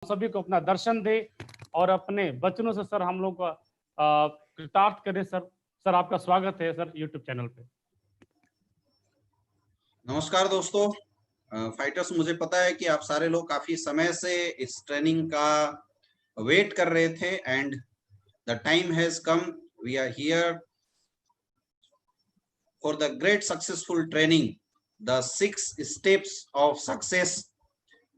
सभी को अपना दर्शन दे और अपने वचनों से सर हम लोग का कृतार्थ करें। सर आपका स्वागत है सर यूट्यूब चैनल पे। नमस्कार दोस्तों, फाइटर्स, मुझे पता है कि आप सारे लोग काफी समय से इस ट्रेनिंग का वेट कर रहे थे and the time has come. We are here for the great successful training, the 6 steps of success.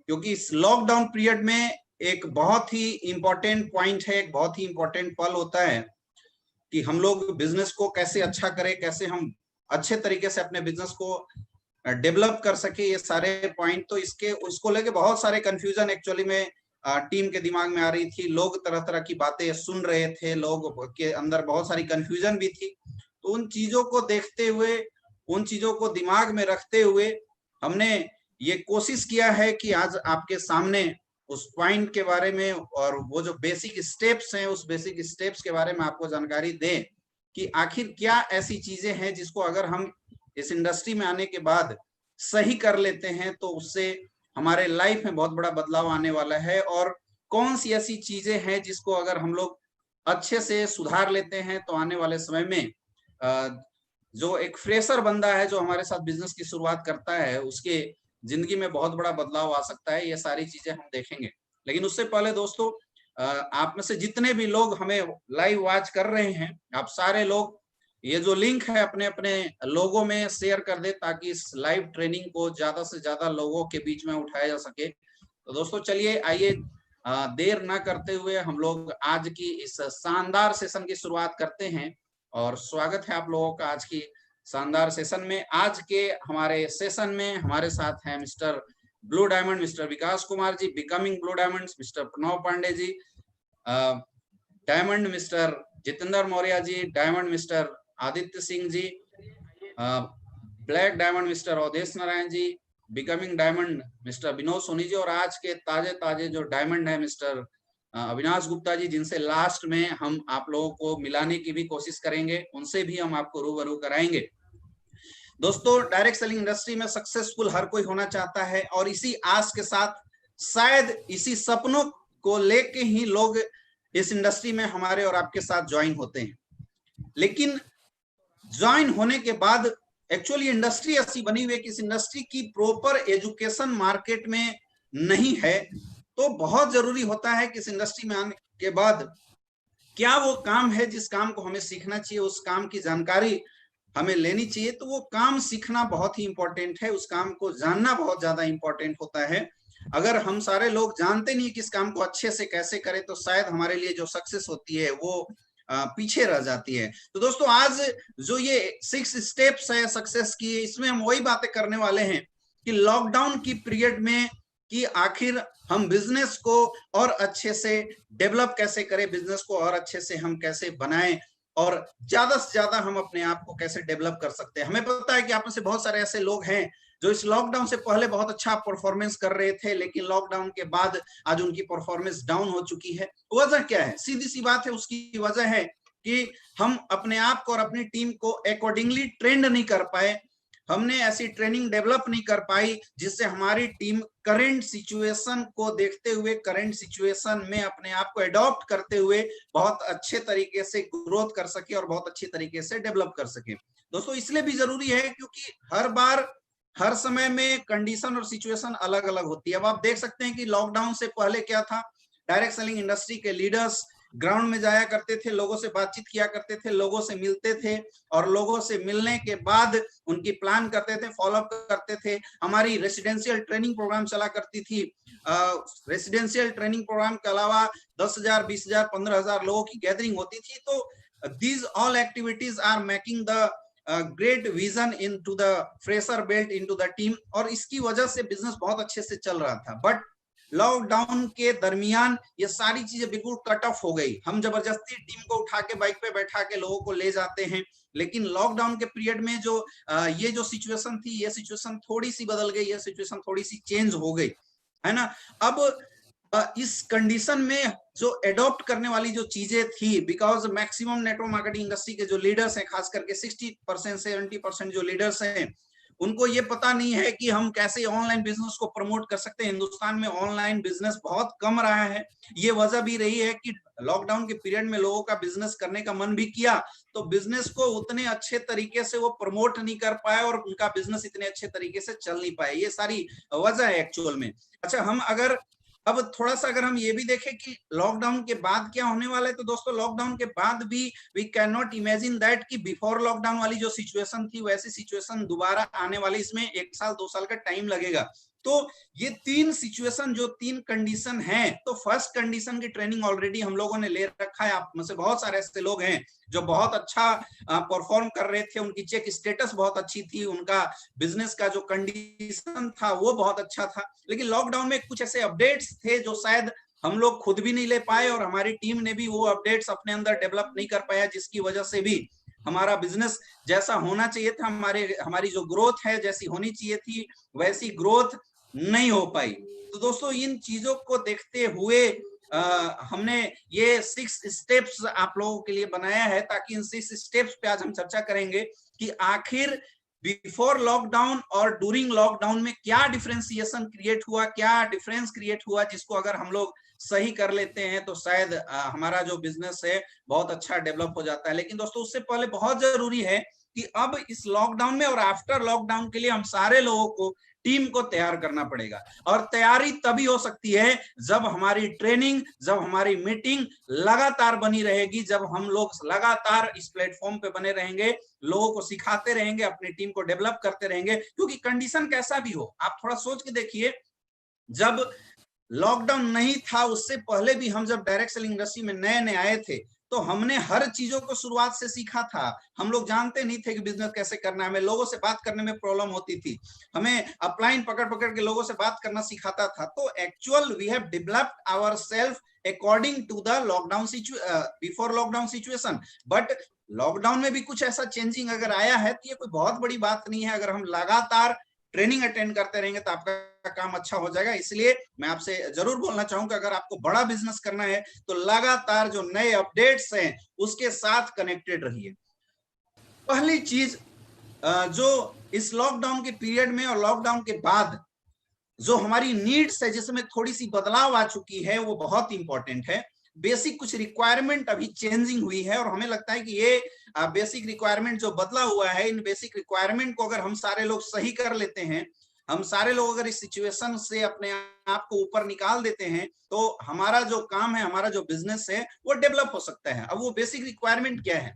क्योंकि इस लॉकडाउन पीरियड में एक बहुत ही इंपॉर्टेंट पॉइंट है, एक बहुत ही इंपॉर्टेंट पल होता है कि हम लोग बिजनेस को कैसे अच्छा करें, कैसे हम अच्छे तरीके से अपने बिजनेस को डेवलप कर सके। ये सारे पॉइंट तो उसको लेके बहुत सारे कंफ्यूजन एक्चुअली में टीम के दिमाग में आ रही थी। लोग तरह तरह की बातें सुन रहे थे, लोग के अंदर बहुत सारी कंफ्यूजन भी थी। तो उन चीजों को देखते हुए, उन चीजों को दिमाग में रखते हुए हमने ये कोशिश किया है कि आज आपके सामने उस पॉइंट के बारे में और वो जो बेसिक स्टेप्स हैं, उस बेसिक स्टेप्स के बारे में आपको जानकारी दें कि आखिर क्या ऐसी चीजें हैं जिसको अगर हम इस इंडस्ट्री में आने के बाद सही कर लेते हैं तो उससे हमारे लाइफ में बहुत बड़ा बदलाव आने वाला है, और कौन सी ऐसी चीजें हैं जिसको अगर हम लोग अच्छे से सुधार लेते हैं तो आने वाले समय में जो एक फ्रेशर बंदा है जो हमारे साथ बिजनेस की शुरुआत करता है उसके जिंदगी में बहुत बड़ा बदलाव आ सकता है। ये सारी चीजें हम देखेंगे। लेकिन उससे पहले दोस्तों, आप में से जितने भी लोग हमें लाइव वॉच कर रहे हैं, आप सारे लोग ये जो लिंक है अपने अपने लोगों में शेयर कर दे ताकि इस लाइव ट्रेनिंग को ज्यादा से ज्यादा लोगों के बीच में उठाया जा सके। तो दोस्तों चलिए, आइए देर ना करते हुए हम लोग आज की इस शानदार सेशन की शुरुआत करते हैं। और स्वागत है आप लोगों का आज की शानदार सेशन में। आज के हमारे सेशन में हमारे साथ हैं mister blue diamond, mister Vikas Kumar ji, becoming blue diamond mister Pranav Pandey ji, diamond mister Jitendra Maurya ji, diamond mister Aditya Singh ji, black diamond mister Awadhesh Narayan ji, becoming diamond mister Vinod Soni ji, और आज के ताजे ताजे जो डायमंड है मिस्टर अविनाश गुप्ता जी, जिनसे लास्ट में हम आप लोगों को मिलाने की भी कोशिश करेंगे, उनसे भी हम आपको रूबरू कराएंगे। दोस्तों, डायरेक्ट सेलिंग इंडस्ट्री में सक्सेसफुल हर कोई होना चाहता है और इसी आस के साथ, शायद इसी सपनों को लेके ही लोग इस इंडस्ट्री में हमारे और आपके साथ ज्वाइन होते हैं। लेकिन ज्वाइन होने के बाद एक्चुअली इंडस्ट्री ऐसी बनी हुई है कि इस इंडस्ट्री की प्रॉपर एजुकेशन मार्केट में नहीं है। तो बहुत जरूरी होता है कि इस इंडस्ट्री में आने के बाद क्या वो काम है जिस काम को हमें सीखना चाहिए, उस काम की जानकारी हमें लेनी चाहिए। तो वो काम सीखना बहुत ही इंपॉर्टेंट है, उस काम को जानना बहुत ज्यादा इंपॉर्टेंट होता है। अगर हम सारे लोग जानते नहीं किस काम को अच्छे से कैसे करें तो शायद हमारे लिए जो सक्सेस होती है वो पीछे रह जाती है। तो दोस्तों, आज जो ये 6 स्टेप्स है सक्सेस की, इसमें हम वही बातें करने वाले हैं कि लॉकडाउन की पीरियड में कि आखिर हम बिजनेस को और अच्छे से डेवलप कैसे करें, बिजनेस को और अच्छे से हम कैसे बनाएं और ज्यादा से ज्यादा हम अपने आप को कैसे डेवलप कर सकते हैं। हमें पता है कि आप में से बहुत सारे ऐसे लोग हैं जो इस लॉकडाउन से पहले बहुत अच्छा परफॉर्मेंस कर रहे थे, लेकिन लॉकडाउन के बाद आज उनकी परफॉर्मेंस डाउन हो चुकी है। वजह क्या है? सीधी सी बात है, उसकी वजह है कि हम अपने आप को और अपनी टीम को अकॉर्डिंगली ट्रेंड नहीं कर पाए। हमने ऐसी ट्रेनिंग डेवलप नहीं कर पाई जिससे हमारी टीम करंट सिचुएशन को देखते हुए, करंट सिचुएशन में अपने आप को अडॉप्ट करते हुए बहुत अच्छे तरीके से ग्रोथ कर सके और बहुत अच्छी तरीके से डेवलप कर सके। दोस्तों, इसलिए भी जरूरी है क्योंकि हर बार हर समय में कंडीशन और सिचुएशन अलग अलग होती है। अब आप देख सकते हैं कि लॉकडाउन से पहले क्या था, डायरेक्ट सेलिंग इंडस्ट्री के लीडर्स ग्राउंड में जाया करते थे, लोगों से बातचीत किया करते थे, लोगों से मिलते थे और लोगों से मिलने के बाद उनकी प्लान करते थे, फॉलोअप करते थे। हमारी रेसिडेंशियल ट्रेनिंग प्रोग्राम चला करती थी। रेसिडेंशियल ट्रेनिंग प्रोग्राम के अलावा 10,000, 20,000, 15,000 लोगों की गैदरिंग होती थी। तो these all activities are making the great vision into the fresher belt into the team, और इसकी वजह से बिजनेस बहुत अच्छे से चल रहा था। बट लॉकडाउन के दरमियान ये सारी चीजें बिल्कुल कट ऑफ हो गई। हम जबरदस्ती टीम को उठा के बाइक पे बैठा के लोगों को ले जाते हैं, लेकिन लॉकडाउन के पीरियड में जो ये जो सिचुएशन थी, ये सिचुएशन थोड़ी सी बदल गई, ये सिचुएशन थोड़ी सी चेंज हो गई, है ना। अब इस कंडीशन में जो एडॉप्ट करने वाली जो चीजें थी, because maximum network marketing industry के जो लीडर्स हैं, खास करके 60% से 70% जो लीडर्स हैं, उनको ये पता नहीं है कि हम कैसे ऑनलाइन बिजनेस को प्रमोट कर सकते हैं। हिंदुस्तान में ऑनलाइन बिजनेस बहुत कम रहा है। ये वजह भी रही है कि लॉकडाउन के पीरियड में लोगों का बिजनेस करने का मन भी किया, तो बिजनेस को उतने अच्छे तरीके से वो प्रमोट नहीं कर पाए और उनका बिजनेस इतने अच्छे तरीके से चल नहीं पाए। ये सारी वजह है एक्चुअल में। अच्छा, हम अगर अब थोड़ा सा अगर हम ये भी देखें कि लॉकडाउन के बाद क्या होने वाला है, तो दोस्तों लॉकडाउन के बाद भी we can not imagine that कि बिफोर लॉकडाउन वाली जो सिचुएशन थी वैसी सिचुएशन दोबारा आने वाली। इसमें 1 साल 2 साल का टाइम लगेगा। तो ये 3 सिचुएशन, जो 3 कंडीशन हैं, तो फर्स्ट कंडीशन की ट्रेनिंग ऑलरेडी हम लोगों ने ले रखा है। आप में से बहुत सारे ऐसे लोग हैं जो बहुत अच्छा परफॉर्म कर रहे थे, उनकी चेक स्टेटस बहुत अच्छी थी, उनका बिजनेस का जो कंडीशन था वो बहुत अच्छा था। लेकिन लॉकडाउन में कुछ ऐसे अपडेट्स थे जो शायद हम लोग खुद भी नहीं ले पाए और हमारी टीम ने भी वो अपडेट्स अपने अंदर डेवलप नहीं कर पाया, जिसकी वजह से भी हमारा बिजनेस जैसा होना चाहिए था, हमारी जो ग्रोथ है जैसी होनी चाहिए थी वैसी ग्रोथ नहीं हो पाई। तो दोस्तों इन चीजों को देखते हुए हमने ये 6 स्टेप्स आप लोगों के लिए बनाया है, ताकि इन 6 स्टेप्स पे आज हम चर्चा करेंगे कि आखिर बिफोर लॉकडाउन और ड्यूरिंग लॉकडाउन में क्या डिफरेंशिएशन क्रिएट हुआ, क्या डिफरेंस क्रिएट हुआ, जिसको अगर हम लोग सही कर लेते हैं तो शायद हमारा जो बिजनेस है बहुत अच्छा डेवलप हो जाता है। लेकिन दोस्तों उससे पहले बहुत जरूरी है कि अब इस लॉकडाउन में और आफ्टर लॉकडाउन के लिए हम सारे लोगों को, टीम को तैयार करना पड़ेगा। और तैयारी तभी हो सकती है जब हमारी ट्रेनिंग, जब हमारी मीटिंग लगातार बनी रहेगी, जब हम लोग लगातार इस प्लेटफॉर्म पे बने रहेंगे, लोगों को सिखाते रहेंगे, अपनी टीम को डेवलप करते रहेंगे। क्योंकि कंडीशन कैसा भी हो, आप थोड़ा सोच के देखिए, जब लॉकडाउन नहीं था उससे पहले भी हम जब डायरेक्ट सेलिंग इंडस्ट्री में नए नए आए थे तो हमने हर चीजों को शुरुआत से सीखा था। हम लोग जानते नहीं थे कि बिजनेस कैसे करना है, हमें लोगों से बात करने में प्रॉब्लम होती थी, हमें अपलाइन पकड़ पकड़ के लोगों से बात करना सिखाता था। तो actual we have developed ourselves according to the lockdown before lockdown situation. But lockdown में भी कुछ ऐसा चेंजिंग अगर आया है तो ये कोई बहुत बड़ी बात नहीं है। अगर हम लगातार ट्रेनिंग अटेंड करते रहेंगे तो आपका काम अच्छा हो जाएगा। इसलिए मैं आपसे जरूर बोलना चाहूंगा, अगर आपको बड़ा बिजनेस करना है तो लगातार जो नए अपडेट्स हैं उसके साथ कनेक्टेड रहिए। पहली चीज जो इस लॉकडाउन के पीरियड में और लॉकडाउन के बाद जो हमारी नीड्स है, जिसमें थोड़ी सी बदलाव आ चुकी है, वो बहुत इंपॉर्टेंट है। बेसिक कुछ रिक्वायरमेंट अभी चेंजिंग हुई है और हमें लगता है कि ये बेसिक रिक्वायरमेंट जो बदला हुआ है, इन बेसिक रिक्वायरमेंट को अगर हम सारे लोग सही कर लेते हैं, हम सारे लोग अगर इस सिचुएशन से अपने आप को ऊपर निकाल देते हैं, तो हमारा जो काम है, हमारा जो बिजनेस है वो डेवलप हो सकता है। अब वो बेसिक रिक्वायरमेंट क्या है?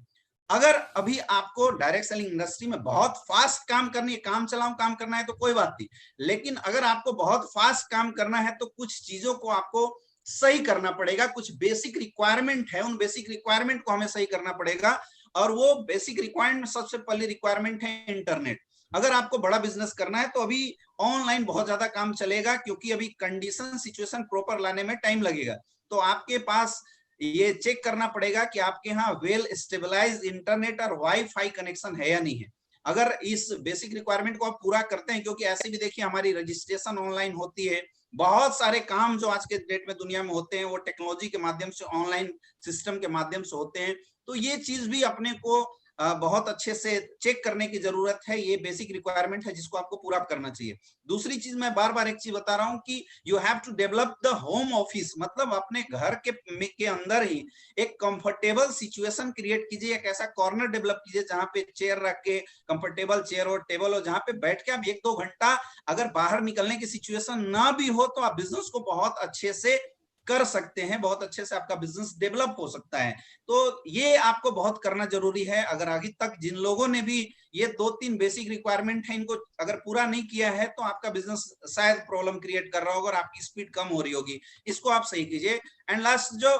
अगर अभी आपको डायरेक्ट सेलिंग इंडस्ट्री में बहुत फास्ट काम करनी है, काम चलाओ काम करना है तो कोई बात नहीं, लेकिन अगर आपको बहुत फास्ट काम करना है तो कुछ चीजों को आपको सही करना पड़ेगा। कुछ बेसिक रिक्वायरमेंट है, उन बेसिक रिक्वायरमेंट को हमें सही करना पड़ेगा। और वो बेसिक रिक्वायरमेंट, सबसे पहली रिक्वायरमेंट है इंटरनेट। अगर आपको बड़ा बिजनेस करना है तो अभी ऑनलाइन बहुत ज्यादा काम चलेगा, क्योंकि अभी कंडीशन सिचुएशन प्रॉपर लाने में टाइम लगेगा। तो आपके पास ये चेक करना पड़ेगा कि आपके यहाँ वेल स्टेबलाइज्ड इंटरनेट और वाईफाई कनेक्शन है या नहीं है। अगर इस बेसिक रिक्वायरमेंट को आप पूरा करते हैं, क्योंकि ऐसे भी देखिए हमारी रजिस्ट्रेशन ऑनलाइन होती है, बहुत सारे काम जो आज के डेट में दुनिया में होते हैं वो टेक्नोलॉजी के माध्यम से, ऑनलाइन सिस्टम के माध्यम से होते हैं। तो ये चीज भी अपने को बहुत अच्छे से चेक करने की जरूरत है। ये बेसिक रिक्वायरमेंट है जिसको आपको पूरा करना चाहिए। दूसरी चीज, मैं बार बार एक चीज बता रहा हूं कि you have to develop the home office, मतलब अपने घर के अंदर ही एक कंफर्टेबल सिचुएशन क्रिएट कीजिए, एक ऐसा कॉर्नर डेवलप कीजिए जहां पे चेयर रख के, कंफर्टेबल चेयर और टेबल हो, जहां पे बैठ के आप 1-2 घंटा, अगर बाहर निकलने की सिचुएशन ना भी हो तो आप बिजनेस को बहुत अच्छे से कर सकते हैं, बहुत अच्छे से आपका बिजनेस डेवलप हो सकता है। तो ये आपको बहुत करना जरूरी है। अगर आगे तक जिन लोगों ने भी ये 2-3 बेसिक रिक्वायरमेंट है, इनको अगर पूरा नहीं किया है तो आपका बिजनेस शायद प्रॉब्लम क्रिएट कर रहा होगा और आपकी स्पीड कम हो रही होगी, इसको आप सही कीजिए। एंड लास्ट, जो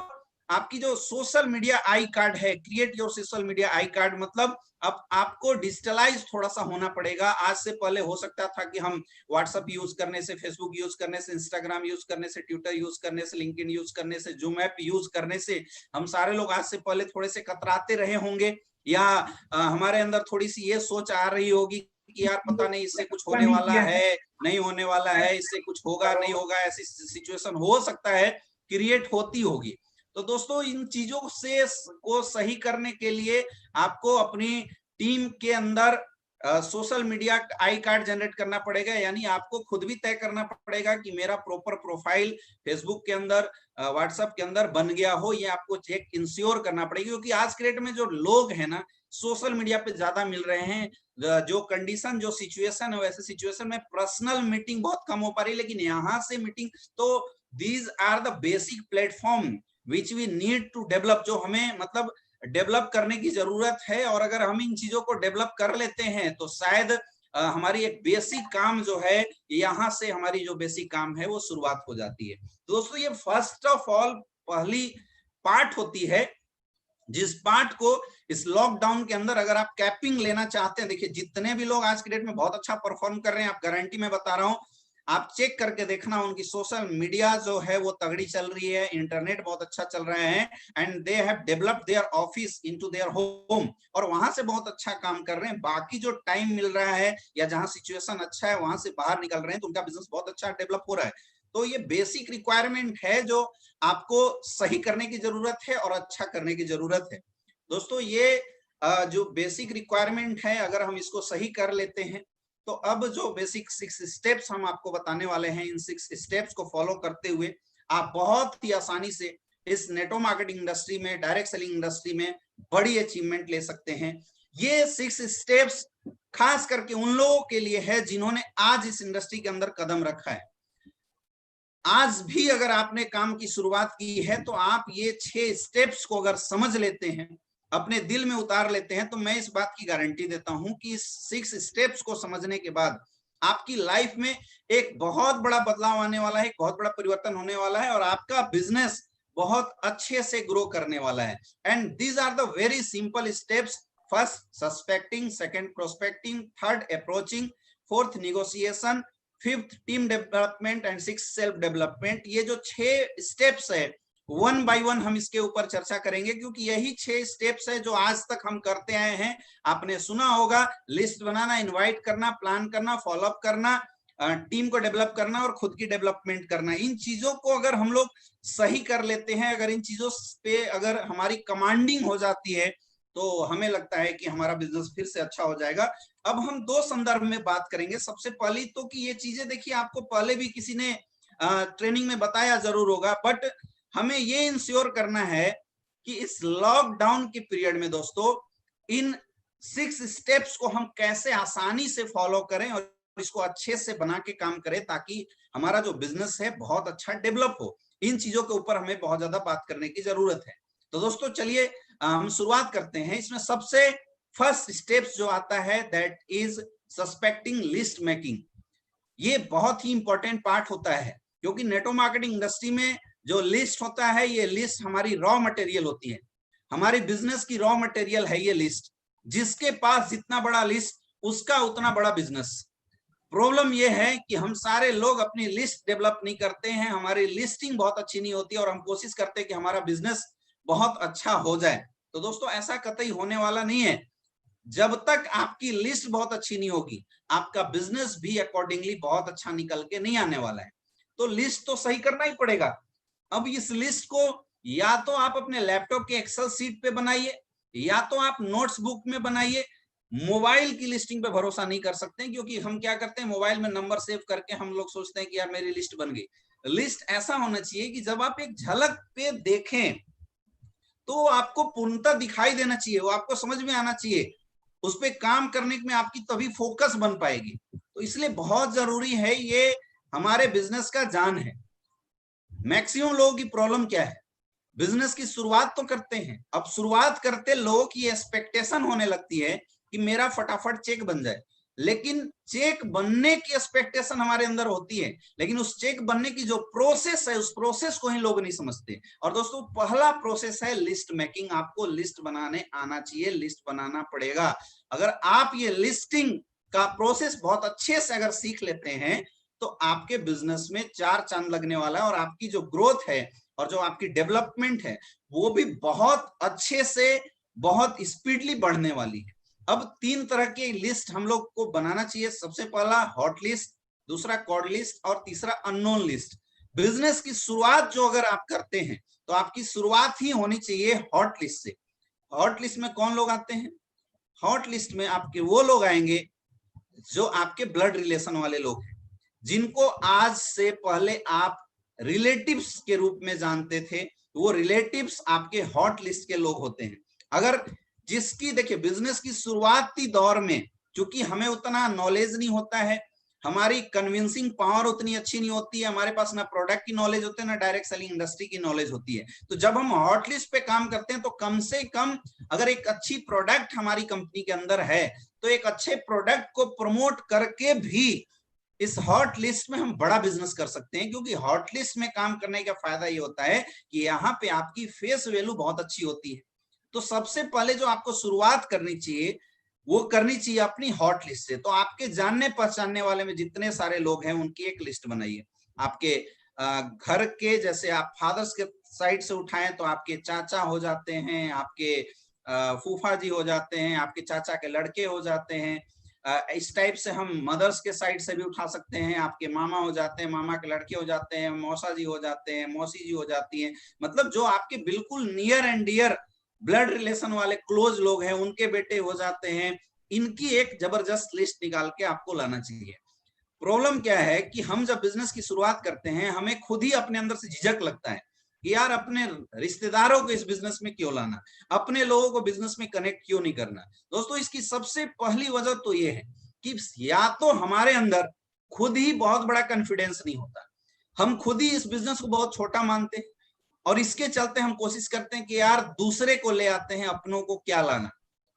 आपकी जो सोशल मीडिया आई कार्ड है, create your social media I card, मतलब अब आपको डिजिटलाइज थोड़ा सा होना पड़ेगा। आज से पहले हो सकता था कि हम व्हाट्सएप यूज करने से, फेसबुक यूज करने से, इंस्टाग्राम यूज करने से, ट्विटर यूज करने से, लिंक्डइन यूज करने से, जूम ऐप यूज करने से हम सारे लोग आज से पहले थोड़े से कतराते रहे होंगे, या हमारे अंदर थोड़ी सी ये सोच आ रही होगी कि यार पता नहीं इससे कुछ होने वाला है, नहीं होने वाला है, इससे कुछ होगा नहीं होगा, ऐसी सिचुएशन हो सकता है क्रिएट होती होगी। तो दोस्तों इन चीजों से को सही करने के लिए आपको अपनी टीम के अंदर social media I card generate करना पड़ेगा, यानी आपको खुद भी तय करना पड़ेगा कि मेरा प्रॉपर प्रोफाइल फेसबुक के अंदर, व्हाट्सएप के अंदर बन गया हो, ये आपको चेक इंश्योर करना पड़ेगा। क्योंकि आज के डेट में जो लोग हैं ना, सोशल मीडिया पे ज्यादा मिल रहे हैं, जो कंडीशन, जो सिचुएशन है, वैसे सिचुएशन में पर्सनल मीटिंग बहुत कम हो पा रही है, लेकिन यहाँ से मीटिंग, तो these are the basic platform which we need to develop, जो हमें मतलब डेवलप करने की जरूरत है। और अगर हम इन चीजों को डेवलप कर लेते हैं तो शायद हमारी एक बेसिक काम जो है, यहाँ से हमारी जो बेसिक काम है वो शुरुआत हो जाती है। दोस्तों, ये फर्स्ट ऑफ ऑल पहली पार्ट होती है, जिस पार्ट को इस लॉकडाउन के अंदर अगर आप कैपिंग लेना चाहते हैं, देखिए जितने भी लोग आज की डेट में बहुत अच्छा परफॉर्म कर रहे हैं, आप गारंटी में बता रहा हूं, आप चेक करके देखना, उनकी सोशल मीडिया जो है वो तगड़ी चल रही है, इंटरनेट बहुत अच्छा चल रहे हैं, and they have developed their office into their home, और वहां से बहुत अच्छा काम कर रहे हैं। बाकी जो टाइम मिल रहा है या जहां सिचुएशन अच्छा है वहां से बाहर निकल रहे हैं, तो उनका बिजनेस बहुत अच्छा डेवलप हो रहा है। तो ये बेसिक रिक्वायरमेंट है जो आपको सही करने की जरूरत है और अच्छा करने की जरूरत है। दोस्तों, ये जो बेसिक रिक्वायरमेंट है, अगर हम इसको सही कर लेते हैं, तो अब जो बेसिक 6 स्टेप्स हम आपको बताने वाले हैं, इन 6 स्टेप्स को फॉलो करते हुए आप बहुत ही आसानी से इस नेटवर्क मार्केटिंग इंडस्ट्री में, डायरेक्ट सेलिंग इंडस्ट्री में बड़ी अचीवमेंट ले सकते हैं। ये 6 स्टेप्स खास करके उन लोगों के लिए है जिन्होंने आज इस इंडस्ट्री के अंदर कदम रखा है। आज भी अगर आपने काम की शुरुआत की है तो आप ये 6 स्टेप्स को अगर समझ लेते हैं, अपने दिल में उतार लेते हैं, तो मैं इस बात की गारंटी देता हूं कि इस 6 स्टेप्स को समझने के बाद आपकी लाइफ में एक बहुत बड़ा बदलाव आने वाला है, एक बहुत बड़ा परिवर्तन होने वाला है, और आपका बिजनेस बहुत अच्छे से ग्रो करने वाला है। And these are the very simple steps. First, suspecting, second, prospecting, third, approaching, fourth, negotiation, fifth, team development, and six, self development. ये जो 6 स्टेप्स है, वन बाय वन हम इसके ऊपर चर्चा करेंगे, क्योंकि यही 6 स्टेप्स है जो आज तक हम करते आए हैं। आपने सुना होगा, लिस्ट बनाना, इनवाइट करना, प्लान करना, फॉलोअप करना, टीम को डेवलप करना और खुद की डेवलपमेंट करना। इन चीजों को अगर हम लोग सही कर लेते हैं, अगर इन चीजों पे अगर हमारी कमांडिंग हो जाती है, तो हमें लगता है कि हमारा बिजनेस फिर से अच्छा हो जाएगा। अब हम 2 संदर्भ में बात करेंगे। सबसे पहली तो कि ये चीजें देखिए आपको पहले भी किसी ने ट्रेनिंग में बताया जरूर होगा, बट हमें ये इंश्योर करना है कि इस लॉकडाउन के पीरियड में दोस्तों इन 6 स्टेप्स को हम कैसे आसानी से फॉलो करें और इसको अच्छे से बना के काम करें, ताकि हमारा जो बिजनेस है बहुत अच्छा डेवलप हो। इन चीजों के ऊपर हमें बहुत ज्यादा बात करने की जरूरत है। तो दोस्तों चलिए हम शुरुआत करते हैं। इसमें सबसे फर्स्ट स्टेप्स जो आता है, that is suspecting list making. ये बहुत ही इंपॉर्टेंट पार्ट होता है, क्योंकि नेटवर्क मार्केटिंग इंडस्ट्री में जो लिस्ट होता है, ये लिस्ट हमारी रॉ मटेरियल होती है, हमारी बिजनेस की रॉ मटेरियल है ये लिस्ट। जिसके पास जितना बड़ा लिस्ट, उसका उतना बड़ा बिजनेस। प्रॉब्लम ये है कि हम सारे लोग अपनी लिस्ट डेवलप नहीं करते हैं, हमारी लिस्टिंग बहुत अच्छी नहीं होती, और हम कोशिश करते हैं कि हमारा बिजनेस बहुत अच्छा हो जाए। तो दोस्तों ऐसा कतई होने वाला नहीं है। जब तक आपकी लिस्ट बहुत अच्छी नहीं होगी, आपका बिजनेस भी अकॉर्डिंगली बहुत अच्छा निकल के नहीं आने वाला है। तो लिस्ट तो सही करना ही पड़ेगा। अब इस लिस्ट को या तो आप अपने लैपटॉप के एक्सेल सीट पे बनाइए, या तो आप नोट्स बुक में बनाइए। मोबाइल की लिस्टिंग पे भरोसा नहीं कर सकते, क्योंकि हम क्या करते हैं, मोबाइल में नंबर सेव करके हम लोग सोचते हैं कि यार मेरी लिस्ट बन गई। लिस्ट ऐसा होना चाहिए कि जब आप एक झलक पे देखें तो आपको पूर्णतः दिखाई देना चाहिए, वो आपको समझ में आना चाहिए, उस पर काम करने में आपकी तभी फोकस बन पाएगी। तो इसलिए बहुत जरूरी है, ये हमारे बिजनेस का जान है। मैक्सिमम लोगों की प्रॉब्लम क्या है, बिजनेस की शुरुआत तो करते हैं, अब शुरुआत करते लोगों की एक्सपेक्टेशन होने लगती है कि मेरा फटाफट चेक बन जाए। लेकिन चेक बनने की एक्सपेक्टेशन हमारे अंदर होती है, लेकिन उस चेक बनने की जो प्रोसेस है, उस प्रोसेस को ही लोग नहीं समझते। और दोस्तों पहला प्रोसेस है लिस्ट मेकिंग। आपको लिस्ट बनाने आना चाहिए, लिस्ट बनाना पड़ेगा। अगर आप ये लिस्टिंग का प्रोसेस बहुत अच्छे से अगर सीख लेते हैं, तो आपके बिजनेस में 4 चांद लगने वाला है, और आपकी जो ग्रोथ है और जो आपकी डेवलपमेंट है, वो भी बहुत अच्छे से, बहुत स्पीडली बढ़ने वाली है। अब 3 तरह की लिस्ट हम लोग को बनाना चाहिए। सबसे पहला हॉट लिस्ट, दूसरा कोल्ड लिस्ट, और तीसरा अननोन लिस्ट। बिजनेस की शुरुआत जो अगर आप करते हैं, तो आपकी शुरुआत ही होनी चाहिए हॉट लिस्ट से। हॉट लिस्ट में कौन लोग आते हैं? हॉट लिस्ट में आपके वो लोग आएंगे जो आपके ब्लड रिलेशन वाले लोग हैं, जिनको आज से पहले आप रिलेटिव्स के रूप में जानते थे, वो रिलेटिव्स आपके हॉट लिस्ट के लोग होते हैं। अगर जिसकी देखिए बिजनेस की शुरुआती दौर में, क्योंकि हमें उतना नॉलेज नहीं होता है, हमारी कन्विंसिंग पावर उतनी अच्छी नहीं होती है, हमारे पास ना प्रोडक्ट की नॉलेज होती है ना डायरेक्ट सेलिंग इंडस्ट्री की नॉलेज होती है, तो जब हम हॉट लिस्ट पे काम करते हैं तो कम से कम अगर एक अच्छी प्रोडक्ट हमारी कंपनी के अंदर है तो एक अच्छे प्रोडक्ट को प्रमोट करके भी इस हॉट लिस्ट में हम बड़ा बिजनेस कर सकते हैं। क्योंकि हॉट लिस्ट में काम करने का फायदा ये होता है कि यहाँ पे आपकी फेस वैल्यू बहुत अच्छी होती है। तो सबसे पहले जो आपको शुरुआत करनी चाहिए वो करनी चाहिए अपनी हॉट लिस्ट से। तो आपके जानने पहचानने वाले में जितने सारे लोग हैं उनकी एक लिस्ट बनाइए। आपके घर के, जैसे आप फादर्स के साइड से उठाएं तो आपके चाचा हो जाते हैं, आपके फूफा जी हो जाते हैं, आपके चाचा के लड़के हो जाते हैं। इस टाइप से हम मदर्स के साइड से भी उठा सकते हैं, आपके मामा हो जाते हैं, मामा के लड़के हो जाते हैं, मौसा जी हो जाते हैं, मौसी जी हो जाती हैं। मतलब जो आपके बिल्कुल near and dear blood relation वाले क्लोज लोग हैं उनके बेटे हो जाते हैं। इनकी एक जबरदस्त लिस्ट निकाल के आपको लाना चाहिए। प्रॉब्लम क्या है कि हम जब बिजनेस की शुरुआत करते हैं हमें खुद ही अपने अंदर से झिझक लगता है कि यार अपने रिश्तेदारों को इस बिजनेस में क्यों लाना, अपने लोगों को बिजनेस में कनेक्ट क्यों नहीं करना। दोस्तों इसकी सबसे पहली वजह तो ये है कि या तो हमारे अंदर खुद ही बहुत बड़ा कॉन्फिडेंस नहीं होता, हम खुद ही इस बिजनेस को बहुत छोटा मानते हैं और इसके चलते हम कोशिश करते हैं कि यार दूसरे को ले आते हैं, अपनों को क्या लाना।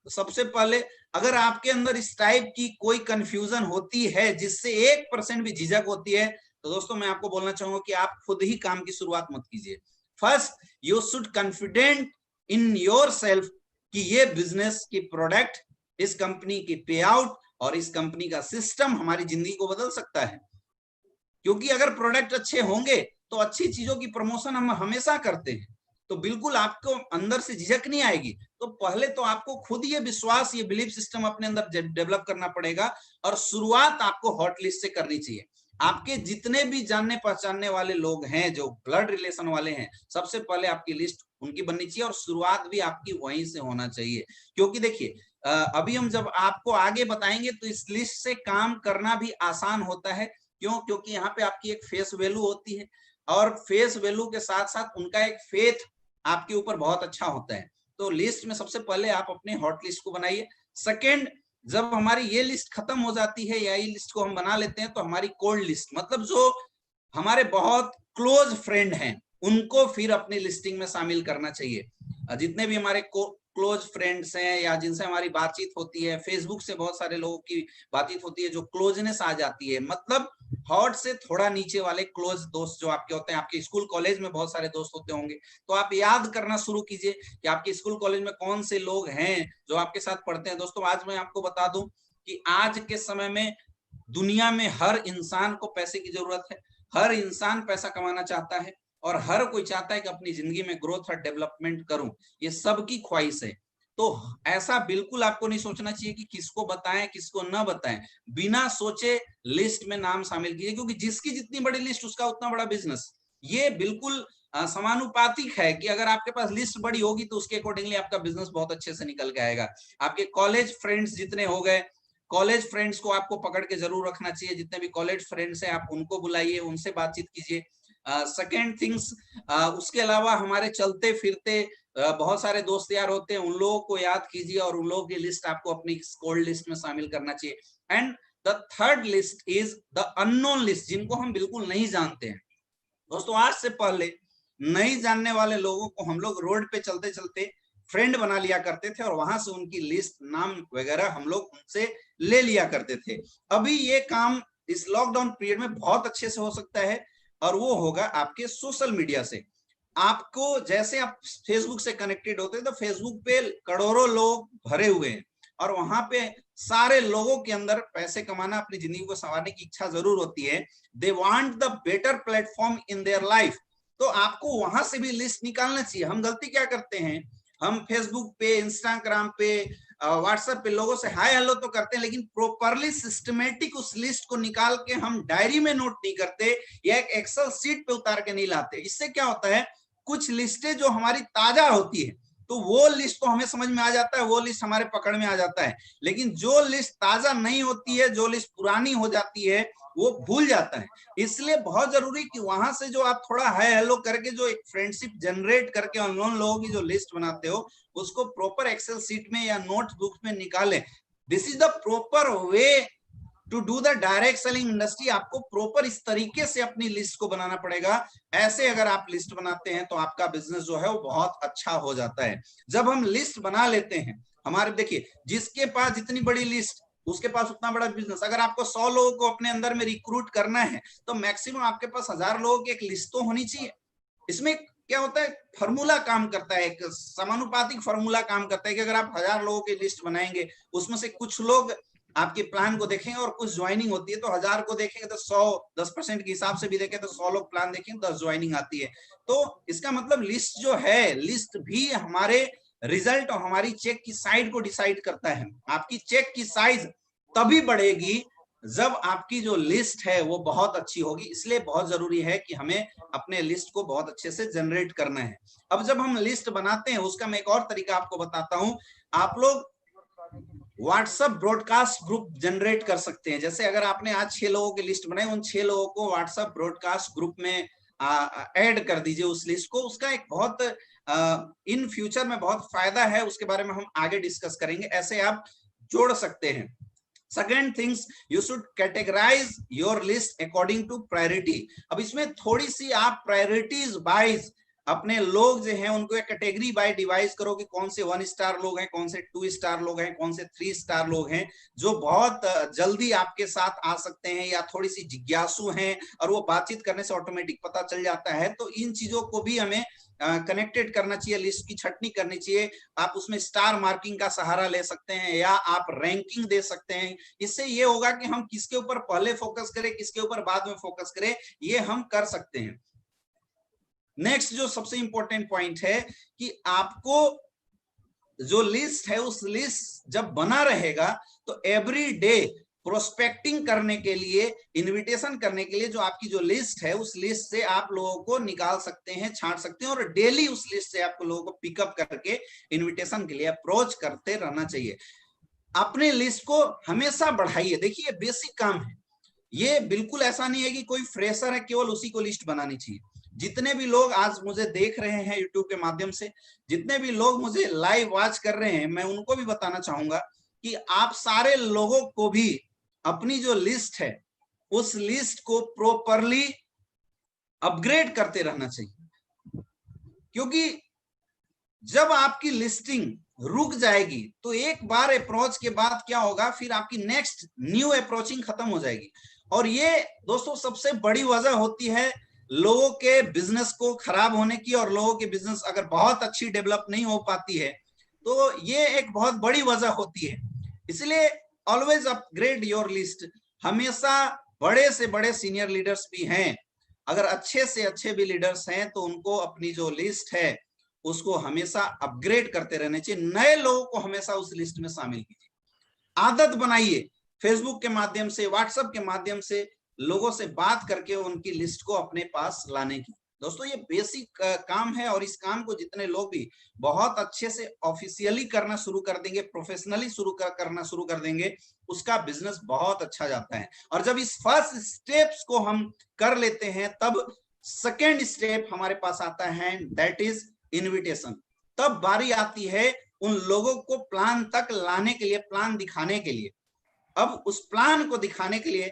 तो सबसे पहले अगर आपके अंदर इस टाइप की कोई कंफ्यूजन होती है जिससे 1% भी झिझक होती है तो दोस्तों मैं आपको बोलना चाहूंगा कि आप खुद ही काम की शुरुआत मत कीजिए। First you should confident in your self कि ये बिजनेस की प्रोडक्ट, इस कंपनी की पे आउट और इस कंपनी का सिस्टम हमारी जिंदगी को बदल सकता है। क्योंकि अगर प्रोडक्ट अच्छे होंगे तो अच्छी चीजों की प्रमोशन हम हमेशा करते हैं, तो बिल्कुल आपको अंदर से झिझक नहीं आएगी। तो पहले तो आपको खुद ये विश्वास, ये बिलीफ सिस्टम अपने अंदर डेवलप करना पड़ेगा और शुरुआत आपको हॉट लिस्ट से करनी चाहिए। आपके जितने भी जानने पहचानने वाले लोग हैं जो ब्लड रिलेशन वाले हैं, सबसे पहले आपकी लिस्ट उनकी बननी चाहिए और शुरुआत भी आपकी वहीं से होना चाहिए। क्योंकि देखिए अभी हम जब आपको आगे बताएंगे तो इस लिस्ट से काम करना भी आसान होता है। क्यों? क्योंकि यहाँ पे आपकी एक फेस वैल्यू होती है और फेस वैल्यू के साथ साथ उनका एक फेथ आपके ऊपर बहुत अच्छा होता है। तो लिस्ट में सबसे पहले आप अपने हॉट लिस्ट को बनाइए। सेकंड, जब हमारी ये लिस्ट खत्म हो जाती है या ये लिस्ट को हम बना लेते हैं तो हमारी कोल्ड लिस्ट, मतलब जो हमारे बहुत क्लोज फ्रेंड हैं उनको फिर अपनी लिस्टिंग में शामिल करना चाहिए। जितने भी हमारे क्लोज फ्रेंड्स हैं या जिनसे हमारी बातचीत होती है, फेसबुक से बहुत सारे लोगों की बातचीत होती है, जो क्लोजनेस आ जाती है, मतलब हॉट से थोड़ा नीचे वाले क्लोज दोस्त जो आपके होते हैं। आपके स्कूल कॉलेज में बहुत सारे दोस्त होते होंगे, तो आप याद करना शुरू कीजिए कि आपके स्कूल कॉलेज में कौन से लोग हैं जो आपके साथ पढ़ते हैं। दोस्तों आज मैं आपको बता दूं कि आज के समय में दुनिया में हर इंसान को पैसे की जरूरत है, हर इंसान पैसा कमाना चाहता है और हर कोई चाहता है कि अपनी जिंदगी में ग्रोथ और डेवलपमेंट करूं, ये सबकी ख्वाहिश है। तो ऐसा बिल्कुल आपको नहीं सोचना चाहिए कि किसको बताएं किसको ना बताएं, बिना सोचे लिस्ट में नाम शामिल कीजिए, क्योंकि जिसकी जितनी बड़ी लिस्ट उसका उतना बड़ा बिजनेस। ये बिल्कुल समानुपातिक है कि अगर आपके पास लिस्ट बड़ी होगी तो उसके अकॉर्डिंगली आपका बिजनेस बहुत अच्छे से निकल के आएगा। आपके कॉलेज फ्रेंड्स जितने हो गए, कॉलेज फ्रेंड्स को आपको पकड़ के जरूर रखना चाहिए। जितने भी कॉलेज फ्रेंड्स हैं आप उनको बुलाइए, उनसे बातचीत कीजिए। सेकेंड थिंग्स, उसके अलावा हमारे चलते फिरते बहुत सारे दोस्त यार होते हैं, उन लोगों को याद कीजिए और उन लोगों की लिस्ट आपको अपनी कोल्ड लिस्ट में शामिल करना चाहिए। And the third list is the unknown list, जिनको हम बिल्कुल नहीं जानते हैं। दोस्तों आज से पहले नहीं जानने वाले लोगों को हम लोग रोड पे चलते चलते फ्रेंड बना लिया करते थे और वहां से उनकी लिस्ट, नाम वगैरह हम लोग उनसे ले लिया करते थे। अभी ये काम इस लॉकडाउन पीरियड में बहुत अच्छे से हो सकता है और वो होगा आपके सोशल मीडिया से। आपको जैसे आप फेसबुक से कनेक्टेड होते हैं तो फेसबुक पे करोड़ों लोग भरे हुए हैं और वहां पे सारे लोगों के अंदर पैसे कमाना, अपनी जिंदगी को संवारने की इच्छा जरूर होती है। They want the better platform in their life. तो आपको वहां से भी लिस्ट निकालना चाहिए। हम गलती क्या करते हैं, हम फेसबुक पे, इंस्टाग्राम पे, व्हाट्सएप पे लोगों से हाय हेलो तो करते हैं, लेकिन प्रॉपरली सिस्टमेटिक उस लिस्ट को निकाल के हम डायरी में नोट नहीं करते या एक एक्सेल सीट पे उतार के नहीं लाते। इससे क्या होता है, कुछ लिस्टें जो हमारी ताजा होती है तो वो लिस्ट तो हमें समझ में आ जाता है, वो लिस्ट हमारे पकड़ में आ जाता है। लेकिन जो लिस्ट ताजा नहीं होती है, जो लिस्ट पुरानी हो जाती है, वो भूल जाता है। इसलिए बहुत जरूरी कि वहां से जो आप थोड़ा हाय हेलो करके जो एक फ्रेंडशिप जनरेट करके अननोन लोगों की जो लिस्ट बनाते हो, उसको प्रॉपर एक्सेल सीट में या नोटबुक में निकालें। This is the proper way to do the direct selling industry. आपको प्रॉपर इस तरीके से अपनी लिस्ट को बनाना पड़ेगा। ऐसे अगर आप लिस्ट बनाते हैं तो आपका बिजनेस जो है वो बहुत अच्छा हो जाता है। जब हम लिस्ट बना लेते हैं, हमारे देखिए जिसके पास जितनी बड़ी लिस्ट उसके पास उतना बड़ा बिजनेस। अगर आपको 100 लोगों को अपने अंदर में रिक्रूट करना है तो मैक्सिमम आपके पास 1000 लोगों की एक लिस्ट तो होनी चाहिए। इसमें क्या होता है, फॉर्मूला काम करता है, एक समानुपातिक फॉर्मूला काम करता है कि अगर आप 1000 लोगों की लिस्ट बनाएंगे, उसमें से कुछ लोग आपके प्लान को देखेंगे और कुछ ज्वाइनिंग होती है, तो 1000 को देखेंगे तो 100 10% के हिसाब से भी देखें तो 100 लोग प्लान देखेंगे, 10 ज्वाइनिंग आती है। तो इसका मतलब लिस्ट जो है, लिस्ट भी हमारे रिजल्ट और हमारी चेक की साइज को डिसाइड करता है। आपकी चेक की साइज तभी बढ़ेगी जब आपकी जो लिस्ट है वो बहुत अच्छी होगी। इसलिए बहुत जरूरी है कि हमें अपने लिस्ट को बहुत अच्छे से जनरेट करना है। अब जब हम लिस्ट बनाते हैं, उसका मैं एक और तरीका आपको बताता हूं। आप लोग व्हाट्सएप ब्रॉडकास्ट ग्रुप जनरेट कर सकते हैं। जैसे अगर आपने आज 6 लोगों की लिस्ट बनाई, उन 6 लोगों को व्हाट्सएप ब्रॉडकास्ट ग्रुप में ऐड कर दीजिए उस लिस्ट को। उसका एक बहुत इन फ्यूचर में बहुत फायदा है, उसके बारे में हम आगे डिस्कस करेंगे। ऐसे आप जोड़ सकते हैं। Second things, you should categorise your list according to priority. अब इसमें थोड़ी सी आप प्रायोरिटीज वाइज अपने लोग जो हैं उनको एक कैटेगरी बाय डिवाइस करो कि कौन से 1 स्टार लोग हैं, कौन से 2 स्टार लोग हैं, कौन से 3 स्टार लोग हैं जो बहुत जल्दी आपके साथ आ सकते हैं या थोड़ी सी जिज्ञासु हैं और वो बातचीत करने से ऑटोमेटिक पता चल जाता है। तो इन चीजों को भी हमें कनेक्टेड करना चाहिए, लिस्ट की छटनी करनी चाहिए। आप उसमें स्टार मार्किंग का सहारा ले सकते हैं या आप रैंकिंग दे सकते हैं। इससे ये होगा कि हम किसके ऊपर पहले फोकस करें, किसके ऊपर बाद में फोकस करें, ये हम कर सकते हैं। नेक्स्ट जो सबसे इंपॉर्टेंट पॉइंट है कि आपको जो लिस्ट है उस लिस्ट जब बना रहेगा तो एवरी डे प्रोस्पेक्टिंग करने के लिए, इनविटेशन करने के लिए जो आपकी जो लिस्ट है उस लिस्ट से आप लोगों को निकाल सकते हैं, छांट सकते हैं और डेली उस लिस्ट से आपको लोगों को पिकअप करके इनविटेशन के लिए अप्रोच करते रहना चाहिए। अपने लिस्ट को हमेशा बढ़ाइए। देखिए बेसिक काम है ये, बिल्कुल ऐसा नहीं है कि कोई फ्रेशर है केवल उसी को लिस्ट बनानी चाहिए। जितने भी लोग आज मुझे देख रहे हैं यूट्यूब के माध्यम से, जितने भी लोग मुझे लाइव वॉच कर रहे हैं, मैं उनको भी बताना चाहूंगा कि आप सारे लोगों को भी अपनी जो लिस्ट है उस लिस्ट को प्रॉपरली अपग्रेड करते रहना चाहिए। क्योंकि जब आपकी लिस्टिंग रुक जाएगी तो एक बार अप्रोच के बाद क्या होगा, फिर आपकी नेक्स्ट न्यू अप्रोचिंग खत्म हो जाएगी। और ये दोस्तों सबसे बड़ी वजह होती है लोगों के बिजनेस को खराब होने की। और लोगों के बिजनेस अगर बहुत अच्छी डेवलप नहीं हो पाती है तो ये एक बहुत बड़ी वजह होती है। इसलिए ऑलवेज अपग्रेड योर लिस्ट। हमेशा बड़े से बड़े सीनियर लीडर्स भी हैं, अगर अच्छे से अच्छे भी लीडर्स हैं तो उनको अपनी जो लिस्ट है उसको हमेशा अपग्रेड करते रहने चाहिए। नए लोगों को हमेशा उस लिस्ट में शामिल कीजिए। आदत बनाइए फेसबुक के माध्यम से, व्हाट्सएप के माध्यम से लोगों से बात करके उनकी लिस्ट को अपने पास लाने की। दोस्तों ये बेसिक काम है और इस काम को जितने लोग भी बहुत अच्छे से ऑफिशियली करना शुरू कर देंगे, प्रोफेशनली करना शुरू कर देंगे, उसका बिजनेस बहुत अच्छा जाता है। और जब इस फर्स्ट स्टेप्स को हम कर लेते हैं तब सेकेंड स्टेप हमारे पास आता है, दैट इज इनविटेशन। तब बारी आती है उन लोगों को प्लान तक लाने के लिए, प्लान दिखाने के लिए। अब उस प्लान को दिखाने के लिए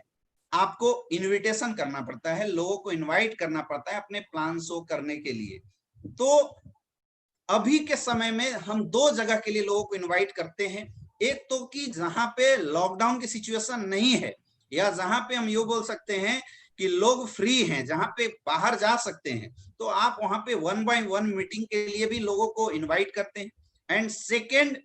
आपको इनविटेशन करना पड़ता है, लोगों को इनवाइट करना पड़ता है अपने प्लान शो करने के लिए। तो अभी के समय में हम 2 जगह के लिए लोगों को इनवाइट करते हैं। एक तो कि जहां पे लॉकडाउन की सिचुएशन नहीं है, या जहां पे हम ये बोल सकते हैं कि लोग फ्री हैं, जहां पे बाहर जा सकते हैं, तो आप वहां पे 1 by 1 मीटिंग के लिए भी लोगों को इनवाइट करते हैं। एंड सेकेंड,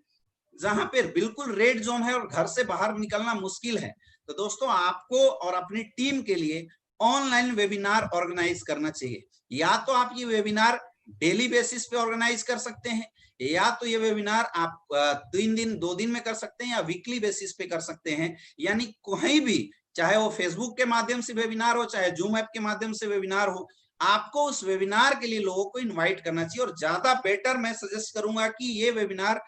जहां पे बिल्कुल रेड जोन है और घर से बाहर निकलना मुश्किल है, तो दोस्तों आपको और अपनी टीम के लिए ऑनलाइन वेबिनार ऑर्गेनाइज करना चाहिए। या तो आप ये वेबिनार डेली बेसिस पे ऑर्गेनाइज कर सकते हैं, या तो ये वेबिनार आप 3 दिन 2 दिन में कर सकते हैं, या वीकली बेसिस पे कर सकते हैं। यानी कहीं भी, चाहे वो फेसबुक के माध्यम से वेबिनार हो, चाहे जूम ऐप के माध्यम से वेबिनार हो, आपको उस वेबिनार के लिए लोगों को इनवाइट करना चाहिए। और ज्यादा बेटर मैं सजेस्ट करूंगा कि ये वेबिनार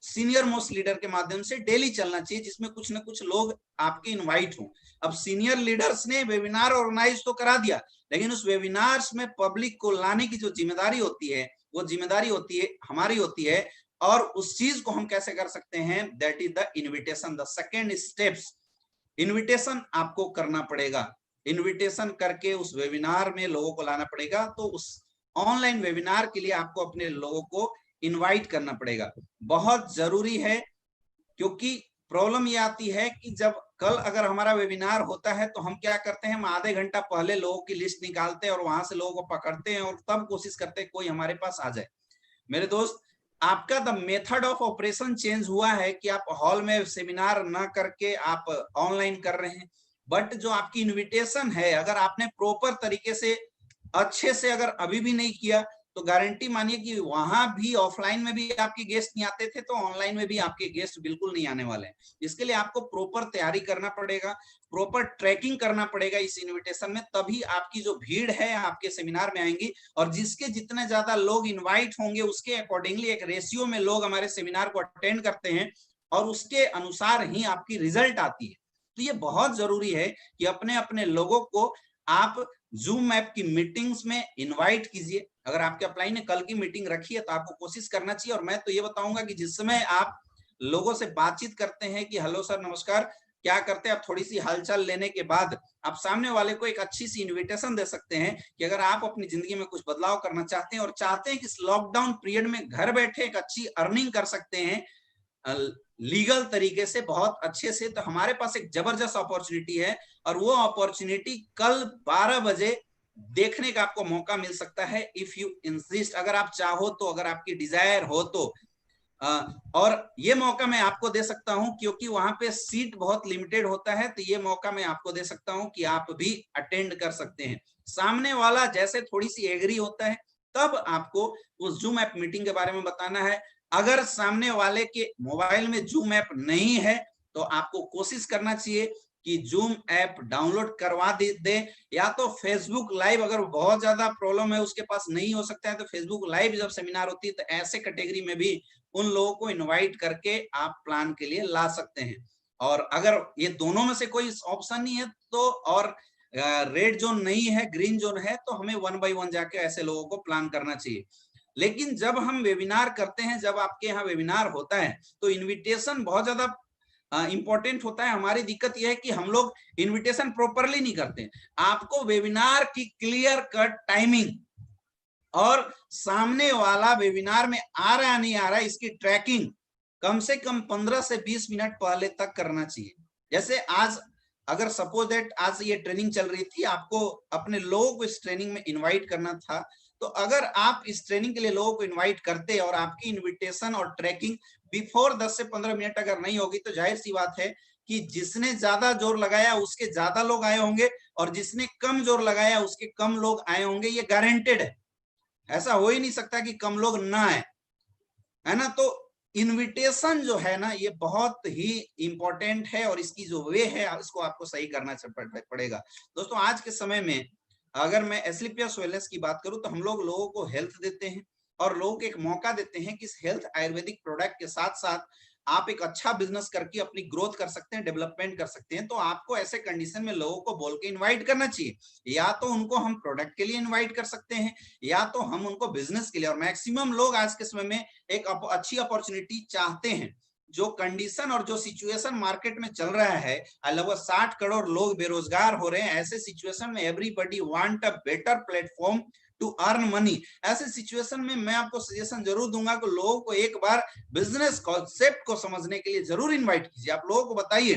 सीनियर मोस्ट लीडर के माध्यम से डेली चलना चाहिए, जिसमें कुछ ना कुछ लोग आपके इनवाइट हों। अब सीनियर लीडर्स ने वेबिनार ऑर्गेनाइज तो करा दिया, लेकिन उस वेबिनार्स में पब्लिक को लाने की जो जिम्मेदारी होती है, वो जिम्मेदारी होती है हमारी होती है। और उस चीज को हम कैसे कर सकते हैं, that is the invitation, the second steps. Invitation आपको करना पड़ेगा, इन्विटेशन करके उस वेबिनार में लोगों को लाना पड़ेगा। तो उस ऑनलाइन वेबिनार के लिए आपको अपने लोगों को इनवाइट करना पड़ेगा, बहुत जरूरी है। क्योंकि प्रॉब्लम ये आती है कि जब कल अगर हमारा वेबिनार होता है तो हम क्या करते हैं, हम आधे घंटा पहले लोगों की लिस्ट निकालते हैं और वहां से लोगों को पकड़ते हैं और तब कोशिश करते हैं कोई हमारे पास आ जाए। मेरे दोस्त, आपका the method of operation change हुआ है कि आप हॉल में सेमिनार ना करके आप ऑनलाइन कर रहे हैं। बट जो आपकी इनविटेशन है, अगर आपने प्रॉपर तरीके से अच्छे से अगर अभी भी नहीं किया, तो गारंटी मानिए कि वहां भी ऑफलाइन में भी आपके गेस्ट नहीं आते थे, तो ऑनलाइन में भी आपके गेस्ट बिल्कुल नहीं आने वाले हैं। इसके लिए आपको प्रॉपर तैयारी करना पड़ेगा, प्रॉपर ट्रैकिंग करना पड़ेगा इस इनविटेशन में, तभी आपकी जो भीड़ है आपके सेमिनार में आएंगी। और जिसके जितने ज्यादा लोग इन्वाइट होंगे उसके अकॉर्डिंगली एक रेशियो में लोग हमारे सेमिनार को अटेंड करते हैं और उसके अनुसार ही आपकी रिजल्ट आती है। तो ये बहुत जरूरी है कि अपने अपने लोगों को आप जूम ऐप की मीटिंग्स में इनवाइट कीजिए। अगर आपके अपलाइन ने कल की मीटिंग रखी है तो आपको कोशिश करना चाहिए। और मैं तो ये बताऊंगा कि जिस समय आप लोगों से बातचीत करते हैं कि हेलो सर नमस्कार, क्या करते हैं, आप थोड़ी सी हालचाल लेने के बाद आप सामने वाले को एक अच्छी सी इनविटेशन दे सकते हैं कि अगर आप अपनी जिंदगी में कुछ बदलाव करना चाहते हैं और चाहते हैं कि इस लॉकडाउन पीरियड में घर बैठे एक अच्छी अर्निंग कर सकते हैं लीगल तरीके से, बहुत अच्छे से, तो हमारे पास एक जबरदस्त अपॉर्चुनिटी है। और वो अपॉर्चुनिटी कल 12 बजे देखने का आपको मौका मिल सकता है, इफ यू इंसिस्ट, अगर आप चाहो तो, अगर आपकी डिजायर हो तो। और ये मौका मैं आपको दे सकता हूं क्योंकि वहां पे सीट बहुत लिमिटेड होता है, तो ये मौका मैं आपको दे सकता हूं कि आप भी अटेंड कर सकते हैं। सामने वाला जैसे थोड़ी सी एग्री होता है तब आपको उस जूम ऐप मीटिंग के बारे में बताना है। अगर सामने वाले के मोबाइल में जूम ऐप नहीं है तो आपको कोशिश करना चाहिए कि जूम ऐप डाउनलोड करवा दे या तो फेसबुक लाइव, अगर बहुत ज्यादा प्रॉब्लम है उसके पास नहीं हो सकता है तो फेसबुक लाइव जब सेमिनार होती है तो ऐसे कैटेगरी में भी उन लोगों को इनवाइट करके आप प्लान के लिए ला सकते हैं। और अगर ये दोनों में से कोई ऑप्शन नहीं है तो, और रेड जोन नहीं है, ग्रीन जोन है, तो हमें 1 बाय 1 जाके ऐसे लोगों को प्लान करना चाहिए। लेकिन जब हम वेबिनार करते हैं, जब आपके यहाँ वेबिनार होता है तो इनविटेशन बहुत ज्यादा इंपॉर्टेंट होता है। हमारी दिक्कत यह है कि हम लोग इनविटेशन प्रॉपरली नहीं करते। आपको वेबिनार की क्लियर कट टाइमिंग और सामने वाला वेबिनार में आ रहा नहीं आ रहा इसकी ट्रैकिंग कम से कम 15 से 20 मिनट पहले तक करना चाहिए। जैसे आज अगर सपोज दैट आज ये ट्रेनिंग चल रही थी, आपको अपने लोगों को इस ट्रेनिंग में इनवाइट करना था, तो अगर आप इस ट्रेनिंग के लिए लोगों को इनवाइट करते और आपकी इनविटेशन और ट्रैकिंग बिफोर 10 से 15 मिनट अगर नहीं होगी तो जाहिर सी बात है कि जिसने ज्यादा जोर लगाया उसके ज्यादा लोग आए होंगे और जिसने कम जोर लगाया उसके कम लोग आए होंगे। ये गारंटेड है, ऐसा हो ही नहीं सकता कि कम लोग ना आए, है ना। तो इनविटेशन जो है ना ये बहुत ही इंपॉर्टेंट है और इसकी जो वे है इसको आपको सही करना पड़ेगा। दोस्तों आज के समय में अगर मैं एस्क्लेपियस वेलनेस की बात करूं तो हम लोग लोगों को हेल्थ देते हैं और लोगों को एक मौका देते हैं कि इस हेल्थ आयुर्वेदिक प्रोडक्ट के साथ साथ आप एक अच्छा बिजनेस करके अपनी ग्रोथ कर सकते हैं, डेवलपमेंट कर सकते हैं। तो आपको ऐसे कंडीशन में लोगों को बोल के इन्वाइट करना चाहिए, या तो उनको हम प्रोडक्ट के लिए इन्वाइट कर सकते हैं या तो हम उनको बिजनेस के लिए। और मैक्सिमम लोग आज के समय में एक अच्छी अपॉर्चुनिटी चाहते हैं। जो कंडीशन और जो सिचुएशन मार्केट में चल रहा है, लगभग 60 करोड़ लोग बेरोजगार हो रहे हैं, ऐसे सिचुएशन में everybody want a better platform to earn money. ऐसे सिचुएशन में मैं आपको सजेशन जरूर दूंगा कि लोगों को एक बार बिजनेस कॉन्सेप्ट को समझने के लिए जरूर इन्वाइट कीजिए। आप लोगों को बताइए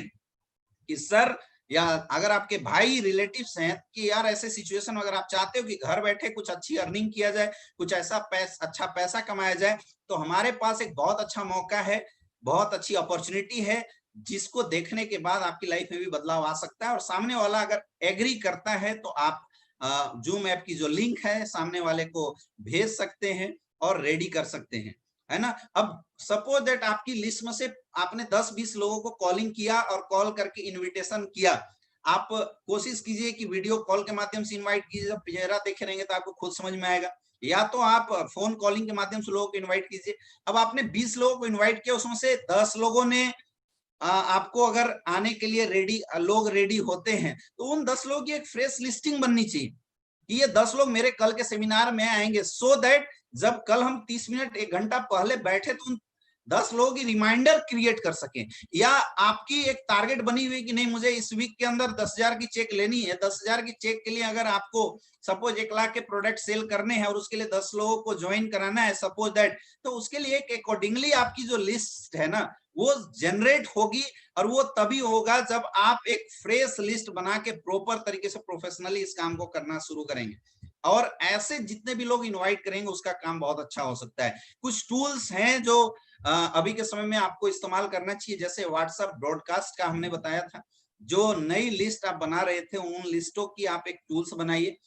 कि सर, या अगर आपके भाई रिलेटिव्स हैं कि यार ऐसे सिचुएशन अगर आप चाहते हो कि घर बैठे कुछ अच्छी अर्निंग किया जाए, कुछ ऐसा अच्छा पैसा कमाया जाए, तो हमारे पास एक बहुत अच्छा मौका है, बहुत अच्छी अपॉर्चुनिटी है जिसको देखने के बाद आपकी लाइफ में भी बदलाव आ सकता है। और सामने वाला अगर एग्री करता है तो आप जूम ऐप की जो लिंक है सामने वाले को भेज सकते हैं और रेडी कर सकते हैं, है ना। अब सपोज दैट आपकी लिस्ट में से आपने 10-20 लोगों को कॉलिंग किया और कॉल करके इनविटेशन किया, आप कोशिश कीजिए कि वीडियो कॉल के माध्यम से इनवाइट कीजिए, जब चेहरा देखे रहेंगे तो आपको खुद समझ में आएगा, या तो आप फोन कॉलिंग के माध्यम से लोगों को इनवाइट कीजिए। अब आपने 20 लोगों को इनवाइट किया, उसमें से 10 लोगों ने आपको अगर आने के लिए लोग रेडी होते हैं, तो उन 10 लोगों की एक फ्रेश लिस्टिंग बननी चाहिए कि ये 10 लोग मेरे कल के सेमिनार में आएंगे, सो दैट जब कल हम 30 मिनट 1 घंटा पहले बैठे तो उन 10 लोगों की रिमाइंडर क्रिएट कर सकें। या आपकी एक टारगेट बनी हुई कि नहीं, मुझे इस वीक के अंदर 10,000 की चेक लेनी है, 10,000 की चेक के लिए अगर आपको सपोज 1 लाख के प्रोडक्ट सेल करने हैं और उसके लिए 10 लोगों को ज्वाइन कराना है सपोज दैट, तो उसके लिए एक अकॉर्डिंगली आपकी जो लिस्ट है ना वो जनरेट होगी, और वो तभी होगा जब आप एक फ्रेश लिस्ट बना के प्रॉपर तरीके से प्रोफेशनली इस काम को करना शुरू करेंगे। और ऐसे जितने भी लोग इनवाइट करेंगे उसका काम बहुत अच्छा हो सकता है। कुछ टूल्स हैं जो अभी के समय में आपको इस्तेमाल करना चाहिए, जैसे व्हाट्सएप ब्रॉडकास्ट का हमने बताया था। जो नई लिस्ट आप बना रहे थे उन लिस्टों की आप एक टूल्स बनाइए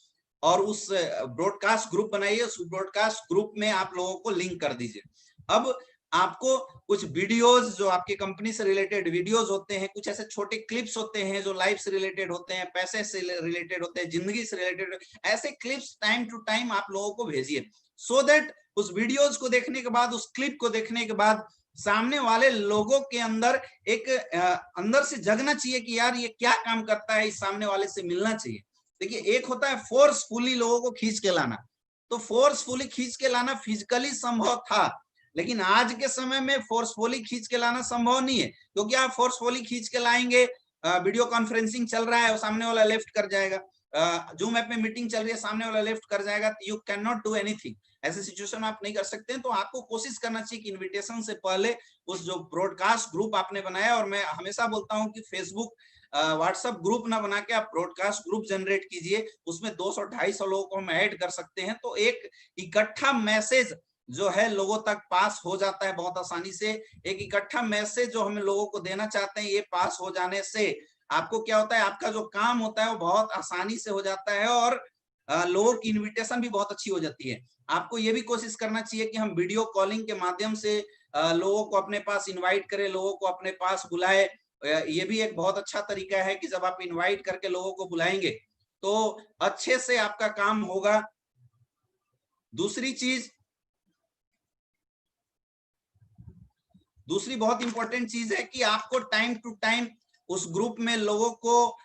और उस ब्रॉडकास्ट ग्रुप बनाइए, उस ब्रॉडकास्ट ग्रुप में आप लोगों को लिंक कर दीजिए। अब आपको कुछ वीडियोस जो आपकी कंपनी से रिलेटेड वीडियोस होते हैं, कुछ ऐसे छोटे क्लिप्स होते हैं जो लाइफ से रिलेटेड होते हैं, पैसे से रिलेटेड होते हैं, जिंदगी से रिलेटेड, ऐसे क्लिप्स टाइम टू टाइम आप लोगों को भेजिए, सो दैट उस वीडियोस को देखने के बाद, उस क्लिप को देखने के बाद सामने वाले लोगों के अंदर एक अंदर से जगना चाहिए कि यार ये क्या काम करता है, इस सामने वाले से मिलना चाहिए। देखिए, एक होता है फोर्सफुली लोगों को खींच के लाना, तो फोर्सफुली खींच के लाना फिजिकली संभव था, लेकिन आज के समय में फोर्सफुली खींच के लाना संभव नहीं है, क्योंकि आप फोर्सफुली खींच के लाएंगे, वीडियो कॉन्फ्रेंसिंग चल रहा है और सामने वाला लेफ्ट कर जाएगा, जूम ऐप में मीटिंग चल रही है, सामने वाला लेफ्ट कर जाएगा, you can not do anything. ऐसे सिचुएशन आप नहीं कर सकते हैं। तो आपको कोशिश करना चाहिए कि इनविटेशन से पहले उस जो ब्रॉडकास्ट ग्रुप आपने बनाया, और मैं हमेशा बोलता हूं कि फेसबुक व्हाट्सएप ग्रुप ना बना के आप ब्रॉडकास्ट ग्रुप जनरेट कीजिए, उसमें 200-250 लोगों को हम ऐड कर सकते हैं, तो एक इकट्ठा मैसेज जो है लोगों तक पास हो जाता है बहुत आसानी से। एक इकट्ठा मैसेज जो हम लोगों को देना चाहते हैं, ये पास हो जाने से आपको क्या होता है, आपका जो काम होता है वो बहुत आसानी से हो जाता है, और लोगों की इन्विटेशन भी बहुत अच्छी हो जाती है। आपको ये भी कोशिश करना चाहिए कि हम वीडियो कॉलिंग के माध्यम से लोगों को अपने पास इनवाइट करें, लोगों को अपने पास बुलाए। ये भी एक बहुत अच्छा तरीका है कि जब आप इनवाइट करके लोगों को बुलाएंगे तो अच्छे से आपका काम होगा। दूसरी बहुत इंपॉर्टेंट चीज है कि आपको टाइम टू टाइम उस ग्रुप में लोगों को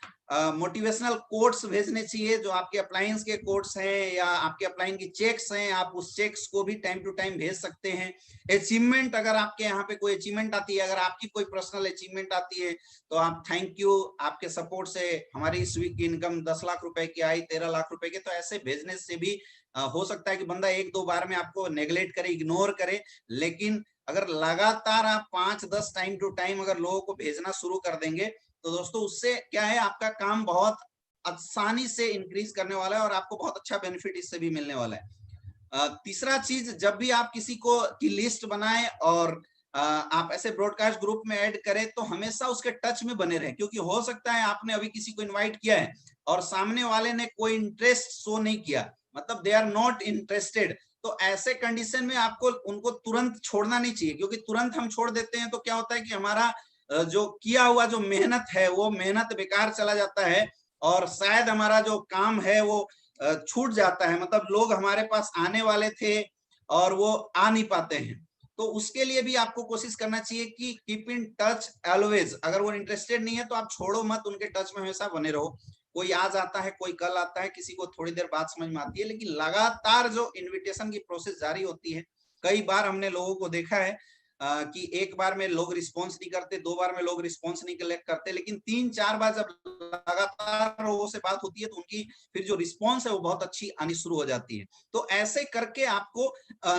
मोटिवेशनल कोट्स भेजने चाहिए, जो आपके अप्लायंस के कोट्स हैं या आपके अप्लायंस की चेक्स हैं, आप उस चेक्स को भी टाइम टू टाइम भेज सकते हैं। अचीवमेंट, अगर आपके यहाँ पे कोई अचीवमेंट आती है, अगर आपकी कोई पर्सनल अचीवमेंट आती है तो आप थैंक यू, आपके सपोर्ट से हमारी इस वीक की इनकम 10 लाख रुपए की आई, 13 लाख रुपए की, तो ऐसे भेजने से भी हो सकता है कि बंदा 1-2 बार में आपको नेग्लेक्ट करे, इग्नोर करे, लेकिन अगर लगातार आप 5-10 टाइम टू टाइम अगर लोगों को भेजना शुरू कर देंगे तो दोस्तों उससे क्या है, आपका काम बहुत आसानी से इंक्रीज करने वाला है और आपको बहुत अच्छा बेनिफिट इससे भी मिलने वाला है। तीसरा चीज, जब भी आप किसी को की लिस्ट बनाएं और आप ऐसे ब्रॉडकास्ट ग्रुप में ऐड करें तो हमेशा उसके टच में बने रहें, क्योंकि हो सकता है आपने अभी किसी को इनवाइट किया है और सामने वाले ने कोई इंटरेस्ट शो नहीं किया, मतलब दे आर नॉट इंटरेस्टेड, तो ऐसे कंडीशन में आपको उनको तुरंत छोड़ना नहीं चाहिए, क्योंकि तुरंत हम छोड़ देते हैं तो क्या होता है कि हमारा जो किया हुआ जो मेहनत है वो मेहनत बेकार चला जाता है, और शायद हमारा जो काम है वो छूट जाता है, मतलब लोग हमारे पास आने वाले थे और वो आ नहीं पाते हैं। तो उसके लिए भी आपको कोशिश करना चाहिए कि कीप इन टच ऑलवेज। अगर वो इंटरेस्टेड नहीं है तो आप छोड़ो मत, उनके टच में हमेशा बने रहो। कोई आज आता है, कोई कल आता है, किसी को थोड़ी देर बाद समझ में आती है, लेकिन लगातार जो इनविटेशन की प्रोसेस जारी होती है, कई बार हमने लोगों को देखा है कि एक बार में लोग रिस्पॉन्स नहीं करते, 2 बार में लोग रिस्पॉन्स नहीं करते, लेकिन 3-4 बार जब लगातार लोगों से बात होती है तो उनकी फिर जो रिस्पॉन्स है वो बहुत अच्छी आनी शुरू हो जाती है। तो ऐसे करके आपको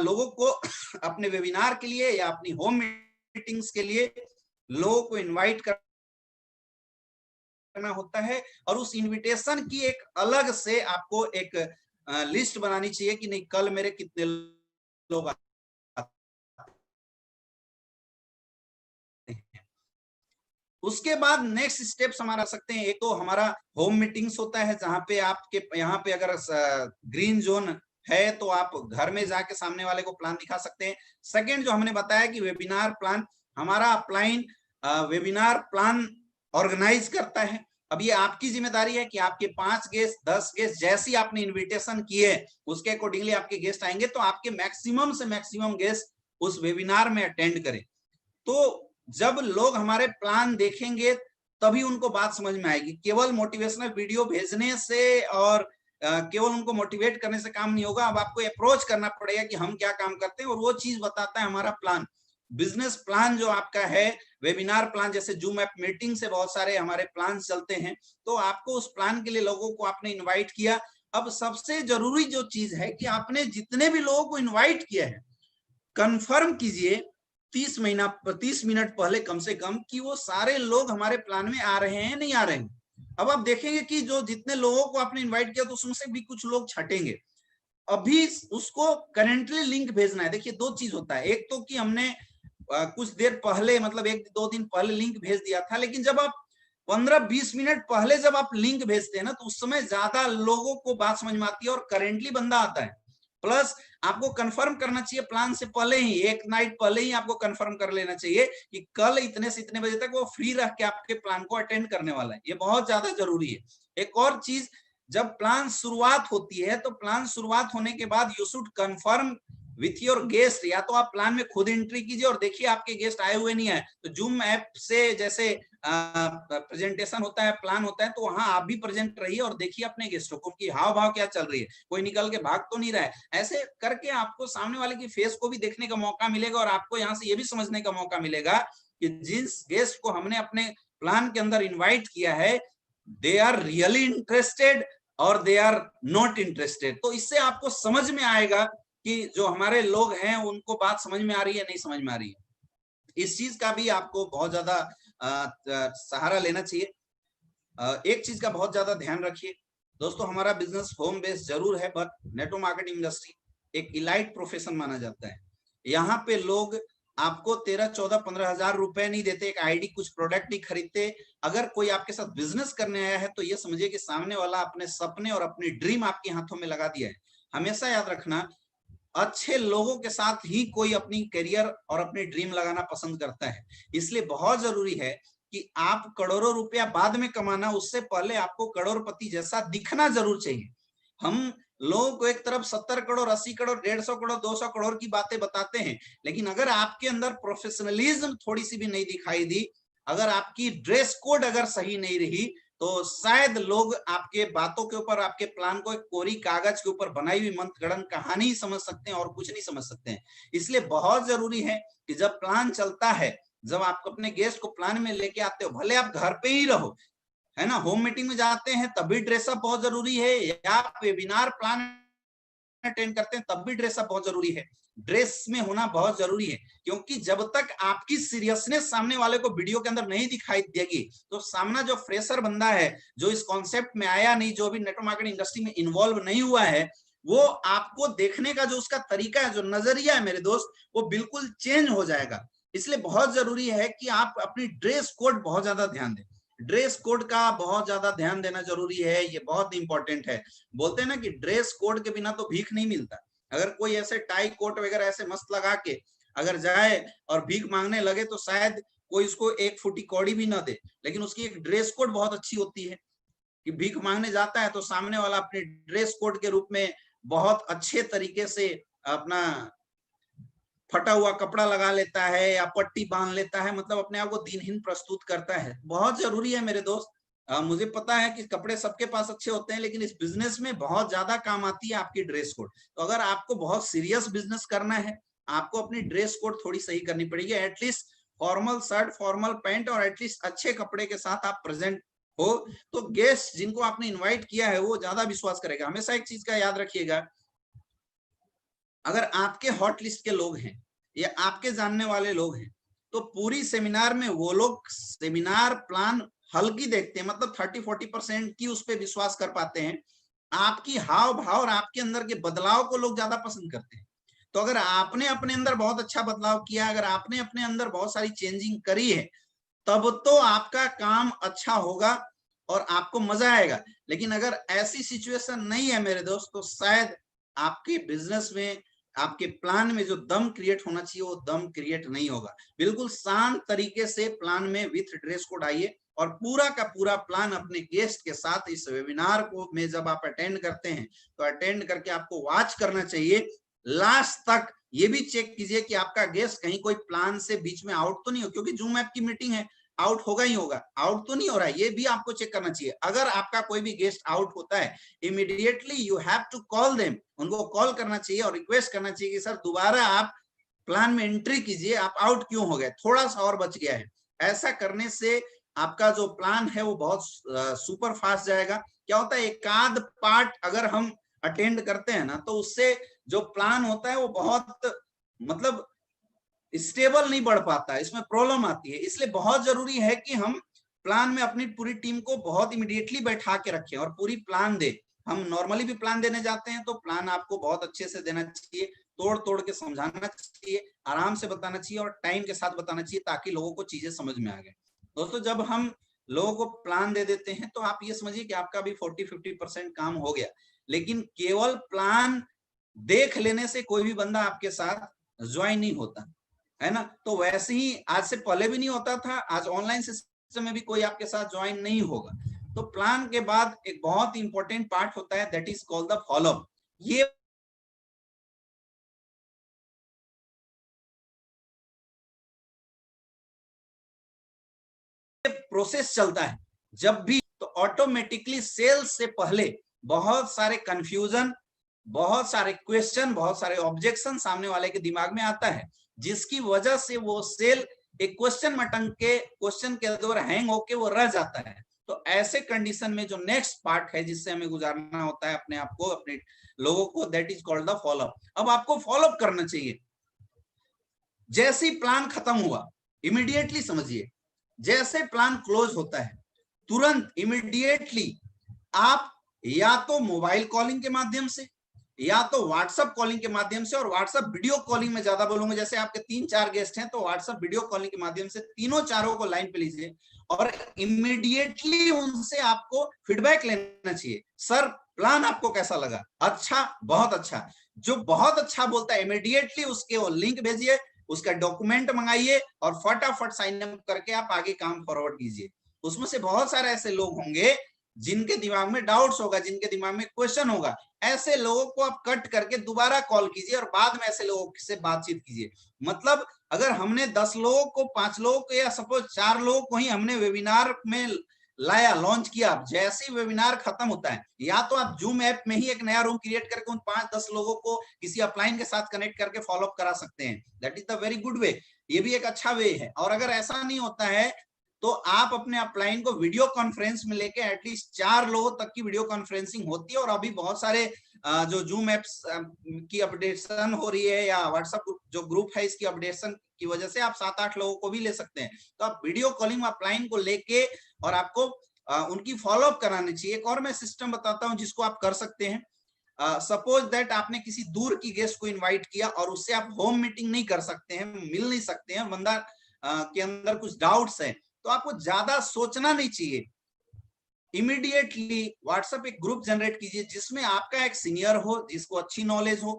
लोगों को अपने वेबिनार के लिए या अपनी होम मीटिंग्स के लिए लोगों को इन्वाइट करना होता है, और उस इनविटेशन की एक अलग से आपको एक लिस्ट बनानी चाहिए कि नहीं, कल मेरे कितने लोग उसके बाद नेक्स्ट स्टेप्स हमारा सकते हैं। एक तो हमारा होम मीटिंग्स होता है, जहां पे आपके यहाँ पे अगर ग्रीन जोन है तो आप घर में जाके सामने वाले को प्लान दिखा सकते हैं। सेकंड जो हमने बताया कि वेबिनार प्लान, हमारा अपलाइन वेबिनार प्लान ऑर्गेनाइज करता है, अब ये आपकी जिम्मेदारी है कि आपके 5 गेस्ट 10 गेस्ट जैसी आपने इनविटेशन किए उसके अकॉर्डिंगली आपके गेस्ट आएंगे, तो आपके मैक्सिमम से मैक्सिमम गेस्ट उस वेबिनार में अटेंड करें। तो जब लोग हमारे प्लान देखेंगे तभी उनको बात समझ में आएगी। केवल मोटिवेशनल वीडियो भेजने से और केवल उनको मोटिवेट करने से काम नहीं होगा। अब आपको अप्रोच करना पड़ेगा कि हम क्या काम करते हैं, और वो चीज बताता है हमारा प्लान। बिजनेस प्लान जो आपका है, वेबिनार प्लान, जैसे जूम ऐप मीटिंग से बहुत सारे हमारे प्लान चलते हैं, तो आपको उस प्लान के लिए लोगों को आपने इन्वाइट किया। अब सबसे जरूरी जो चीज है कि आपने जितने भी लोगों को इन्वाइट किया है, कंफर्म कीजिए 30 मिनट पहले कम से कम कि वो सारे लोग हमारे प्लान में आ रहे हैं, नहीं आ रहे हैं। अब आप देखेंगे कि जो जितने लोगों को आपने इनवाइट किया तो उसमें से भी कुछ लोग छटेंगे। अभी उसको करेंटली लिंक भेजना है। देखिए, दो चीज होता है, एक तो कि हमने कुछ देर पहले, मतलब 1-2 दिन पहले लिंक भेज दिया था, लेकिन जब आप 15-20 मिनट पहले जब आप लिंक भेजते हैं ना, तो उस समय ज्यादा लोगों को बात समझ में आती है और करेंटली बंदा आता है। प्लस आपको कंफर्म करना चाहिए प्लान से पहले ही, एक नाइट पहले ही आपको कंफर्म कर लेना चाहिए कि कल इतने से इतने बजे तक वो फ्री रह के आपके प्लान को अटेंड करने वाला है। ये बहुत ज्यादा जरूरी है। एक और चीज, जब प्लान शुरुआत होती है तो प्लान शुरुआत होने के बाद you should confirm with your guest. या तो आप प्लान में खुद एंट्री कीजिए और देखिए आपके गेस्ट आए हुए नहीं आए, तो जूम ऐप से जैसे प्रेजेंटेशन होता है, प्लान होता है, तो वहां आप भी प्रेजेंट रहिए और देखिए अपने गेस्टों को, उनकी हाव भाव क्या चल रही है, कोई निकल के भाग तो नहीं रहा है। ऐसे करके आपको सामने वाले की फेस को भी देखने का मौका मिलेगा और आपको यहाँ से ये भी समझने का मौका मिलेगा कि जिस गेस्ट को हमने अपने प्लान के अंदर इन्वाइट किया है, दे आर रियली इंटरेस्टेड और दे आर नॉट इंटरेस्टेड। तो इससे आपको समझ में आएगा कि जो हमारे लोग हैं उनको बात समझ में आ रही है, नहीं समझ में आ रही है। इस चीज का भी आपको बहुत ज्यादा सहारा लेना चाहिए। एक चीज का बहुत ज्यादा ध्यान रखिए दोस्तों, हमारा बिजनेस होम बेस्ड जरूर है, बट नेटवर्क मार्केटिंग इंडस्ट्री एक इलाइट प्रोफेशन माना जाता है। यहाँ पे लोग आपको 13-14-15 हजार रुपए नहीं देते, एक आईडी, कुछ प्रोडक्ट नहीं खरीदते। अगर कोई आपके साथ बिजनेस करने आया है तो ये समझिए कि सामने वाला अपने सपने और अपनी ड्रीम आपके हाथों में लगा दिया है। हमेशा याद रखना, अच्छे लोगों के साथ ही कोई अपनी करियर और अपनी ड्रीम लगाना पसंद करता है। इसलिए बहुत जरूरी है कि आप करोड़ों रुपया बाद में कमाना, उससे पहले आपको करोड़पति जैसा दिखना जरूर चाहिए। हम लोगों को एक तरफ 70 करोड़, 80 करोड़, 150 करोड़, 200 करोड़ की बातें बताते हैं, लेकिन अगर आपके अंदर प्रोफेशनलिज्म थोड़ी सी भी नहीं दिखाई दी, अगर आपकी ड्रेस कोड अगर सही नहीं रही, तो शायद लोग आपके बातों के ऊपर, आपके प्लान को एक कोरी कागज के ऊपर बनाई हुई मंत्रगढ़ कहानी ही समझ सकते हैं और कुछ नहीं समझ सकते हैं। इसलिए बहुत जरूरी है कि जब प्लान चलता है, जब आप अपने गेस्ट को प्लान में लेके आते हो, भले आप घर पे ही रहो, है ना, होम मीटिंग में जाते हैं तब भी ड्रेसअप बहुत जरूरी है, या आप वेबिनार प्लान अटेंड करते हैं तब भी ड्रेसअप बहुत जरूरी है। ड्रेस में होना बहुत जरूरी है, क्योंकि जब तक आपकी सीरियसनेस सामने वाले को वीडियो के अंदर नहीं दिखाई देगी, तो सामना जो फ्रेशर बंदा है, जो इस कॉन्सेप्ट में आया नहीं, जो भी नेटवर्क मार्केटिंग इंडस्ट्री में इन्वॉल्व नहीं हुआ है, वो आपको देखने का जो उसका तरीका है, जो नजरिया है मेरे दोस्त, वो बिल्कुल चेंज हो जाएगा। इसलिए बहुत जरूरी है कि आप अपनी ड्रेस कोड बहुत ज्यादा ध्यान दें। ड्रेस कोड का बहुत ज्यादा ध्यान देना जरूरी है, ये बहुत इंपॉर्टेंट है। बोलते हैं ना कि ड्रेस कोड के बिना तो भीख नहीं मिलता। अगर कोई ऐसे टाई कोट वगैरह ऐसे मस्त लगा के अगर जाए और भीख मांगने लगे, तो शायद कोई उसको 1 फुटी कौड़ी भी ना दे, लेकिन उसकी एक ड्रेस कोड बहुत अच्छी होती है कि भीख मांगने जाता है तो सामने वाला अपने ड्रेस कोड के रूप में बहुत अच्छे तरीके से अपना फटा हुआ कपड़ा लगा लेता है या पट्टी बांध लेता है, मतलब अपने आप को दीनहीन प्रस्तुत करता है। बहुत जरूरी है मेरे दोस्त। मुझे पता है कि कपड़े सबके पास अच्छे होते हैं, लेकिन इस बिजनेस में बहुत ज्यादा काम आती है आपकी ड्रेस कोड। तो अगर आपको बहुत सीरियस बिजनेस करना है, आपको अपनी ड्रेस कोड थोड़ी सही करनी पड़ेगी। At least formal shirt, formal pant और एटलीस्ट अच्छे कपड़े के साथ आप प्रेजेंट हो, तो गेस्ट जिनको आपने इन्वाइट किया है वो ज्यादा विश्वास करेगा। हमेशा एक चीज का याद रखिएगा, अगर आपके हॉट लिस्ट के लोग हैं या आपके जानने वाले लोग हैं, तो पूरी सेमिनार में वो लोग सेमिनार प्लान हल्की देखते हैं, मतलब 30-40% की उस पर विश्वास कर पाते हैं। आपकी हाव भाव और आपके अंदर के बदलाव को लोग ज्यादा पसंद करते हैं। तो अगर आपने अपने अंदर बहुत अच्छा बदलाव किया, अगर आपने अपने अंदर बहुत सारी चेंजिंग करी है, तब तो आपका काम अच्छा होगा और आपको मजा आएगा। लेकिन अगर ऐसी सिचुएशन नहीं है मेरे दोस्त, तो शायद आपके बिजनेस में, आपके प्लान में जो दम क्रिएट होना चाहिए वो दम क्रिएट नहीं होगा। बिल्कुल शांत तरीके से प्लान में विथ ड्रेस कोड आइए और पूरा का पूरा प्लान अपने गेस्ट के साथ इस वेबिनार को में जब आप अटेंड करते हैं तो अटेंड करके आपको वॉच करना चाहिए लास्ट तक। ये भी चेक कीजिए कि आपका गेस्ट कहीं कोई प्लान से बीच में आउट तो नहीं हो, क्योंकि जूम ऐप की मीटिंग है, आउट होगा ही होगा, आउट तो नहीं हो रहा है, ये भी आपको चेक करना चाहिए। अगर आपका कोई भी गेस्ट आउट होता है, immediately you have to call them, उनको कॉल करना चाहिए और रिक्वेस्ट करना चाहिए कि सर दोबारा आप प्लान में एंट्री कीजिए, आप आउट क्यों हो गए, थोड़ा सा और बच गया है। ऐसा करने से आपका जो प्लान है वो बहुत सुपर फास्ट जाएगा। क्या होता है, एक आध पार्ट अगर हम अटेंड करते हैं ना, तो उससे जो प्लान होता है वो बहुत मतलब स्टेबल नहीं बढ़ पाता, इसमें प्रॉब्लम आती है। इसलिए बहुत जरूरी है कि हम प्लान में अपनी पूरी टीम को बहुत इमीडिएटली बैठा के रखें और पूरी प्लान दे। हम नॉर्मली भी प्लान देने जाते हैं तो प्लान आपको बहुत अच्छे से देना चाहिए, तोड़ तोड़ के समझाना चाहिए, आराम से बताना चाहिए और टाइम के साथ बताना चाहिए, ताकि लोगों को चीजें समझ में आ गए। दोस्तों, जब हम लोगों को प्लान दे देते हैं तो आप ये समझिए कि आपका भी 40-50% काम हो गया। लेकिन केवल प्लान देख लेने से कोई भी बंदा आपके साथ ज्वाइन नहीं होता है ना। तो वैसे ही आज से पहले भी नहीं होता था, आज ऑनलाइन सिस्टम में भी कोई आपके साथ ज्वाइन नहीं होगा। तो प्लान के बाद एक बहुत इंपॉर्टेंट पार्ट होता है, that is called the follow up. ये प्रोसेस चलता है जब भी, तो ऑटोमेटिकली सेल्स से पहले बहुत सारे कंफ्यूजन, बहुत सारे क्वेश्चन, बहुत सारे ऑब्जेक्शन सामने वाले के दिमाग में आता है, जिसकी वजह से वो सेल एक क्वेश्चन में अटक के, क्वेश्चन के दौर हैंग होके वो रह जाता है। तो ऐसे कंडीशन में जो नेक्स्ट पार्ट है जिससे हमें गुजारना होता है अपने आप को, अपने लोगों को, that is called the follow up. अब आपको फॉलोअप करना चाहिए। जैसे ही प्लान खत्म हुआ, इमीडिएटली समझिए, जैसे प्लान क्लोज होता है तुरंत इमीडिएटली आप या तो मोबाइल कॉलिंग के माध्यम से या तो व्हाट्सएप कॉलिंग के माध्यम से, और व्हाट्सएप वीडियो कॉलिंग में ज्यादा बोलूंगा, जैसे आपके 3-4 गेस्ट हैं तो व्हाट्सएप वीडियो कॉलिंग के माध्यम से तीनों चारों को लाइन पे लीजिए और इमीडिएटली उनसे आपको फीडबैक लेना चाहिए। सर प्लान आपको कैसा लगा? अच्छा, बहुत अच्छा। जो बहुत अच्छा बोलता है इमीडिएटली उसके वो लिंक भेजिए, उसका डॉक्यूमेंट मंगाइए और फटाफट साइन अप करके आप आगे काम फॉरवर्ड कीजिए। उसमें से बहुत सारे ऐसे लोग होंगे जिनके दिमाग में डाउट्स होगा, जिनके दिमाग में क्वेश्चन होगा, ऐसे लोगों को आप कट करके दोबारा कॉल कीजिए और बाद में ऐसे लोगों से बातचीत कीजिए। मतलब अगर हमने 10 लोगों को, 5 लोगों को या सपोज 4 लोगों को ही हमने वेबिनार में लाया, लॉन्च किया, जैसे ही वेबिनार खत्म होता है या तो आप जूम ऐप में ही एक नया रूम क्रिएट करके उन 5-10 लोगों को किसी अपलाइन के साथ कनेक्ट करके फॉलोअप करा सकते हैं। That is the very good way, ये भी एक अच्छा वे है। और अगर ऐसा नहीं होता है तो आप अपने अपलाइन को वीडियो कॉन्फ्रेंस में लेके एटलीस्ट 4 लोगों तक की वीडियो कॉन्फ्रेंसिंग होती है। और अभी बहुत सारे जो जूम एप्स की अपडेशन हो रही है या व्हाट्सएप जो ग्रुप है इसकी अपडेशन की वजह से आप 7-8 लोगों को भी ले सकते हैं। तो आप वीडियो कॉलिंग अपलाइन को लेके और आपको उनकी फॉलोअप करानी चाहिए। एक और मैं सिस्टम बताता हूं जिसको आप कर सकते हैं। सपोज दैट आपने किसी दूर की गेस्ट को इनवाइट किया और उससे आप होम मीटिंग नहीं कर सकते हैं, मिल नहीं सकते हैं, बंदा के अंदर कुछ डाउट्स हैं, तो आपको ज्यादा सोचना नहीं चाहिए। इमीडिएटली व्हाट्सएप एक ग्रुप जनरेट कीजिए जिसमें आपका एक सीनियर हो जिसको अच्छी नॉलेज हो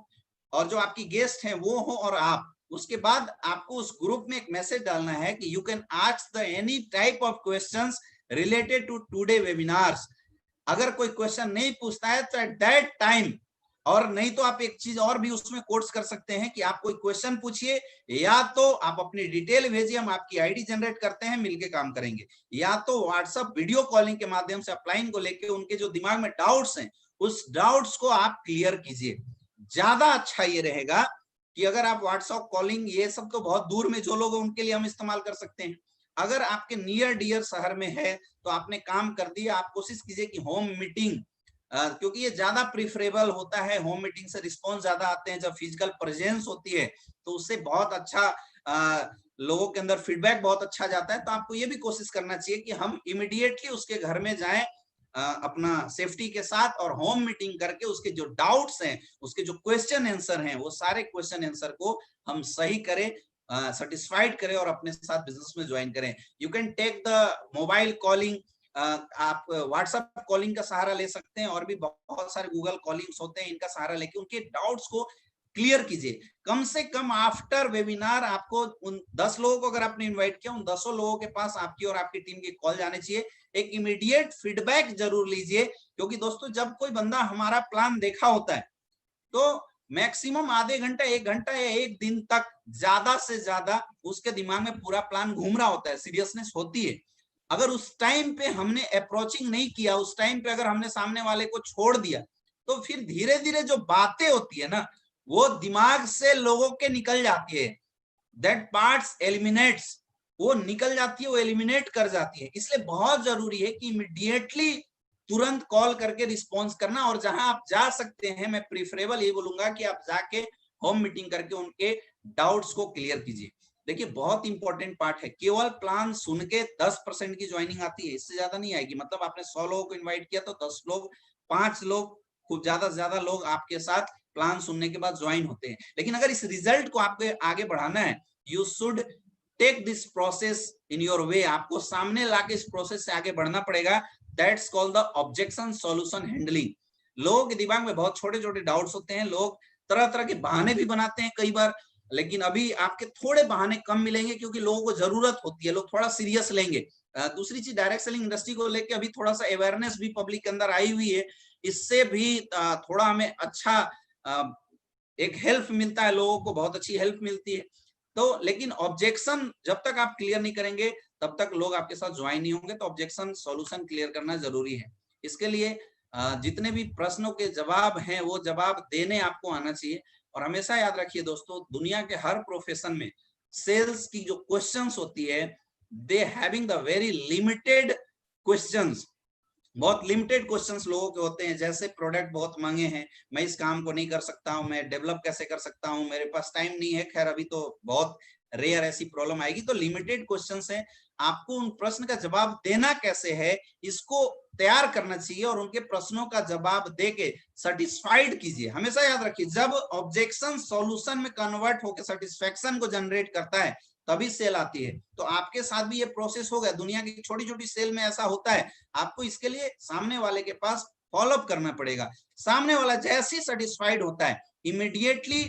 और जो आपकी गेस्ट हैं वो हो और आप। उसके बाद आपको उस ग्रुप में एक मैसेज डालना है कि you can ask the any type of questions related to today webinars. अगर कोई क्वेश्चन नहीं पूछता है तो एट दैट टाइम, और नहीं तो आप एक चीज और भी उसमें कोट्स कर सकते हैं कि आप कोई क्वेश्चन पूछिए, या तो आप अपनी डिटेल भेजिए, हम आपकी आईडी जनरेट करते हैं, मिलके काम करेंगे, या तो व्हाट्सएप वीडियो कॉलिंग के माध्यम से अपलाइन को लेके उनके जो दिमाग में डाउट्स हैं उस डाउट्स को आप क्लियर कीजिए। ज्यादा अच्छा ये रहेगा कि अगर आप व्हाट्सएप कॉलिंग, ये सब तो बहुत दूर में जो लोग हैं उनके लिए हम इस्तेमाल कर सकते हैं। अगर आपके नियर डियर शहर में है तो आपने काम कर दिया, आप कोशिश कीजिए कि होम मीटिंग, क्योंकि ये ज्यादा प्रिफरेबल होता है, होम मीटिंग से रिस्पॉन्स ज्यादा आते हैं। जब फिजिकल प्रेजेंस होती है तो उससे बहुत अच्छा लोगों के अंदर फीडबैक बहुत अच्छा जाता है। तो आपको ये भी कोशिश करना चाहिए कि हम इमीडिएटली उसके घर में जाएं अपना सेफ्टी के साथ और होम मीटिंग करके उसके जो डाउट्स हैं, उसके जो क्वेश्चन आंसर हैं, वो सारे क्वेश्चन आंसर को हम सही करें, सेटिस्फाइड करें और अपने साथ बिजनेस में ज्वाइन करें। You can take the mobile calling, आप व्हाट्सएप कॉलिंग का सहारा ले सकते हैं और भी बहुत सारे गूगल कॉलिंग्स होते हैं, इनका सहारा लेके उनके डाउट्स को क्लियर कीजिए। कम से कम आफ्टर वेबिनार आपको उन 10 लोगों को अगर आपने इनवाइट किया, उन 10 लोगों के पास आपकी और आपकी टीम की कॉल जाने चाहिए। एक इमीडिएट फीडबैक जरूर लीजिए, क्योंकि दोस्तों जब कोई बंदा हमारा प्लान देखा होता है तो मैक्सिमम आधे घंटा, 1 घंटा या 1 दिन तक ज्यादा से ज्यादा उसके दिमाग में पूरा प्लान घूम रहा होता है, सीरियसनेस होती है। अगर उस टाइम पे हमने अप्रोचिंग नहीं किया, उस टाइम पे अगर हमने सामने वाले को छोड़ दिया, तो फिर धीरे धीरे जो बातें होती है ना, वो दिमाग से लोगों के निकल जाती है। दैट पार्ट्स एलिमिनेट्स, वो निकल जाती है, वो एलिमिनेट कर जाती है। इसलिए बहुत जरूरी है कि इमीडिएटली तुरंत कॉल करके रिस्पॉन्स करना, और जहां आप जा सकते हैं, मैं प्रीफरेबल ये बोलूंगा कि आप जाके होम मीटिंग करके उनके डाउट्स को क्लियर कीजिए। देखिए बहुत इंपॉर्टेंट पार्ट है, केवल प्लान सुन के 10% की ज्वाइनिंग आती है, इससे ज्यादा नहीं आएगी। मतलब आपने 100 लोगों को इन्वाइट किया तो 10 लोग, 5 लोग, खूब ज्यादा से ज्यादा लोग आपके साथ प्लान सुनने के बाद ज्वाइन होते हैं। लेकिन अगर इस रिजल्ट को आपको आगे बढ़ाना है, you should take this process in your way. आपको सामने लाके इस प्रोसेस से आगे बढ़ना पड़ेगा। That's called the objection solution handling. लोगों के दिमाग में बहुत छोटे छोटे डाउट्स होते हैं, लोग तरह तरह के बहाने भी बनाते हैं कई बार, लेकिन अभी आपके थोड़े बहाने कम मिलेंगे, क्योंकि लोगों को जरूरत होती है, लोग थोड़ा सीरियस लेंगे। दूसरी चीज, डायरेक्ट सेलिंग इंडस्ट्री को लेके अभी थोड़ा सा अवेयरनेस भी पब्लिक के अंदर आई हुई है, इससे भी थोड़ा हमें अच्छा एक हेल्प मिलता है, लोगों को बहुत अच्छी हेल्प मिलती है। तो लेकिन ऑब्जेक्शन जब तक आप क्लियर नहीं करेंगे तब तक लोग आपके साथ ज्वाइन नहीं होंगे। तो ऑब्जेक्शन सॉल्यूशन क्लियर करना जरूरी है। इसके लिए जितने भी प्रश्नों के जवाब हैं वो जवाब देने आपको आना चाहिए। और हमेशा याद रखिए दोस्तों, दुनिया के हर प्रोफेशन में सेल्स की जो क्वेश्चंस होती है, they having the very limited questions. बहुत लिमिटेड क्वेश्चंस लोगों के होते हैं, जैसे प्रोडक्ट बहुत महंगे हैं, मैं इस काम को नहीं कर सकता हूं, मैं डेवलप कैसे कर सकता हूं, मेरे पास टाइम नहीं है। खैर अभी तो बहुत रेयर ऐसी प्रॉब्लम आएगी। तो लिमिटेड क्वेश्चंस हैं, आपको उन प्रश्न का जवाब देना कैसे है, इसको तैयार करना चाहिए और उनके प्रश्नों का जवाब देके सेटिस्फाइड कीजिए। हमेशा याद रखिए, जब ऑब्जेक्शन सॉल्यूशन में कन्वर्ट होकर सेटिस्फेक्शन को जनरेट करता है तभी सेल आती है। तो आपके साथ भी ये प्रोसेस हो गया। दुनिया की छोटी छोटी सेल में ऐसा होता है। आपको इसके लिए सामने वाले के पास फॉलोअप करना पड़ेगा। सामने वाला जैसे ही सेटिस्फाइड होता है, इमीडिएटली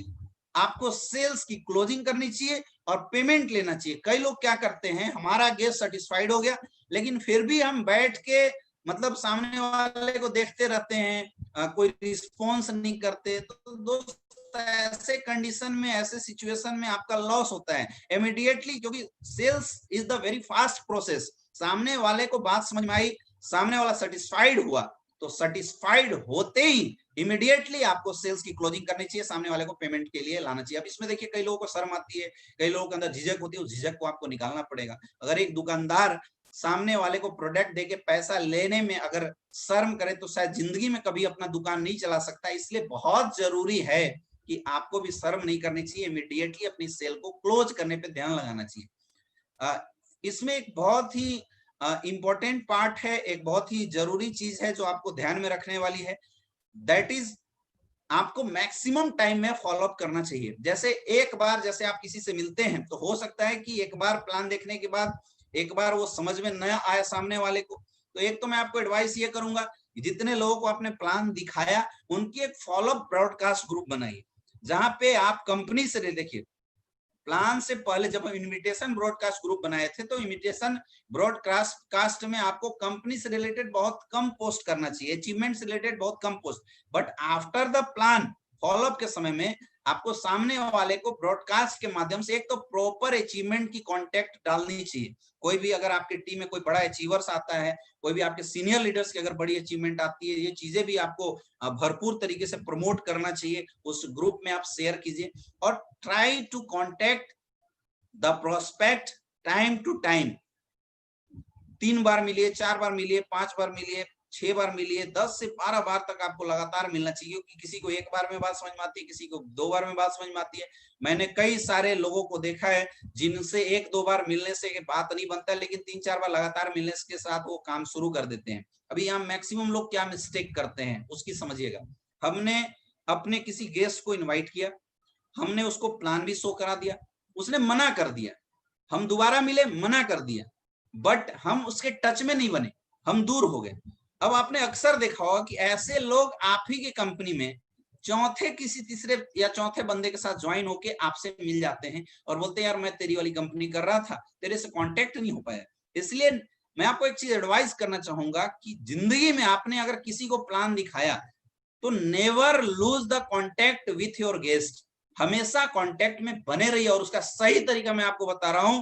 आपको सेल्स की क्लोजिंग करनी चाहिए और पेमेंट लेना चाहिए। कई लोग क्या करते हैं, हमारा गेस्ट सेटिस्फाइड हो गया लेकिन फिर भी हम बैठ के मतलब सामने वाले को देखते रहते हैं, कोई रिस्पॉन्स नहीं करते। तो दोस्त ऐसे कंडीशन में, ऐसे सिचुएशन में आपका लॉस होता है इमीडिएटली, क्योंकि sales is the very fast process. सामने वाले को बात समझ में आई, सामने वाला सेटिस्फाइड हुआ, तो सेटिस्फाइड होते ही इमीडिएटली आपको सेल्स की क्लोजिंग करनी चाहिए, सामने वाले को पेमेंट के लिए लाना चाहिए। अब इसमें देखिए, कई लोगों को शर्म आती है, कई लोगों के अंदर झिझक होती है, उस झिझक को आपको निकालना पड़ेगा। अगर एक दुकानदार सामने वाले को प्रोडक्ट देके पैसा लेने में अगर शर्म करे तो शायद जिंदगी में कभी अपना दुकान नहीं चला सकता। इसलिए बहुत जरूरी है कि आपको भी शर्म नहीं करनी चाहिए, इमीडिएटली अपनी सेल को क्लोज करने पे ध्यान लगाना चाहिए। इसमें एक बहुत ही इंपॉर्टेंट पार्ट है, एक बहुत ही जरूरी चीज है जो आपको ध्यान में रखने वाली है। दैट इज, आपको मैक्सिमम टाइम में फॉलोअप करना चाहिए। जैसे एक बार जैसे आप किसी से मिलते हैं तो हो सकता है कि एक बार प्लान देखने के बाद एक बार वो समझ में न आए सामने वाले को, तो एक तो मैं आपको एडवाइस ये करूंगा, जितने लोगों को आपने प्लान दिखाया उनकी एक फॉलोअप ब्रॉडकास्ट ग्रुप बनाइए, जहां पे आप कंपनी से देखिए, प्लान से पहले जब हम इन्विटेशन ब्रॉडकास्ट ग्रुप बनाए थे तो इन्विटेशन ब्रॉडकास्ट में आपको कंपनी से रिलेटेड बहुत कम पोस्ट करना चाहिए, अचीवमेंट से रिलेटेड बहुत कम post. But after the plan follow up के समय में आपको सामने वाले को ब्रॉडकास्ट के माध्यम से एक तो प्रॉपर अचीवमेंट की कॉन्टेक्ट डालनी चाहिए। कोई भी अगर आपकी टीम में कोई बड़ा अचीवर्स आता है, कोई भी आपके सीनियर लीडर्स की अगर बड़ी अचीवमेंट आती है, ये चीजें भी आपको भरपूर तरीके से प्रमोट करना चाहिए, उस ग्रुप में आप शेयर कीजिए। और try to contact the prospect time to time. 3 बार मिलिए, 4 बार मिलिए, 5 बार मिलिए, 6 बार मिलिए, 10 से 12 बार तक आपको लगातार मिलना चाहिए, क्योंकि किसी को 1 बार में बात समझ में आती है, किसी को 2 बार में बात समझ में आती है। मैंने कई सारे लोगों को देखा है जिनसे 1-2 बार मिलने से बात नहीं बनता है, लेकिन 3-4 बार लगातार मिलने के साथ वो काम शुरू कर देते हैं। अभी यहाँ मैक्सिमम लोग क्या मिस्टेक करते हैं उसकी समझिएगा। हमने अपने किसी गेस्ट को इन्वाइट किया, हमने उसको प्लान भी शो करा दिया, उसने मना कर दिया, हम दोबारा मिले, मना कर दिया, बट हम उसके टच में नहीं बने, हम दूर हो गए। अब आपने अक्सर देखा होगा कि ऐसे लोग आप ही की कंपनी में चौथे किसी तीसरे या चौथे बंदे के साथ ज्वाइन होके आपसे मिल जाते हैं और बोलते हैं यार मैं तेरी वाली कंपनी कर रहा था, तेरे से कांटेक्ट नहीं हो पाया। इसलिए मैं आपको एक चीज एडवाइस करना चाहूंगा कि जिंदगी में आपने अगर किसी को प्लान दिखाया तो never lose the contact with your guest, हमेशा कांटेक्ट में बने रहिए। और उसका सही तरीका मैं आपको बता रहा हूं,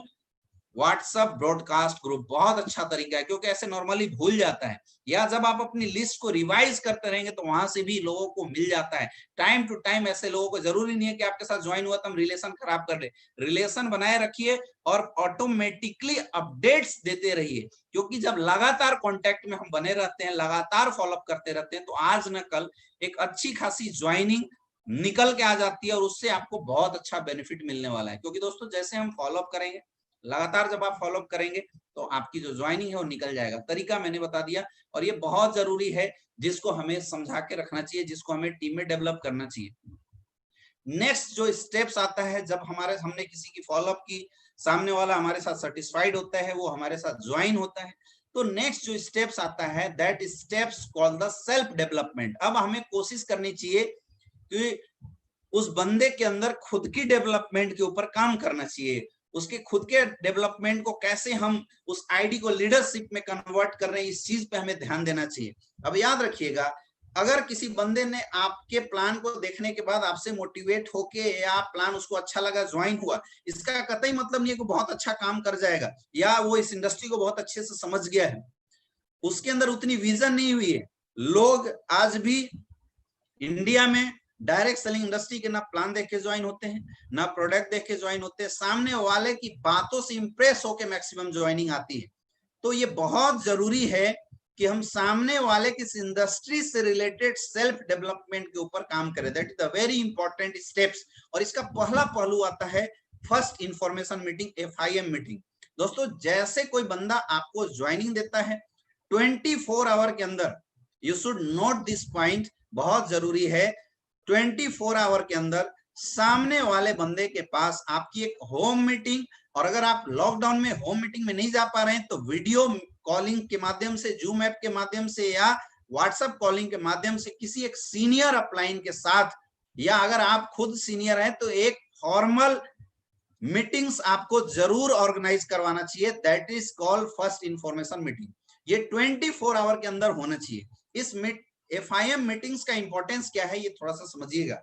व्हाट्सएप ब्रॉडकास्ट ग्रुप बहुत अच्छा तरीका है, क्योंकि ऐसे नॉर्मली भूल जाता है, या जब आप अपनी लिस्ट को रिवाइज करते रहेंगे तो वहां से भी लोगों को मिल जाता है। टाइम टू टाइम ऐसे लोगों को जरूरी नहीं है कि आपके साथ ज्वाइन हुआ तो हम रिलेशन खराब कर ले, रिलेशन बनाए रखिए और ऑटोमेटिकली अपडेट्स देते रहिए, क्योंकि जब लगातार कॉन्टेक्ट में हम बने रहते हैं, लगातार फॉलोअप करते रहते हैं, तो आज न कल एक अच्छी खासी ज्वाइनिंग निकल के आ जाती है और उससे आपको बहुत अच्छा बेनिफिट मिलने वाला है। क्योंकि दोस्तों जैसे हम फॉलोअप करेंगे, लगातार जब आप फॉलोअप करेंगे तो आपकी जो ज्वाइनिंग है वो निकल जाएगा। तरीका मैंने बता दिया और ये बहुत जरूरी है, जिसको हमें समझा के रखना चाहिए, जिसको हमें टीम में डेवलप करना चाहिए। नेक्स्ट जो स्टेप्स आता है, जब हमने किसी की फॉलोअप की, सामने वाला हमारे साथ सेटिस्फाइड होता है, वो हमारे साथ ज्वाइन होता है, तो नेक्स्ट जो स्टेप्स आता है that steps called the self development. अब हमें कोशिश करनी चाहिए कि उस बंदे के अंदर खुद की डेवलपमेंट के ऊपर काम करना चाहिए, उसके खुद के डेवलपमेंट को कैसे हम उस आईडी को लीडरशिप में कन्वर्ट कर रहे हैं, इस चीज पे हमें ध्यान देना चाहिए। अब याद रखिएगा, अगर किसी बंदे ने आपके प्लान को देखने के बाद आपसे मोटिवेट होके या प्लान उसको अच्छा लगा, ज्वाइन हुआ, इसका कतई मतलब नहीं है कि बहुत अच्छा काम कर जाएगा या वो इस इंडस्ट्री को बहुत अच्छे से समझ गया है। उसके अंदर उतनी विजन नहीं हुई है। लोग आज भी इंडिया में डायरेक्ट सेलिंग इंडस्ट्री के ना प्लान देख के ज्वाइन होते हैं, ना प्रोडक्ट देख के ज्वाइन होते हैं, सामने वाले की बातों से इंप्रेस होकर मैक्सिमम ज्वाइनिंग आती है। तो ये बहुत जरूरी है कि हम सामने वाले किस इंडस्ट्री से रिलेटेड सेल्फ डेवलपमेंट के ऊपर काम करें। That is the very important steps. और इसका पहला पहलू आता है first information meeting, FIM meeting. दोस्तों जैसे कोई बंदा आपको ज्वाइनिंग देता है 24 आवर के अंदर, you should note this point, बहुत जरूरी है, 24 आवर के अंदर सामने वाले बंदे के पास आपकी एक होम मीटिंग, और अगर आप लॉकडाउन में होम मीटिंग में नहीं जा पा रहे हैं तो वीडियो कॉलिंग के माध्यम से, जूम ऐप के माध्यम से या व्हाट्सएप कॉलिंग के माध्यम से किसी एक सीनियर अपलाइन के साथ, या अगर आप खुद सीनियर हैं तो एक फॉर्मल मीटिंग्स आपको जरूर ऑर्गेनाइज करवाना चाहिए। That is called first information meeting. ये 24 आवर के अंदर होना चाहिए। इस FIM मीटिंग्स का इंपॉर्टेंस क्या है ये थोड़ा सा समझिएगा।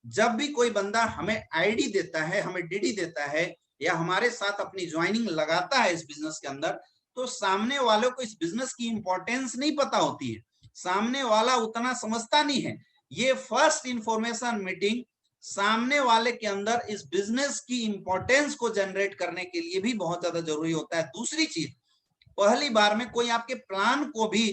जब भी कोई बंदा हमें आईडी देता है, हमें डीडी देता है, या हमारे साथ अपनी ज्वाइनिंग लगाता है इस बिजनेस के अंदर, तो सामने वालों को इस बिजनेस की इंपॉर्टेंस नहीं पता होती है, सामने वाला उतना समझता नहीं है। ये फर्स्ट इंफॉर्मेशन मीटिंग सामने वाले के अंदर इस बिजनेस की इंपॉर्टेंस को जनरेट करने के लिए भी बहुत ज्यादा जरूरी होता है। दूसरी चीज, पहली बार में कोई आपके प्लान को भी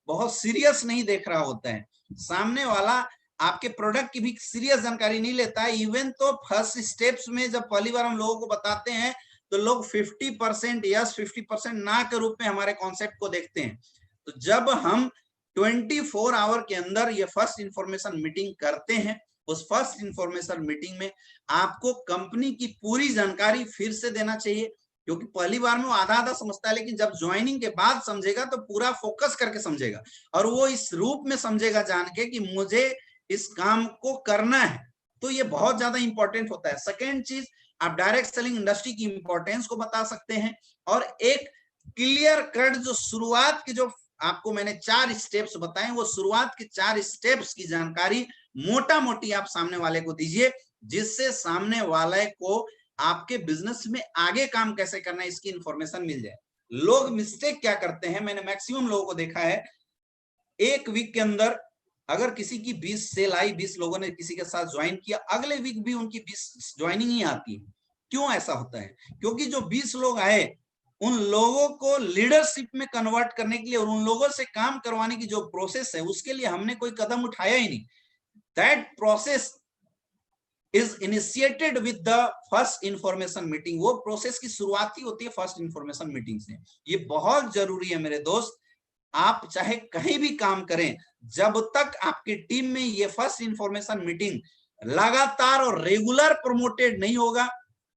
बहुत सीरियस नहीं देख रहा होता है, सामने वाला आपके प्रोडक्ट की भी सीरियस जानकारी नहीं लेता है। इवन तो फर्स्ट स्टेप्स में जब पहली बार हम लोगों को बताते हैं तो लोग 50% यस 50% ना के रूप में हमारे कॉन्सेप्ट को देखते हैं। तो जब हम 24 आवर के अंदर ये फर्स्ट इंफॉर्मेशन मीटिंग करते हैं, उस फर्स्ट इंफॉर्मेशन मीटिंग में आपको कंपनी की पूरी जानकारी फिर से देना चाहिए, क्योंकि पहली बार में वो आधा आधा समझता है, लेकिन जब ज्वाइनिंग के बाद समझेगा तो पूरा फोकस करके समझेगा और वो इस रूप में समझेगा जान के कि मुझे इस काम को करना है। तो ये बहुत ज्यादा इंपॉर्टेंट होता है। सेकेंड चीज, आप डायरेक्ट सेलिंग इंडस्ट्री की इंपॉर्टेंस को बता सकते हैं, और एक क्लियर कट जो शुरुआत की जो आपको मैंने 4 स्टेप्स बताए, वो शुरुआत के 4 स्टेप्स की जानकारी मोटा मोटी आप सामने वाले को दीजिए, जिससे सामने वाले को आपके बिजनेस में आगे काम कैसे करना है इसकी इंफॉर्मेशन मिल जाए। लोग मिस्टेक क्या करते हैं, मैंने मैक्सिमम लोगों को देखा है, एक वीक के अंदर अगर किसी की 20 सेल आई, 20 लोगों ने किसी के साथ ज्वाइन किया, अगले वीक भी उनकी 20 ज्वाइनिंग ही आती है। क्यों ऐसा होता है? क्योंकि जो 20 लोग आए उन लोगों को लीडरशिप में कन्वर्ट करने के लिए और उन लोगों से काम करवाने की जो प्रोसेस है उसके लिए हमने कोई कदम उठाया ही नहीं। That process is initiated with the first information meeting. वो प्रोसेस की शुरुआत ही होती है फर्स्ट इंफॉर्मेशन मीटिंग से। ये बहुत जरूरी है मेरे दोस्त। आप चाहे कहीं भी काम करें, जब तक आपकी टीम में ये फर्स्ट इंफॉर्मेशन मीटिंग लगातार और रेगुलर प्रमोटेड नहीं होगा,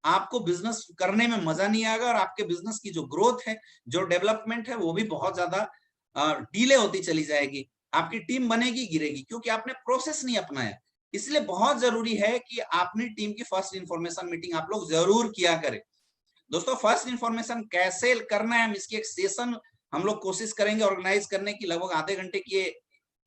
आपको बिजनेस करने में मजा नहीं आएगा और आपके बिजनेस की जो ग्रोथ है, जो डेवलपमेंट है, वो भी बहुत ज्यादा डिले होती चली जाएगी। आपकी टीम बनेगी, गिरेगी, क्योंकि आपने प्रोसेस नहीं अपनाया। इसलिए बहुत जरूरी है कि अपनी टीम की फर्स्ट इंफॉर्मेशन मीटिंग आप लोग जरूर किया करें। दोस्तों फर्स्ट इंफॉर्मेशन कैसे करना है, हम इसकी एक सेशन हम लोग कोशिश करेंगे ऑर्गेनाइज करने की, लगभग आधे घंटे की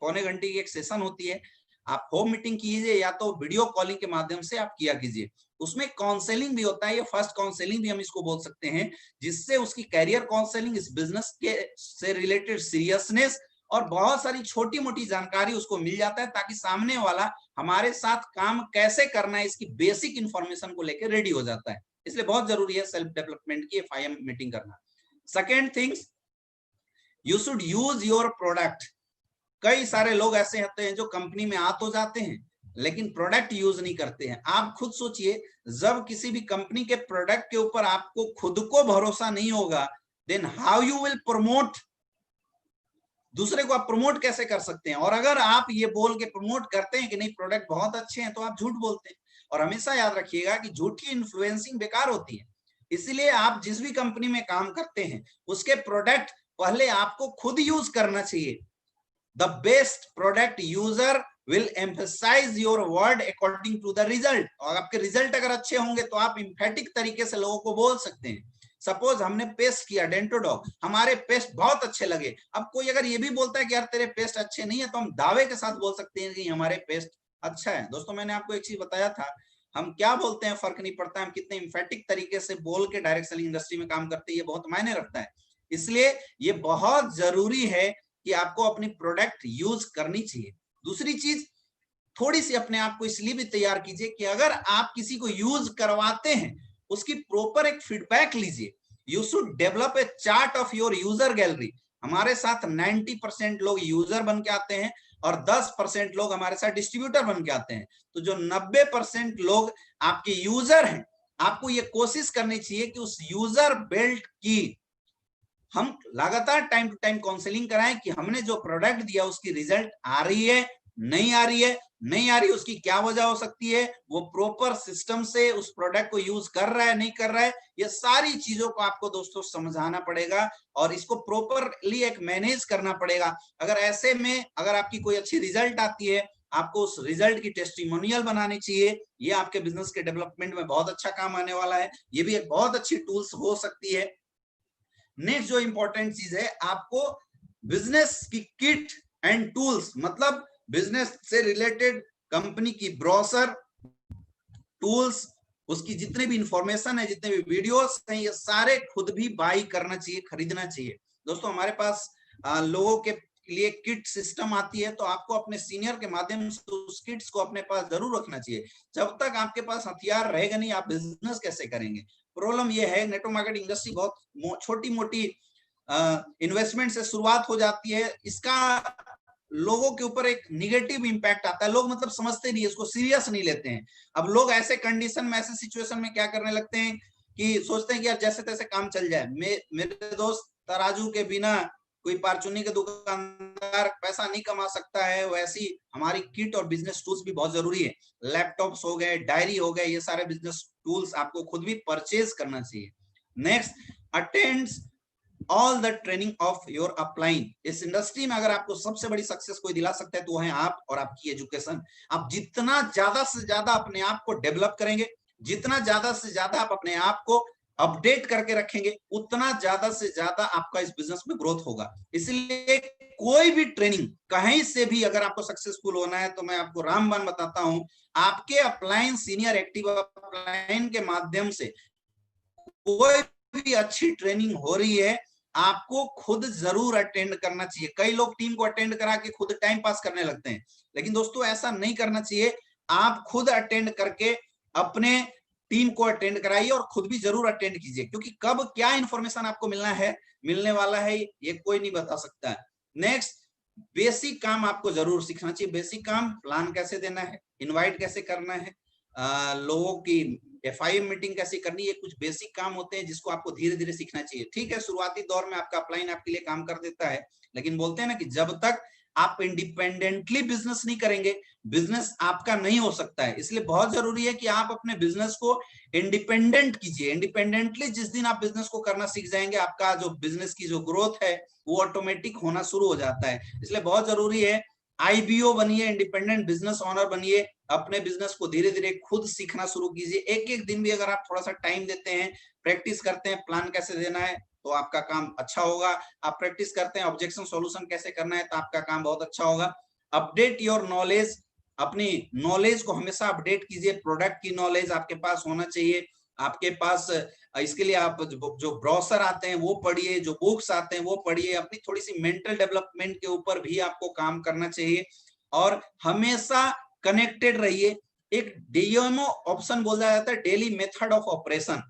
पौने घंटे की एक सेशन होती है। आप होम मीटिंग कीजिए या तो वीडियो कॉलिंग के माध्यम से आप किया कीजिए। उसमें काउंसलिंग भी होता है, ये फर्स्ट काउंसलिंग भी हम इसको बोल सकते हैं, जिससे उसकी कैरियर काउंसलिंग, इस बिजनेस के से रिलेटेड सीरियसनेस और बहुत सारी छोटी मोटी जानकारी उसको मिल जाता है, ताकि सामने वाला हमारे साथ काम कैसे करना है इसकी बेसिक इंफॉर्मेशन को लेकर रेडी हो जाता है। इसलिए बहुत जरूरी है सेल्फ डेवलपमेंट की FIM मीटिंग करना। Second things, you should use your product. कई सारे लोग ऐसे होते हैं जो कंपनी में आ तो जाते हैं लेकिन प्रोडक्ट यूज नहीं करते हैं। आप खुद सोचिए, जब किसी भी कंपनी के प्रोडक्ट के ऊपर आपको खुद को भरोसा नहीं होगा, then how you will promote, दूसरे को आप प्रमोट कैसे कर सकते हैं? और अगर आप ये बोल के प्रमोट करते हैं कि नहीं प्रोडक्ट बहुत अच्छे हैं, तो आप झूठ बोलते हैं। और हमेशा याद रखिएगा कि झूठी इन्फ्लुएंसिंग बेकार होती है। इसलिए आप जिस भी कंपनी में काम करते हैं उसके प्रोडक्ट पहले आपको खुद यूज करना चाहिए। The best product user will emphasise your word according to the result. और आपके रिजल्ट अगर अच्छे होंगे तो आप इम्फेटिक तरीके से लोगों को बोल सकते हैं। सपोज हमने पेस्ट किया डेंटोडॉग, हमारे पेस्ट बहुत अच्छे लगे। अब कोई अगर ये भी बोलता है कि यार तेरे पेस्ट अच्छे नहीं है, तो हम दावे के साथ बोल सकते हैं कि हमारे पेस्ट अच्छा है। दोस्तों मैंने आपको एक चीज बताया था, हम क्या बोलते हैं फर्क नहीं पड़ता, हम कितने इम्फेटिक तरीके से बोल के डायरेक्ट सेलिंग इंडस्ट्री में काम करते हैं, ये बहुत मायने रखता है। इसलिए ये बहुत जरूरी है कि आपको अपनी प्रोडक्ट यूज करनी चाहिए। दूसरी चीज, थोड़ी सी अपने आप को इसलिए भी तैयार कीजिए कि अगर आप किसी को यूज करवाते हैं उसकी प्रॉपर एक फीडबैक लीजिए। You should develop a chart of your user gallery. हमारे साथ 90% लोग यूजर बन के आते हैं और 10% लोग हमारे साथ डिस्ट्रीब्यूटर बन के आते हैं। तो जो 90% लोग आपके यूजर हैं, आपको ये कोशिश करनी चाहिए कि उस यूजर बेल्ट की हम लगातार टाइम टू टाइम काउंसलिंग कराएं कि हमने जो प्रोडक्ट दिया उसकी रिजल्ट आ रही है, नहीं आ रही है, नहीं आ रही उसकी क्या वजह हो सकती है, वो प्रॉपर सिस्टम से उस प्रोडक्ट को यूज कर रहा है नहीं कर रहा है, ये सारी चीजों को आपको दोस्तों समझाना पड़ेगा और इसको प्रॉपरली एक मैनेज करना पड़ेगा। अगर ऐसे में अगर आपकी कोई अच्छी रिजल्ट आती है, आपको उस रिजल्ट की टेस्टिमोनियल बनानी चाहिए। ये आपके बिजनेस के डेवलपमेंट में बहुत अच्छा काम आने वाला है। ये भी एक बहुत अच्छी टूल्स हो सकती है। नेक्स्ट जो इंपॉर्टेंट चीज है, आपको बिजनेस की किट एंड टूल्स, मतलब बिजनेस से रिलेटेड कंपनी की ब्रोशर, टूल्स, उसकी जितने भी इंफॉर्मेशन है, जितने भी वीडियोस हैं, ये सारे खुद भी बाई करना चाहिए, खरीदना चाहिए। दोस्तों हमारे पास लोगों के लिए किट सिस्टम आती है, तो आपको अपने सीनियर के माध्यम से उस किट्स को अपने पास जरूर रखना चाहिए। जब तक आपके पास हथियार रहेगा नहीं, आप बिजनेस कैसे करेंगे? प्रॉब्लम ये है, नेटवर्क मार्केटिंग इंडस्ट्री बहुत छोटी मोटी इन्वेस्टमेंट से शुरुआत हो जाती है। इसका लोगों के ऊपर एक निगेटिव इंपैक्ट आता है। लोग मतलब समझते नहीं, इसको सीरियस नहीं लेते हैं। अब लोग ऐसे कंडीशन में, ऐसे सिचुएशन में क्या करने लगते हैं कि सोचते हैं कि यार जैसे तैसे काम चल जाए। मेरे दोस्त तराजू के बिना कोई परचूनी के दुकानदार पैसा नहीं कमा सकता है, वैसी हमारी किट और बिजनेस टूल्स भी बहुत जरूरी है। लैपटॉप्स हो गए, डायरी हो गए, ये सारे बिजनेस टूल्स आपको खुद भी परचेज करना चाहिए। Next, attends all the training of your upline. इस इंडस्ट्री में अगर आपको सबसे बड़ी सक्सेस कोई दिला सकता है तो है आप और आपकी एजुकेशन। आप जितना ज्यादा से ज्यादा अपने आप को डेवलप करेंगे, जितना ज्यादा से ज्यादा आप अपने आप को अपडेट करके रखेंगे, उतना ज्यादा से ज्यादा आपका इस बिजनेस में ग्रोथ होगा। इसलिए कोई भी ट्रेनिंग कहीं से भी अगर आपको सक्सेसफुल होना है, तो मैं आपको रामबाण बताता हूं, आपके अपलाइन सीनियर एक्टिव अपलाइन के माध्यम से कोई भी अच्छी ट्रेनिंग हो रही है, आपको खुद जरूर अटेंड करना चाहिए। कई लोग टीम को अटेंड करा के खुद टाइम पास करने लगते हैं, लेकिन दोस्तों ऐसा नहीं करना चाहिए। आप खुद अटेंड करके अपने टीम को अटेंड कराइए और खुद भी जरूर अटेंड कीजिए, क्योंकि कब क्या इंफॉर्मेशन आपको मिलने वाला है ये कोई नहीं बता सकता है। नेक्स्ट, बेसिक काम आपको जरूर सीखना चाहिए। बेसिक काम, प्लान कैसे देना है, इनवाइट कैसे करना है, लोगों की FIM मीटिंग कैसे करनी है, कुछ बेसिक काम होते हैं जिसको आपको धीरे धीरे सीखना चाहिए। ठीक है, शुरुआती दौर में आपका अपलाइन आपके लिए काम कर देता है, लेकिन बोलते हैं ना कि जब तक आप इंडिपेंडेंटली बिजनेस नहीं करेंगे, बिजनेस आपका नहीं हो सकता है। इसलिए बहुत जरूरी है कि आप अपने बिजनेस को इंडिपेंडेंट कीजिए। इंडिपेंडेंटली जिस दिन आप बिजनेस को करना सीख जाएंगे, आपका जो बिजनेस की जो ग्रोथ है वो ऑटोमेटिक होना शुरू हो जाता है। इसलिए बहुत जरूरी है, IBO बनिए, इंडिपेंडेंट बिजनेस ओनर बनिए, अपने बिजनेस को धीरे धीरे खुद सीखना शुरू कीजिए। एक एक दिन भी अगर आप थोड़ा सा टाइम देते हैं, प्रैक्टिस करते हैं प्लान कैसे देना है, तो आपका काम अच्छा होगा। आप प्रैक्टिस करते हैं ऑब्जेक्शन सॉल्यूशन कैसे करना है, तो आपका काम बहुत अच्छा होगा। अपडेट योर नॉलेज, अपनी नॉलेज को हमेशा अपडेट कीजिए। प्रोडक्ट की नॉलेज आपके पास होना चाहिए। आपके पास इसके लिए आप जो ब्रोशर आते हैं वो पढ़िए, जो बुक्स आते हैं वो पढ़िए। अपनी थोड़ी सी मेंटल डेवलपमेंट के ऊपर भी आपको काम करना चाहिए और हमेशा कनेक्टेड रहिए। एक डीएमओ ऑप्शन बोला जाता है, डेली मेथड ऑफ ऑपरेशन।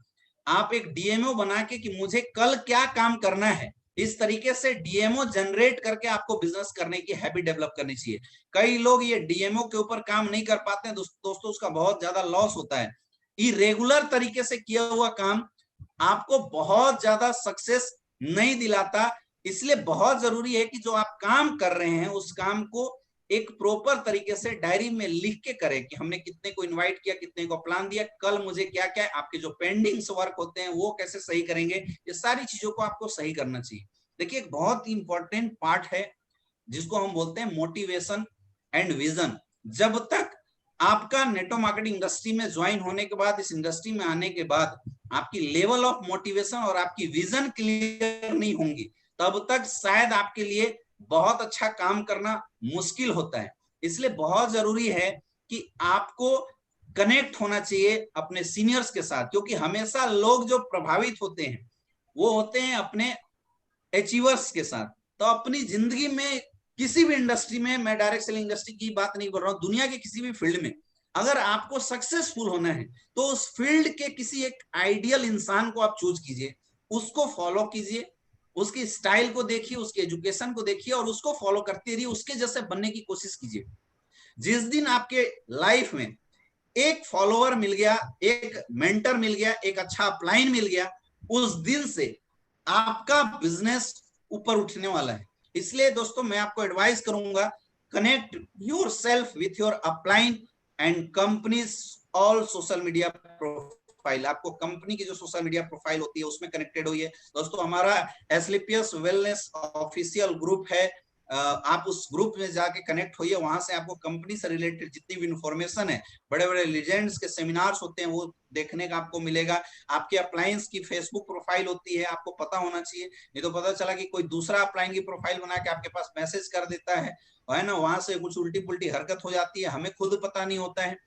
आप एक डीएमओ बना के कि मुझे कल क्या काम करना है, इस तरीके से डीएमओ जनरेट करके आपको बिजनेस करने की हैबिट डेवलप करनी चाहिए। कई लोग ये डीएमओ के ऊपर काम नहीं कर पाते हैं दोस्तों, उसका बहुत ज्यादा लॉस होता है। इरेगुलर तरीके से किया हुआ काम आपको बहुत ज्यादा सक्सेस नहीं दिलाता। इसलिए बहुत जरूरी है कि जो आप काम कर रहे हैं उस काम को एक प्रॉपर तरीके से डायरी में लिख के करें कि हमने कितने को इनवाइट किया, कितने को प्लान दिया, कल मुझे क्या क्या, आपके जो पेंडिंग्स वर्क होते हैं वो कैसे सही करेंगे, ये सारी चीजों को आपको सही करना चाहिए। देखिए एक बहुत ही इंपॉर्टेंट पार्ट है जिसको हम बोलते हैं मोटिवेशन एंड विजन। जब तक आपका नेटवर्क मार्केटिंग इंडस्ट्री में ज्वाइन होने के बाद, इस इंडस्ट्री में आने के बाद आपकी लेवल ऑफ मोटिवेशन और आपकी विजन क्लियर नहीं होंगी, तब तक शायद आपके लिए बहुत अच्छा काम करना मुश्किल होता है। इसलिए बहुत जरूरी है कि आपको कनेक्ट होना चाहिए अपने सीनियर्स के साथ, क्योंकि हमेशा लोग जो प्रभावित होते हैं वो होते हैं अपने अचीवर्स के साथ। तो अपनी जिंदगी में किसी भी इंडस्ट्री में, मैं डायरेक्ट सेलिंग इंडस्ट्री की बात नहीं कर रहा हूं, दुनिया के किसी भी फील्ड में अगर आपको सक्सेसफुल होना है तो उस फील्ड के किसी एक आइडियल इंसान को आप चूज कीजिए, उसको फॉलो कीजिए, उसकी स्टाइल को देखिए, उसके एजुकेशन को देखिए और उसको फॉलो करते रहिए, उसके जैसे बनने की कोशिश कीजिए। जिस दिन आपके लाइफ में एक फॉलोअर मिल गया, एक मेंटर मिल गया, एक अच्छा अपलाइन मिल गया, उस दिन से आपका बिजनेस ऊपर उठने वाला है। इसलिए दोस्तों मैं आपको एडवाइस करूंगा, connect yourself with your upline and companies all social media profile. आपको कंपनी की जो सोशल मीडिया प्रोफाइल होती है उसमें कनेक्टेड होइए। दोस्तों हमारा एसलीपीएस वेलनेस ऑफिशियल ग्रुप है, आप उस ग्रुप में जाके कनेक्ट होइए। वहां से आपको कंपनी से रिलेटेड जितनी भी इंफॉर्मेशन है, बड़े बड़े लीजेंड्स के सेमिनार्स होते हैं वो देखने का आपको मिलेगा। आपके अप्लायंस की फेसबुक प्रोफाइल होती है, आपको पता होना चाहिए, नहीं तो पता चला कि कोई दूसरा अप्लायन की प्रोफाइल बना के आपके पास मैसेज कर देता है ना, वहां से कुछ उल्टी पुल्टी हरकत हो जाती है, हमें खुद पता नहीं होता है।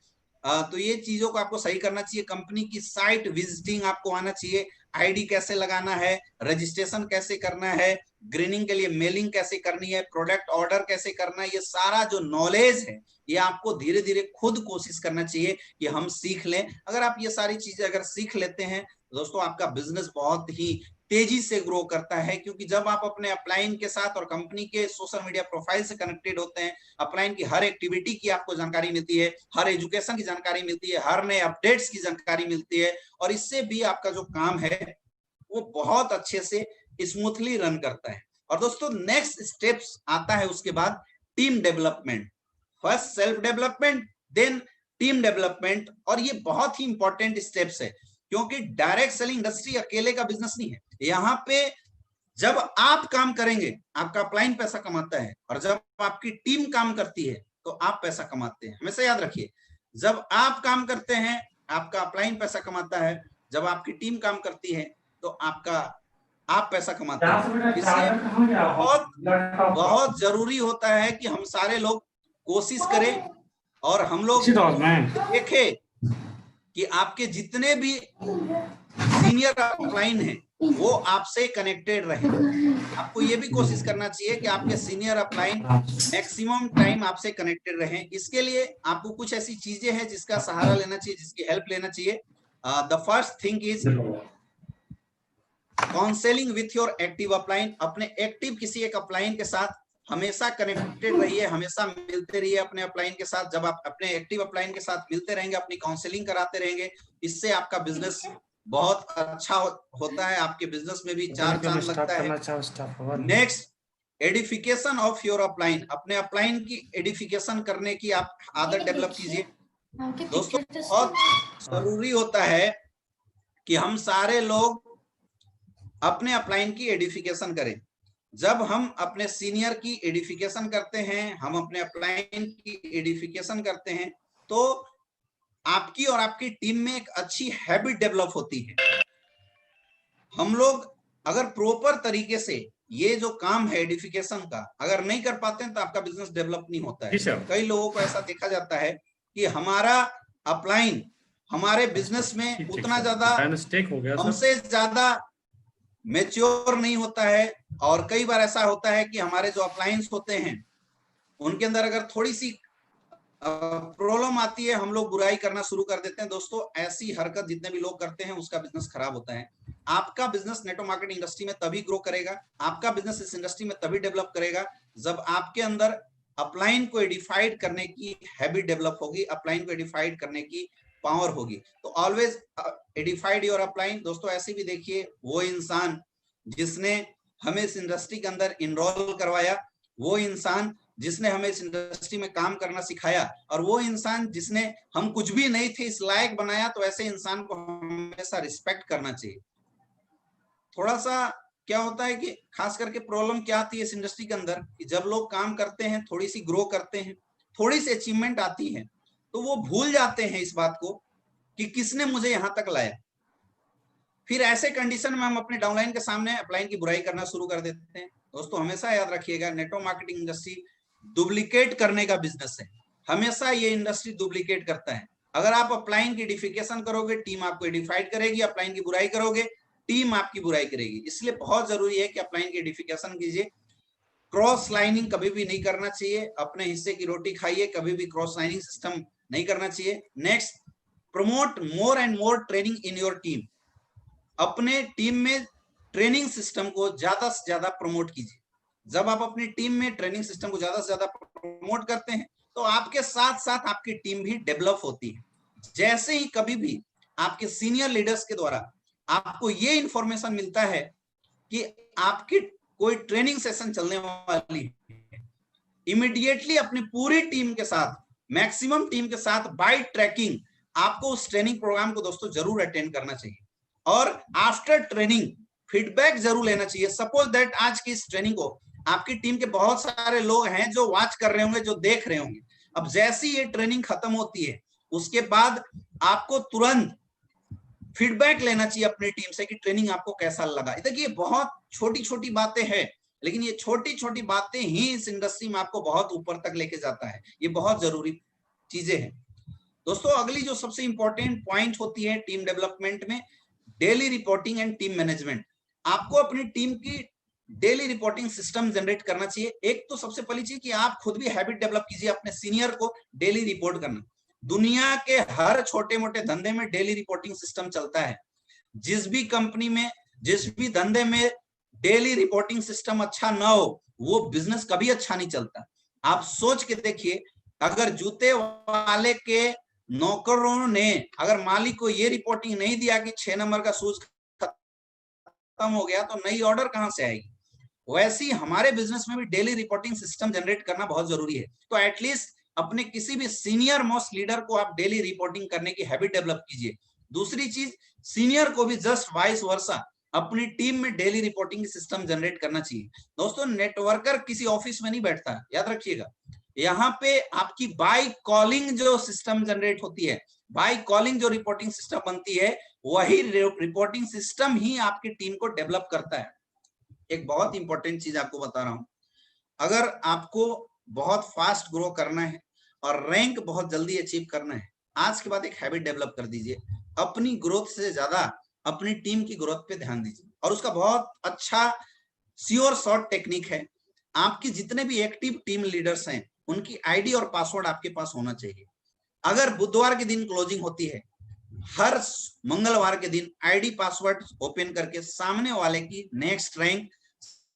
तो ये चीजों को आपको सही करना चाहिए। कंपनी की साइट विजिटिंग आपको आना चाहिए, आईडी कैसे लगाना है, रजिस्ट्रेशन कैसे करना है, ग्रीनिंग के लिए मेलिंग कैसे करनी है, प्रोडक्ट ऑर्डर कैसे करना है, ये सारा जो नॉलेज है ये आपको धीरे धीरे खुद कोशिश करना चाहिए कि हम सीख लें। अगर आप ये सारी चीजें अगर सीख लेते हैं दोस्तों, आपका बिजनेस बहुत ही तेजी से ग्रो करता है। क्योंकि जब आप अपने अपलाइन के साथ और कंपनी के सोशल मीडिया प्रोफाइल से कनेक्टेड होते हैं, अपलाइन की हर एक्टिविटी की आपको जानकारी मिलती है, हर एजुकेशन की जानकारी मिलती है, हर नए अपडेट्स की जानकारी मिलती है, और इससे भी आपका जो काम है वो बहुत अच्छे से स्मूथली रन करता है। और दोस्तों नेक्स्ट स्टेप्स आता है उसके बाद team development. First self development, then team development. और ये बहुत ही इंपॉर्टेंट स्टेप्स है, क्योंकि डायरेक्ट सेलिंग इंडस्ट्री अकेले का बिजनेस नहीं है। यहाँ पे जब आप काम करेंगे आपका अपलाइन पैसा कमाता है, और जब आपकी टीम काम करती है तो आप पैसा कमाते हैं। हमेशा याद रखिए, जब आप काम करते हैं आपका अपलाइन पैसा कमाता है, जब आपकी टीम काम करती है तो आप पैसा कमाते हैं। इसलिए बहुत जरूरी होता है कि हम सारे लोग कोशिश करें और हम लोग देखें कि आपके जितने भी सीनियर अपलाइन हैं वो आपसे कनेक्टेड रहे। आपको ये भी कोशिश करना चाहिए कि आपके सीनियर अपलाइन मैक्सिमम टाइम आपसे कनेक्टेड रहें। इसके लिए आपको कुछ ऐसी चीजें हैं जिसका सहारा लेना चाहिए, जिसकी हेल्प लेना चाहिए। The first thing is counselling with your active upline. अपने एक्टिव किसी एक अपलाइन के साथ हमेशा कनेक्टेड रहिए, हमेशा मिलते रहिए अपने अपलाइन के साथ। जब आप अपने एक्टिव अपलाइन के साथ मिलते रहेंगे, अपनी काउंसलिंग कराते रहेंगे, इससे आपका बिजनेस बहुत अच्छा होता है, आपके बिजनेस में भी चार चांद लगता है। Next, edification of your upline. अपने अपलाइन की एडिफिकेशन करने की आप आदत डेवलप कीजिए। दोस्तों बहुत जरूरी होता है कि हम सारे लोग अपने अपलाइन की एडिफिकेशन करें। जब हम अपने सीनियर की एडिफिकेशन करते हैं, हम अपने अपलाइन की एडिफिकेशन करते हैं, तो आपकी और आपकी टीम में एक अच्छी हैबिट डेवलप होती है। हम लोग अगर प्रॉपर तरीके से ये जो काम है एडिफिकेशन का अगर नहीं कर पाते हैं तो आपका बिजनेस डेवलप नहीं होता है। कई लोगों को ऐसा देखा जाता है कि हमारा अपलाइन हमारे बिजनेस में उतना ज्यादा हमसे ज्यादा मैच्योर नहीं होता है, और कई बार ऐसा होता है कि हमारे जो अपलाइंस होते हैं उनके अंदर अगर थोड़ी सी प्रॉब्लम आती है हम लोग बुराई करना शुरू कर देते हैं। दोस्तों ऐसी हरकत जितने भी लोग करते हैं उसका बिजनेस खराब होता है। आपका बिजनेस नेटवर्क मार्केटिंग इंडस्ट्री में तभी ग्रो करेगा, आपका बिजनेस इस इंडस्ट्री में तभी डेवलप करेगा जब आपके अंदर अपलाइन को एडिफाइड करने की हैबिट डेवलप होगी, अपलाइन को एडिफाइड करने की पावर होगी। तो ऑलवेज एडिफाइड योर अपलाइन। दोस्तों ऐसे भी देखिए वो इंसान जिसने हमें इस इंडस्ट्री के अंदर इनरोल करवाया, वो इंसान जिसने हमें इस इंडस्ट्री में काम करना सिखाया, और वो इंसान जिसने हम कुछ भी नहीं थे इस लायक बनाया, तो ऐसे इंसान को हमेशा रिस्पेक्ट करना चाहिए। थोड़ा सा क्या होता है कि खास करके प्रॉब्लम क्या आती है इस इंडस्ट्री के अंदर कि जब लोग काम करते हैं, थोड़ी सी ग्रो करते हैं, थोड़ी सी अचीवमेंट आती है, तो वो भूल जाते हैं इस बात को कि किसने मुझे यहां तक लाया। फिर ऐसे कंडीशन में हम अपने डाउनलाइन के सामने अपलाइन की बुराई करना शुरू कर देते हैं। दोस्तों हमेशा याद रखिएगा नेटवर्क मार्केटिंग इंडस्ट्री डुप्लीकेट करने का बिजनेस है। हमेशा ये इंडस्ट्री डुप्लीकेट करता है। अगर आप अपलाइन की एडिफिकेशन करोगे टीम आपको एडिफाइड करेगी, अपलाइन की बुराई करोगे टीम आपकी बुराई करेगी। इसलिए बहुत जरूरी है कि अपलाइन की एडिफिकेशन कीजिए। क्रॉस लाइनिंग कभी भी नहीं करना चाहिए, अपने हिस्से की रोटी खाइए, कभी भी क्रॉस लाइनिंग सिस्टम नहीं करना चाहिए। Next, promote more and more training in your team. अपने टीम में ट्रेनिंग सिस्टम को ज्यादा से ज्यादा प्रमोट कीजिए। जब आप अपनी टीम में ट्रेनिंग सिस्टम को ज्यादा से ज्यादा प्रमोट करते हैं तो आपके साथ साथ आपकी टीम भी डेवलप होती है। जैसे ही कभी भी आपके सीनियर लीडर्स के द्वारा आपको ये इंफॉर्मेशन मिलता है कि आपकी कोई ट्रेनिंग सेशन चलने वाली है, इमीडिएटली अपनी पूरी टीम के साथ, मैक्सिमम टीम के साथ बाय ट्रैकिंग आपको उस ट्रेनिंग प्रोग्राम को दोस्तों जरूर अटेंड करना चाहिए, और आफ्टर ट्रेनिंग फीडबैक जरूर लेना चाहिए। सपोज दैट आज की इस ट्रेनिंग को आपकी टीम के बहुत सारे लोग हैं जो वॉच कर रहे होंगे, जो देख रहे होंगे। अब जैसी ये ट्रेनिंग खत्म होती है उसके बाद आपको तुरंत फीडबैक लेना चाहिए अपनी टीम से कि ट्रेनिंग आपको कैसा लगा। देखिए बहुत छोटी छोटी बातें हैं, लेकिन ये छोटी छोटी बातें ही इस इंडस्ट्री में आपको बहुत ऊपर तक लेके जाता है। ये बहुत जरूरी चीजें हैं। दोस्तों अगली जो सबसे इंपॉर्टेंट पॉइंट होती है टीम डेवलपमेंट में, daily reporting and team management. आपको अपनी टीम की डेली रिपोर्टिंग सिस्टम जनरेट करना चाहिए। एक तो सबसे पहली चीज कि आप खुद भी हैबिट डेवलप कीजिए अपने सीनियर को डेली रिपोर्ट करना। दुनिया के हर छोटे मोटे धंधे में डेली रिपोर्टिंग सिस्टम चलता है। जिस भी कंपनी में, जिस भी धंधे में डेली रिपोर्टिंग सिस्टम अच्छा ना हो वो बिजनेस कभी अच्छा नहीं चलता। आप सोच के देखिए, अगर जूते वाले के नौकरों ने अगर मालिक को ये रिपोर्टिंग नहीं दिया कि 6 नंबर का शूज खत्म हो गया, तो नई ऑर्डर कहां से आएगी। वैसे ही हमारे बिजनेस में भी डेली रिपोर्टिंग सिस्टम जनरेट करना बहुत जरूरी है। तो एटलीस्ट अपने किसी भी सीनियर मोस्ट लीडर को आप डेली रिपोर्टिंग करने की हैबिट डेवलप कीजिए। दूसरी चीज, सीनियर को भी जस्ट वाइस वर्सा अपनी टीम में डेली रिपोर्टिंग सिस्टम जनरेट करना चाहिए। दोस्तों नेटवर्कर किसी ऑफिस में नहीं बैठता, याद रखिएगा। यहाँ पे आपकी बाय कॉलिंग जो सिस्टम जनरेट होती है, बाय कॉलिंग जो रिपोर्टिंग सिस्टम बनती है, वही रिपोर्टिंग सिस्टम ही आपकी टीम को डेवलप करता है। एक बहुत इंपॉर्टेंट चीज आपको बता रहा हूं, अगर आपको बहुत फास्ट ग्रो करना है और रैंक बहुत जल्दी अचीव करना है, आज के बाद एक हैबिट डेवलप कर दीजिए। अपनी ग्रोथ से ज्यादा अपनी टीम की ग्रोथ पे ध्यान दीजिए, और उसका बहुत अच्छा श्योर शॉर्ट टेक्निक है। आपकी जितने भी एक्टिव टीम लीडर्स हैं उनकी आईडी और पासवर्ड आपके पास होना चाहिए। अगर बुधवार के दिन क्लोजिंग होती है, हर मंगलवार के दिन आईडी पासवर्ड ओपन करके सामने वाले की नेक्स्ट रैंक,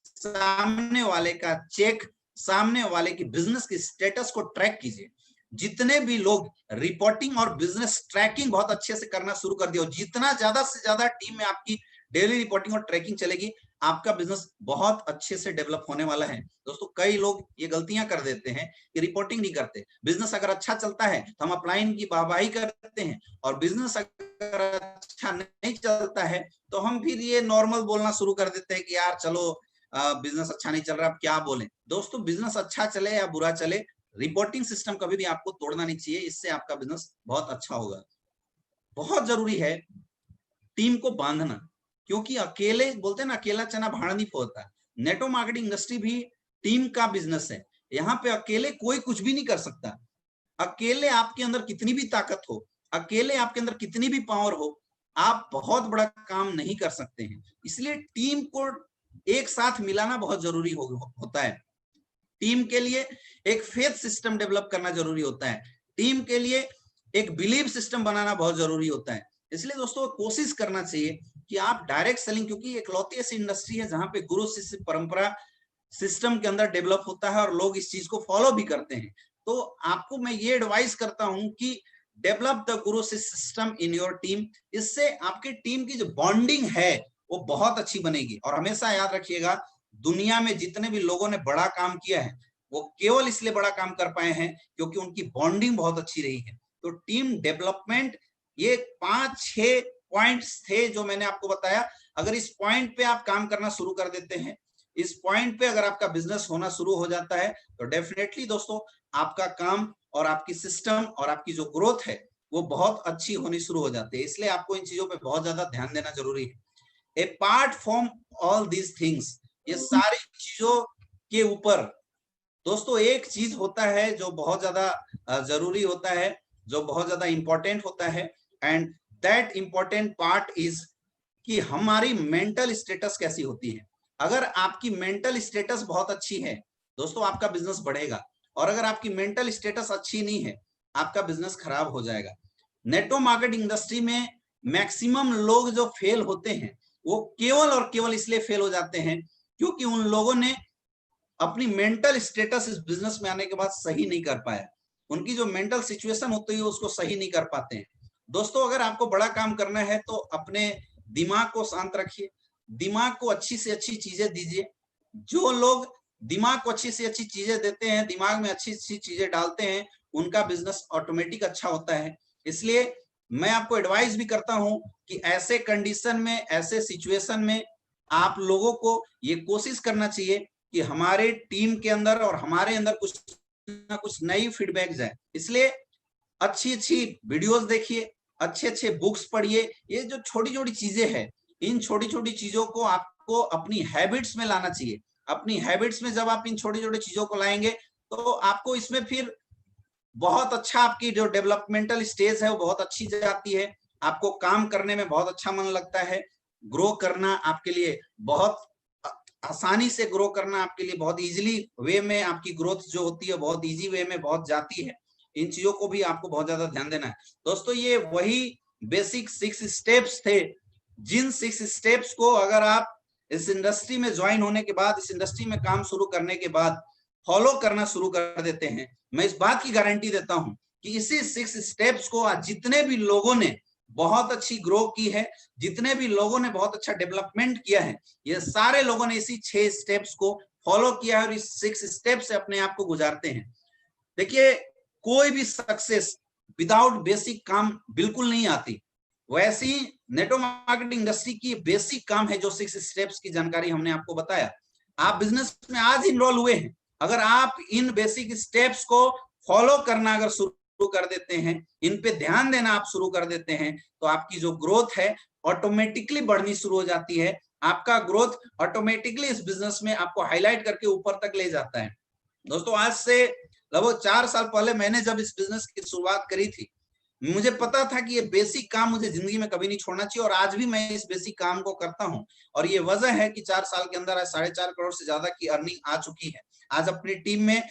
सामने वाले का चेक, सामने वाले की बिजनेस की स्टेटस को ट्रैक कीजिए। जितने भी लोग रिपोर्टिंग और बिजनेस ट्रैकिंग बहुत अच्छे से करना शुरू कर दिया, जितना ज्यादा से ज्यादा टीम में आपकी डेली रिपोर्टिंग और ट्रैकिंग चलेगी, आपका बिजनेस बहुत अच्छे से डेवलप होने वाला है। दोस्तों कई लोग ये गलतियां कर देते हैं कि रिपोर्टिंग नहीं करते। बिजनेस अगर अच्छा चलता है तो हम अपलाइन की वाहवाही करते हैं, और बिजनेस अगर अच्छा नहीं चलता है तो हम फिर ये नॉर्मल बोलना शुरू कर देते हैं कि यार चलो बिजनेस अच्छा नहीं चल रहा, अब क्या बोलें। दोस्तों बिजनेस अच्छा चले या बुरा चले, रिपोर्टिंग सिस्टम कभी भी आपको तोड़ना नहीं चाहिए, इससे आपका बिजनेस बहुत अच्छा होगा। बहुत जरूरी है टीम को बांधना, क्योंकि अकेले बोलते हैं ना, अकेला चना भाड़ नहीं फोड़ता। नेटवर्क मार्केटिंग इंडस्ट्री भी टीम का बिजनेस है। यहाँ पे अकेले कोई कुछ भी नहीं कर सकता। अकेले आपके अंदर कितनी भी ताकत हो, अकेले आपके अंदर कितनी भी पावर हो, आप बहुत बड़ा काम नहीं कर सकते हैं। इसलिए टीम को एक साथ मिलाना बहुत जरूरी होता है। टीम के लिए एक फेथ सिस्टम डेवलप करना जरूरी होता है। टीम के लिए एक बिलीव सिस्टम बनाना बहुत जरूरी होता है। इसलिए दोस्तों कोशिश करना चाहिए कि आप डायरेक्ट सेलिंग, क्योंकि इकलौती ऐसी इंडस्ट्री है जहां पे गुरु शिष्य परंपरा सिस्टम के अंदर डेवलप होता है और लोग इस चीज को फॉलो भी करते हैं। तो आपको मैं ये एडवाइस करता हूं कि डेवलप द गुरु शिष्य सिस्टम इन योर टीम। इससे आपकी टीम की जो बॉन्डिंग है वो बहुत अच्छी बनेगी। और हमेशा याद रखिएगा, दुनिया में जितने भी लोगों ने बड़ा काम किया है वो केवल इसलिए बड़ा काम कर पाए हैं क्योंकि उनकी बॉन्डिंग बहुत अच्छी रही है। तो टीम डेवलपमेंट, ये 5-6 पॉइंट्स थे जो मैंने आपको बताया। अगर इस पॉइंट पे आप काम करना शुरू कर देते हैं, इस पॉइंट पे अगर आपका बिजनेस होना शुरू हो जाता है, तो डेफिनेटली दोस्तों आपका काम और आपकी सिस्टम और आपकी जो ग्रोथ है वो बहुत अच्छी होनी शुरू हो जाती है। इसलिए आपको इन चीजों पे बहुत ज्यादा ध्यान देना जरूरी है। Apart from all these things, ये सारी चीजों के ऊपर दोस्तों एक चीज होता है जो बहुत ज्यादा जरूरी होता है, जो बहुत ज्यादा इंपॉर्टेंट होता है, and that important part is कि हमारी मेंटल स्टेटस कैसी होती है। अगर आपकी मेंटल स्टेटस बहुत अच्छी है दोस्तों, आपका बिजनेस बढ़ेगा। और अगर आपकी मेंटल स्टेटस अच्छी नहीं है, आपका बिजनेस खराब हो जाएगा। नेटवर्क मार्केटिंग इंडस्ट्री में मैक्सिमम लोग जो फेल होते हैं वो केवल और केवल इसलिए फेल हो जाते हैं क्योंकि उन लोगों ने अपनी मेंटल स्टेटस इस बिजनेस में आने के बाद सही नहीं कर पाया। उनकी जो मेंटल सिचुएशन होती है उसको सही नहीं कर पाते हैं। दोस्तों अगर आपको बड़ा काम करना है तो अपने दिमाग को शांत रखिए, दिमाग को अच्छी से अच्छी चीजें दीजिए। जो लोग दिमाग को अच्छी से अच्छी चीजें देते हैं, दिमाग में अच्छी अच्छी चीजें डालते हैं, उनका बिजनेस ऑटोमेटिक अच्छा होता है। इसलिए मैं आपको एडवाइस भी करता हूं कि ऐसे कंडीशन में, ऐसे सिचुएशन में आप लोगों को ये कोशिश करना चाहिए कि हमारे टीम के अंदर और हमारे अंदर कुछ ना कुछ नई फीडबैक जाए। इसलिए अच्छी अच्छी वीडियोस देखिए, अच्छे अच्छे बुक्स पढ़िए। ये जो छोटी छोटी चीजें हैं, इन छोटी छोटी चीजों को आपको अपनी हैबिट्स में लाना चाहिए। अपनी हैबिट्स में जब आप इन छोटी छोटी चीजों को लाएंगे तो आपको इसमें फिर बहुत अच्छा, आपकी जो डेवलपमेंटल स्टेज है वो बहुत अच्छी जाती है। आपको काम करने में बहुत अच्छा मन लगता है। ग्रो करना आपके लिए बहुत आसानी से, ग्रो करना आपके लिए बहुत इजीली वे में, आपकी ग्रोथ जो होती है बहुत इजी वे में बहुत जाती है। इन चीजों को भी आपको बहुत ज्यादा ध्यान देना है। दोस्तों ये वही बेसिक 6 स्टेप्स थे, जिन 6 स्टेप्स को अगर आप इस इंडस्ट्री में ज्वाइन होने के बाद, इस इंडस्ट्री में काम शुरू करने के बाद फॉलो करना शुरू कर देते हैं, मैं इस बात की गारंटी देता हूं कि इसी 6 स्टेप्स को आज जितने भी लोगों ने बहुत अच्छी ग्रो की है, जितने भी लोगों ने बहुत अच्छा डेवलपमेंट किया है, ये सारे लोगों ने इसी 6 स्टेप्स को फॉलो किया है और इस 6 स्टेप से अपने आप को गुजारते हैं। देखिए कोई भी सक्सेस विदाउट बेसिक काम बिल्कुल नहीं आती। वैसी नेटवर्क मार्केटिंग इंडस्ट्री की बेसिक काम है जो 6 स्टेप्स की जानकारी हमने आपको बताया। आप बिजनेस में आज इनरोल हुए हैं, अगर आप इन बेसिक स्टेप्स को फॉलो करना अगर शुरू कर देते हैं, इन पे ध्यान देना आप शुरू कर देते हैं, तो आपकी जो ग्रोथ है ऑटोमेटिकली बढ़नी शुरू हो जाती है। आपका ग्रोथ ऑटोमेटिकली इस बिजनेस में आपको हाईलाइट करके ऊपर तक ले जाता है। दोस्तों आज से लगभग 4 साल पहले मैंने जब इस बिजनेस की शुरुआत करी थी, मुझे पता था कि ये बेसिक काम मुझे जिंदगी में कभी नहीं छोड़ना चाहिए, और आज भी मैं इस बेसिक काम को करता हूं। और ये वजह है कि 4 साल के अंदर 4.5 करोड़ से ज्यादा की अर्निंग आ चुकी है। आज अपनी टीम में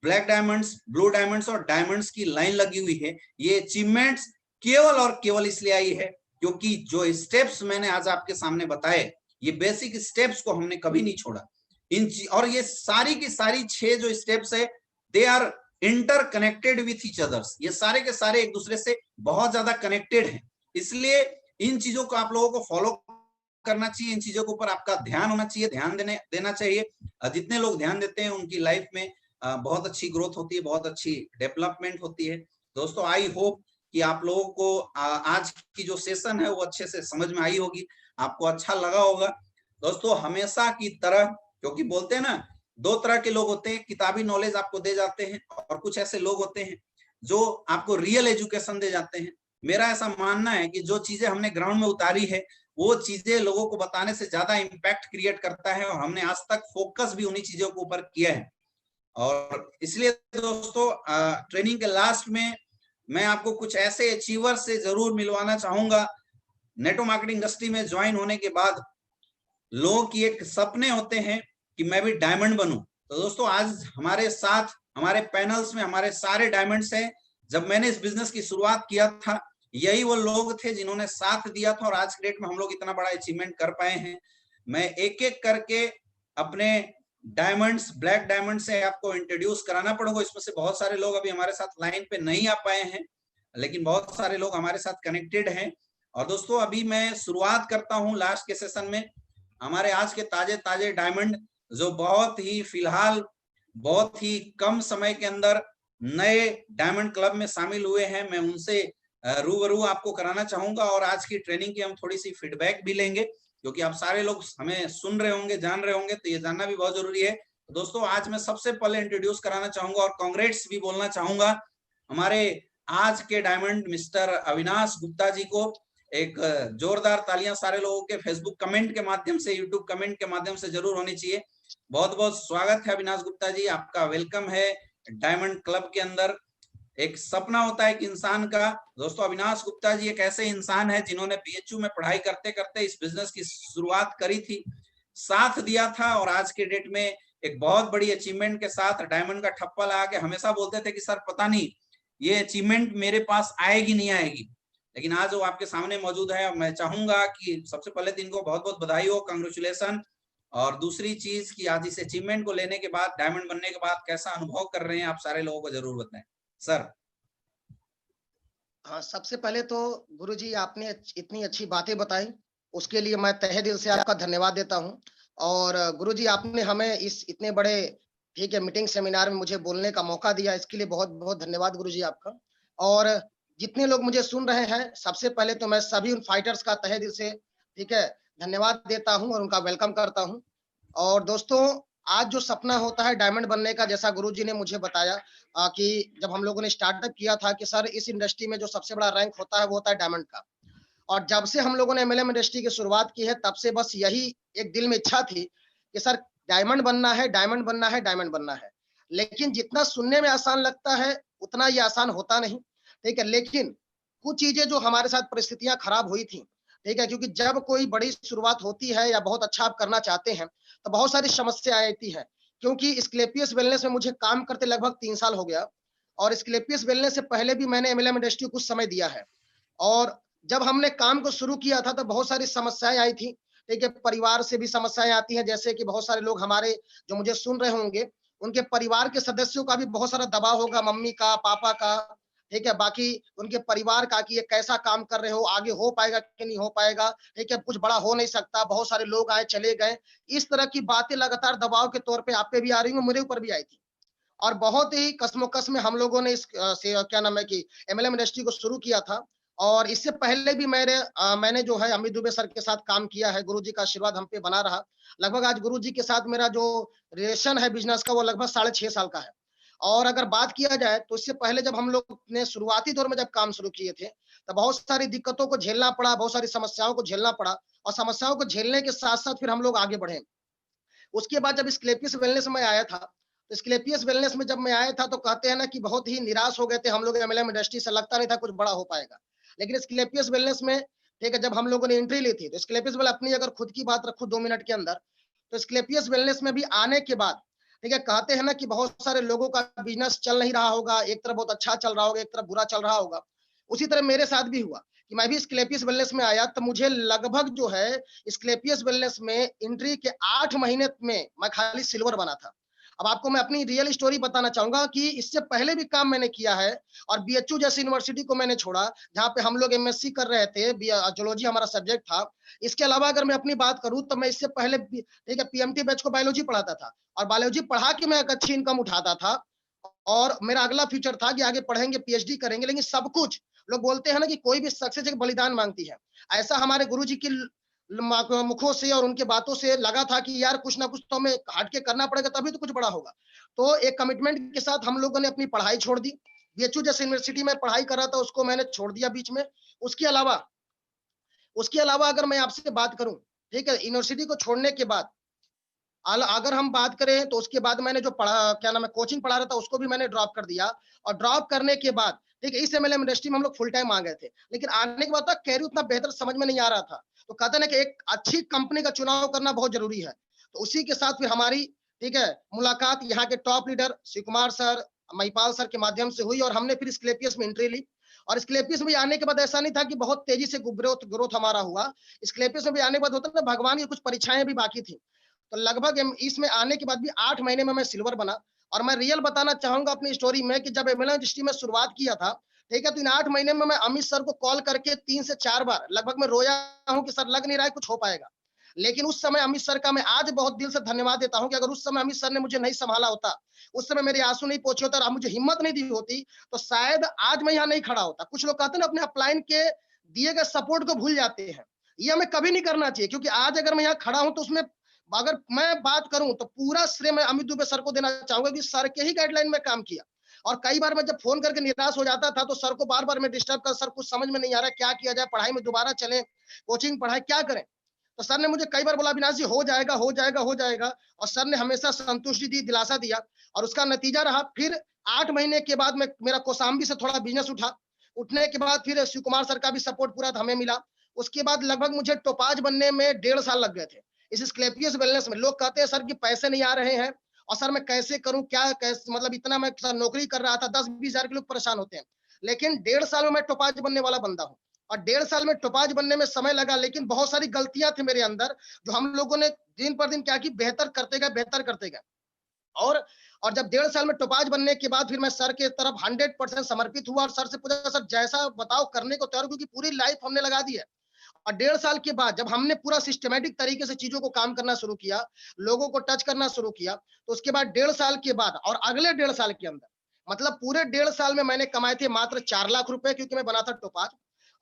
ब्लैक डायमंड्स, ब्लू डायमंड्स और डायमंड्स की लाइन लगी हुई है। ये अचीवमेंट्स केवल और केवल इसलिए आई है क्योंकि जो स्टेप्स मैंने आज आपके सामने बताए, ये बेसिक स्टेप्स को हमने कभी नहीं छोड़ा। और ये सारी की सारी 6 जो स्टेप्स है, they are interconnected with each others. ये सारे के सारे एक दूसरे से बहुत ज्यादा कनेक्टेड हैं। इसलिए इन चीजों को आप लोगों को फॉलो करना चाहिए, इन चीजों के ऊपर आपका ध्यान होना चाहिए, ध्यान देना चाहिए। जितने लोग ध्यान देते हैं उनकी लाइफ में बहुत अच्छी ग्रोथ होती है, बहुत अच्छी डेवलपमेंट होती है। दोस्तों आई होप कि आप लोगों को आज की जो सेशन है वो अच्छे से समझ में आई होगी, आपको अच्छा लगा होगा। दोस्तों हमेशा की तरह, क्योंकि बोलते हैं ना दो तरह के लोग होते हैं, किताबी नॉलेज आपको दे जाते हैं, और कुछ ऐसे लोग होते हैं जो आपको रियल एजुकेशन दे जाते हैं। मेरा ऐसा मानना है कि जो चीजें हमने ग्राउंड में उतारी है वो चीजें लोगों को बताने से ज्यादा इम्पैक्ट क्रिएट करता है, और हमने आज तक फोकस भी उन्हीं चीजों के ऊपर किया है। और इसलिए दोस्तों ट्रेनिंग के लास्ट में मैं आपको कुछ ऐसे अचीवर से जरूर मिलवाना चाहूंगा। नेटवर्क मार्केटिंग इंडस्ट्री में ज्वाइन होने के बाद लोगों की एक सपने होते हैं कि मैं भी डायमंड बनूं। तो दोस्तों आज हमारे साथ हमारे पैनल्स में हमारे सारे डायमंड्स हैं। जब मैंने इस बिजनेस की शुरुआत किया था यही वो लोग थे जिन्होंने साथ दिया था, और आज की डेट में हम लोग इतना बड़ा अचीवमेंट कर पाए हैं। मैं एक एक करके अपने डायमंड्स, ब्लैक डायमंड से आपको इंट्रोड्यूस कराना पड़ेगा। इसमें से बहुत सारे लोग अभी हमारे साथ लाइन पे नहीं आ पाए हैं, लेकिन बहुत सारे लोग हमारे साथ कनेक्टेड हैं। और दोस्तों अभी मैं शुरुआत करता हूं लास्ट के सेशन में हमारे आज के ताजे ताजे डायमंड, जो बहुत ही फिलहाल बहुत ही कम समय के अंदर नए डायमंड क्लब में शामिल हुए हैं। मैं उनसे रूबरू आपको कराना चाहूंगा, और आज की ट्रेनिंग की हम थोड़ी सी फीडबैक भी लेंगे, क्योंकि आप सारे लोग हमें सुन रहे होंगे, जान रहे होंगे, तो ये जानना भी बहुत जरूरी है। तो दोस्तों आज मैं सबसे पहले इंट्रोड्यूस कराना चाहूंगा और कांग्रेट्स भी बोलना चाहूंगा हमारे आज के डायमंड मिस्टर अविनाश गुप्ता जी को। एक जोरदार तालियां सारे लोगों के फेसबुक कमेंट के माध्यम से, यूट्यूब कमेंट के माध्यम से जरूर होनी चाहिए। बहुत बहुत स्वागत है अविनाश गुप्ता जी, आपका वेलकम है डायमंड क्लब के अंदर। एक सपना होता है कि इंसान का, दोस्तों अविनाश गुप्ता जी एक ऐसे इंसान है जिन्होंने बीएचयू में पढ़ाई करते करते इस बिजनेस की शुरुआत करी थी, साथ दिया था, और आज के डेट में एक बहुत बड़ी अचीवमेंट के साथ डायमंड का ठप्पा लगा के हमेशा बोलते थे कि सर पता नहीं ये अचीवमेंट मेरे पास आएगी नहीं आएगी, लेकिन आज वो आपके सामने मौजूद है। मैं चाहूंगा कि सबसे पहले तो इनको बहुत बहुत बधाई हो, कांग्रेचुलेशन। और दूसरी चीज कि आज इस अचीवमेंट को लेने के बाद, डायमंड बनने के बाद कैसा अनुभव कर रहे हैं आप सारे लोगों को जरूर बताएं सर। हाँ, सबसे पहले तो गुरुजी आपने इतनी अच्छी बातें बताई, उसके लिए मैं तहे दिल से आपका धन्यवाद देता हूँ। और गुरुजी आपने हमें इस इतने बड़े ठीक है मीटिंग सेमिनार में मुझे बोलने का मौका दिया, इसके लिए बहुत बहुत धन्यवाद गुरुजी आपका। और जितने लोग मुझे सुन रहे हैं, सबसे पहले तो मैं सभी उन फाइटर्स का तहे दिल से ठीक है धन्यवाद देता हूँ और उनका वेलकम करता हूँ। और दोस्तों आज जो सपना होता है डायमंड बनने का, जैसा गुरुजी ने मुझे बताया कि जब हम लोगों ने स्टार्टअप किया था कि सर इस इंडस्ट्री में जो सबसे बड़ा रैंक होता है वो होता है डायमंड का। और जब से हम लोगों ने एमएलएम इंडस्ट्री की शुरुआत की है तब से बस यही एक दिल में इच्छा थी कि सर डायमंड बनना है, डायमंड बनना है, डायमंड बनना है। लेकिन जितना सुनने में आसान लगता है उतना ये आसान होता नहीं, ठीक है। लेकिन कुछ चीजें जो हमारे साथ परिस्थितियां खराब हुई थी, ठीक है, क्योंकि जब कोई बड़ी शुरुआत होती है या बहुत अच्छा आप करना चाहते हैं तो बहुत सारी समस्याएं आती हैं। क्योंकि स्क्लेपियस वेलनेस में मुझे काम करते लगभग 3 साल हो गया, और स्क्लेपियस वेलनेस से पहले भी मैंने एमएलएम इंडस्ट्री को कुछ समय दिया है। और जब हमने काम को शुरू किया था तो बहुत सारी समस्याएं आई थी, ठीक है। परिवार से भी समस्याएं आती हैं, जैसे कि बहुत सारे लोग हमारे जो मुझे सुन रहे होंगे, उनके परिवार के सदस्यों का भी बहुत सारा दबाव होगा, मम्मी का, पापा का, ठीक है, बाकी उनके परिवार का कि ये कैसा काम कर रहे हो, आगे हो पाएगा कि नहीं हो पाएगा, ठीक है, कुछ बड़ा हो नहीं सकता, बहुत सारे लोग आए चले गए। इस तरह की बातें लगातार दबाव के तौर पे आप पे भी आ रही हैं, मेरे ऊपर भी आई थी। और बहुत ही कश्मोकश में हम लोगों ने इस क्या नाम है कि एमएलएम इंडस्ट्री को शुरू किया था। और इससे पहले भी मैंने जो है अमित दुबे सर के साथ काम किया है, गुरुजी का आशीर्वाद हम पे बना रहा। लगभग आज गुरुजी के साथ मेरा जो रिलेशन है बिजनेस का वो लगभग 6.5 साल का है। और अगर बात किया जाए तो इससे पहले जब हम लोग ने शुरुआती दौर में जब काम शुरू किए थे तो बहुत सारी दिक्कतों को झेलना पड़ा, बहुत सारी समस्याओं को झेलना पड़ा, और समस्याओं को झेलने के साथ साथ फिर हम लोग आगे बढ़े। उसके बाद जब स्क्लेपियस वेलनेस में आया था, तो स्क्लेपियस वेलनेस में जब मैं आया था तो कहते हैं ना कि बहुत ही निराश हो गए थे हम लोग एमएलएम इंडस्ट्री से, लगता नहीं था कुछ बड़ा हो पाएगा। लेकिन स्क्लेपियस वेलनेस में ठीक है जब हम लोगों ने एंट्री ली थी, तो स्क्लेपियस वेल अपनी अगर खुद की बात रखूं 2 मिनट के अंदर, तो स्क्लेपियस वेलनेस में भी आने के बाद ठीक है कहते हैं ना कि बहुत सारे लोगों का बिजनेस चल नहीं रहा होगा, एक तरफ बहुत अच्छा चल रहा होगा, एक तरफ बुरा चल रहा होगा। उसी तरह मेरे साथ भी हुआ कि मैं भी स्क्लेपियस वेलनेस में आया, तो मुझे लगभग जो है स्क्लेपियस वेलनेस में एंट्री के 8 महीने में मैं खाली सिल्वर बना था। अब आपको मैं अपनी रियल स्टोरी बताना चाहूंगा कि इससे पहले भी काम मैंने किया है, और बीएचयू जैसी यूनिवर्सिटी को मैंने छोड़ा जहां पे हम लोग एमएससी कर रहे थे, जूलॉजी हमारा सब्जेक्ट था। इसके अलावा अगर मैं अपनी बात करूं तो मैं इससे पहले ठीक है पीएमटी बैच को बायोलॉजी पढ़ाता था, और बायोलॉजी पढ़ा के मैं एक अच्छी इनकम उठाता था। और मेरा अगला फ्यूचर था कि आगे पढ़ेंगे, पीएचडी करेंगे। लेकिन सब कुछ लोग बोलते हैं ना कि कोई भी सक्सेस एक बलिदान मांगती है, ऐसा हमारे गुरुजी की मुखों से और उनके बातों से लगा था कि यार कुछ ना कुछ तो हमें हट के करना पड़ेगा, तभी तो कुछ बड़ा होगा। तो एक कमिटमेंट के साथ हम लोगों ने अपनी पढ़ाई छोड़ दी। बीएचयू जैसे यूनिवर्सिटी में पढ़ाई कर रहा था, उसको मैंने छोड़ दिया बीच में। उसके अलावा अगर मैं आपसे बात करूं, ठीक है, यूनिवर्सिटी को छोड़ने के बाद अगर हम बात करें तो उसके बाद मैंने जो पढ़ा, क्या नाम है, कोचिंग पढ़ा रहा था, उसको भी मैंने ड्रॉप कर दिया। और ड्रॉप करने के बाद, ठीक है, इस एमएलएम इंडस्ट्री में हम लोग फुल टाइम आ गए थे। लेकिन आने के बाद तक कैरियर उतना बेहतर समझ में नहीं आ रहा था। तो कहते ना कि एक अच्छी कंपनी का चुनाव करना बहुत जरूरी है। तो उसी के साथ फिर हमारी, ठीक है, मुलाकात यहाँ के top leader Shiv Kumar sir, Mahipal sir के माध्यम से हुई, और हमने फिर स्क्लेपियस में एंट्री ली। और स्क्लेपियस में आने के बाद ऐसा नहीं था कि बहुत तेजी से ग्रोथ हमारा हुआ। स्क्लेपियस में भी आने के बाद होता ना, भगवान की कुछ परीक्षाएं भी बाकी थी। तो लगभग इसमें आने के बाद भी 8 महीने में मैं सिल्वर बना। और मैं रियल बताना चाहूंगा अपनी स्टोरी में कि जब एमएलएम इंडस्ट्री में शुरुआत किया था, ठीक है, तो इन 8 महीने में मैं अमित सर को कॉल करके 3 से 4 बार लगभग मैं रोया हूं कि सर लग नहीं रहा है कुछ हो पाएगा। लेकिन उस समय अमित सर का मैं आज बहुत दिल से धन्यवाद देता हूं कि अगर उस समय अमित सर ने मुझे नहीं संभाला होता, उस समय मेरे आंसू नहीं पहुंचे होते और मुझे हिम्मत नहीं दी होती, तो शायद आज मैं यहाँ नहीं खड़ा होता। कुछ लोग कहते हैं ना, अपने अपलाइन के दिए गए सपोर्ट को भूल जाते हैं। ये हमें कभी नहीं करना चाहिए, क्योंकि आज अगर मैं यहाँ खड़ा हूं तो उसमें अगर मैं बात करूं तो पूरा श्रेय मैं अमित दुबे सर को देना चाहूंगा कि सर के ही गाइडलाइन में काम किया। और कई बार मैं जब फोन करके निराश हो जाता था तो सर को बार बार मैं डिस्टर्ब कर, सर कुछ समझ में नहीं आ रहा, क्या किया जाए, पढ़ाई में दोबारा चले, कोचिंग पढ़ाई क्या करें। तो सर ने मुझे कई बार बोला, अविनाश जी हो जाएगा हो जाएगा हो जाएगा। और सर ने हमेशा संतुष्टि दी, दिलासा दिया। और उसका नतीजा रहा फिर 8 महीने के बाद में मेरा कौशाम्बी से थोड़ा बिजनेस उठने के बाद फिर शिव कुमार सर का भी सपोर्ट पूरा हमें मिला। उसके बाद लगभग मुझे टोपाज बनने में 1.5 साल लग गए थे। इस स्क्लेपियस वेलनेस में लोग कहते हैं सर कि पैसे नहीं आ रहे हैं, और सर मैं कैसे करूं, क्या कैसे, मतलब इतना मैं नौकरी कर रहा था, 10-20 हजार के लोग परेशान होते हैं। लेकिन 1.5 साल में मैं टोपाज बनने वाला बंदा हूं। और 1.5 साल में टोपाज बनने में समय लगा, लेकिन बहुत सारी गलतियां थी मेरे अंदर, जो हम लोगों ने दिन पर दिन क्या की, बेहतर करते गए। और और जब 1.5 साल में टोपाज बनने के बाद फिर मैं सर के तरफ 100% समर्पित हुआ और सर से पूछा, सर जैसा बताओ करने को तैयार हूं, क्योंकि पूरी लाइफ हमने लगा दी है। और 1.5 साल के बाद जब हमने पूरा सिस्टमैटिक तरीके से चीजों को काम करना शुरू किया, लोगों को टच करना शुरू किया, तो उसके बाद 1.5 साल के बाद और अगले 1.5 साल के अंदर, मतलब पूरे 1.5 साल में मैंने कमाए थे मात्र 4 लाख रुपए, क्योंकि मैं बना था टोपाज।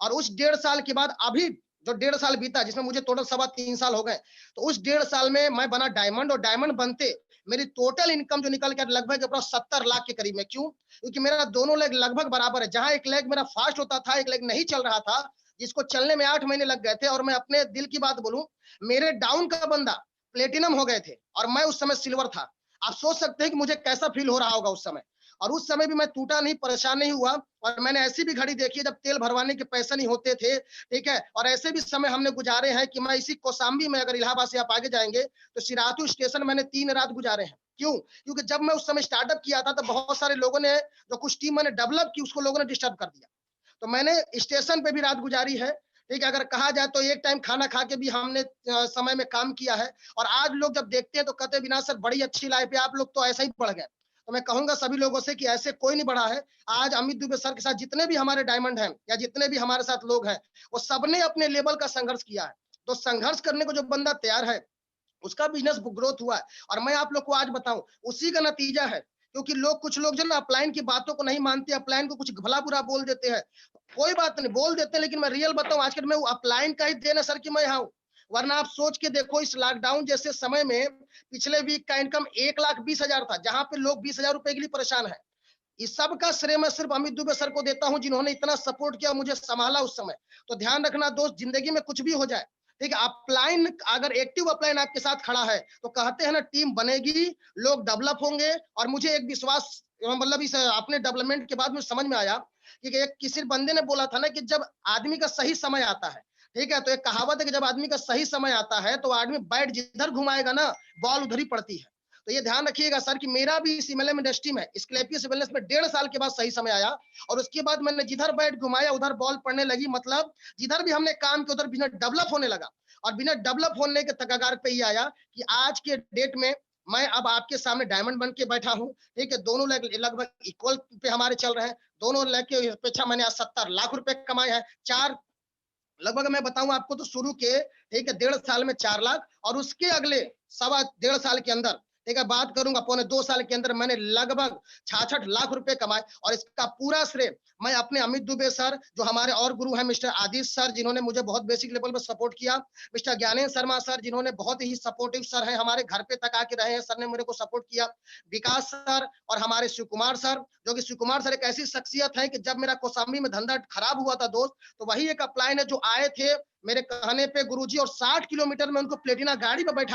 और उस 1.5 साल के बाद अभी जो 1.5 साल बीता, जिसमें मुझे टोटल 3.25 साल हो गए, तो उस 1.5 साल में मैं बना डायमंड। और डायमंड बनते मेरी टोटल इनकम जो निकल के लगभग 70 लाख के करीब में। क्यों? क्योंकि मेरा दोनों लेग लगभग बराबर है। जहां एक लेग मेरा फास्ट होता था, एक लेग नहीं चल रहा था, जिसको चलने में 8 महीने लग गए थे। और मैं अपने दिल की बात बोलूं, मेरे डाउन का बंदा प्लेटिनम हो गए थे और मैं उस समय सिल्वर था। आप सोच सकते हैं कि मुझे कैसा फील हो रहा होगा उस समय। और उस समय भी मैं टूटा नहीं, परेशान नहीं हुआ। और मैंने ऐसी भी घड़ी देखी है जब तेल भरवाने के पैसे नहीं होते थे, ठीक है। और ऐसे भी समय हमने गुजारे हैं कि मैं इसी कौशाम्बी में, अगर इलाहाबाद से आप आगे जाएंगे तो सिराथू स्टेशन मैंने 3 रात गुजारे हैं। क्यों? क्योंकि जब मैं उस समय स्टार्टअप किया था तो बहुत सारे लोगों ने, जो कुछ टीम मैंने डेवलप की, उसको लोगों ने डिस्टर्ब कर दिया। तो मैंने स्टेशन पे भी रात गुजारी है, ठीक है। अगर कहा जाए तो एक टाइम खाना खा के भी हमने समय में काम किया है। और आज लोग जब देखते हैं तो कहते हैं, विनाश सर बड़ी अच्छी लाइफ है, आप लोग तो ऐसा ही बढ़ गए। तो मैं कहूंगा सभी लोगों से कि ऐसे कोई नहीं बढ़ा है। आज अमित दुबे सर के साथ जितने भी हमारे डायमंड हैं या जितने भी हमारे साथ लोग हैं, वो सबने अपने लेवल का संघर्ष किया है। तो संघर्ष करने को जो बंदा तैयार है, उसका बिजनेस ग्रोथ हुआ है। और मैं आप लोग को आज बताऊं, उसी का नतीजा है। क्योंकि कुछ लोग जो ना अपलाइन की बातों को नहीं मानते, अपलाइन को कुछ भला बुरा बोल देते हैं। कोई बात नहीं, बोल देते हैं, लेकिन मैं रियल बताऊं, आजकल मैं अपलाइन का ही देना सर कि मैं यहाँ हूँ। वरना आप सोच के देखो, इस लॉकडाउन जैसे समय में पिछले वीक का इनकम 1,20,000 था, जहां पे लोग 20,000 रुपए के लिए परेशान है। इस सब का श्रेय मैं सिर्फ अमित दुबे सर को देता हूं, जिन्होंने इतना सपोर्ट किया, मुझे संभाला उस समय। तो ध्यान रखना दोस्त, जिंदगी में कुछ भी हो जाए, ठीक है, अपलाइन अगर एक्टिव अपलाइन आपके साथ खड़ा है तो कहते हैं ना, टीम बनेगी, लोग डेवलप होंगे। और मुझे एक विश्वास, मतलब इस अपने डेवलपमेंट के बाद मुझे समझ में आया कि एक किसी बंदे ने बोला था ना कि जब आदमी का सही समय आता है, ठीक है, तो एक कहावत है कि जब आदमी का सही समय आता है तो आदमी बैट जिधर घुमाएगा ना, बॉल उधर ही पड़ती है। तो ये ध्यान रखिएगा सर कि मेरा भी इस एमएलएम इंडस्ट्री में, स्क्लेपियस वेलनेस में 1.5 साल के बाद सही समय आया। और उसके बाद मैंने जिधर बैट घुमाया उधर बॉल पड़ने लगी। मतलब जिधर भी हमने काम किया उधर बिजनेस डेवलप होने लगा। और बिना डेवलप होने के तकागार पे ये आया कि आज के डेट में मैं अब आपके सामने डायमंड बन के बैठा हूँ, ठीक है। दोनों लगभग इक्वल पे हमारे चल रहे हैं। दोनों लेग के अपेक्षा मैंने आज 70 लाख रुपए कमाए हैं। 4 लगभग मैं बताऊं आपको तो शुरू के, ठीक है, 1.5 साल में 4 लाख, और उसके अगले 1.25 साल के अंदर, ठीक है, बात करूंगा, पौने 2 साल के अंदर मैंने लगभग 66 लाख रुपए कमाए और इसका पूरा श्रेय मैं अपने अमित दुबे सर, जो हमारे और गुरु हैं मिस्टर आदित्य सर, जिन्होंने मुझे बहुत बेसिक लेवल पर सपोर्ट किया, मिस्टर ज्ञानेंद्र शर्मा सर, जिन्होंने बहुत ही सपोर्टिव सर हैं, हमारे घर पे तक आके रहे हैं, सर ने मेरे को सपोर्ट किया, विकास सर और हमारे शिव कुमार सर, जो कि शिव कुमार सर एक ऐसी शख्सियत है कि जब मेरा कौशाम्बी में धंधा खराब हुआ था दोस्त, तो वही एक अपलाइन है जो आए थे मेरे कहने पे गुरुजी, और 60 किलोमीटर में उनको प्लेटिना गाड़ी में बैठा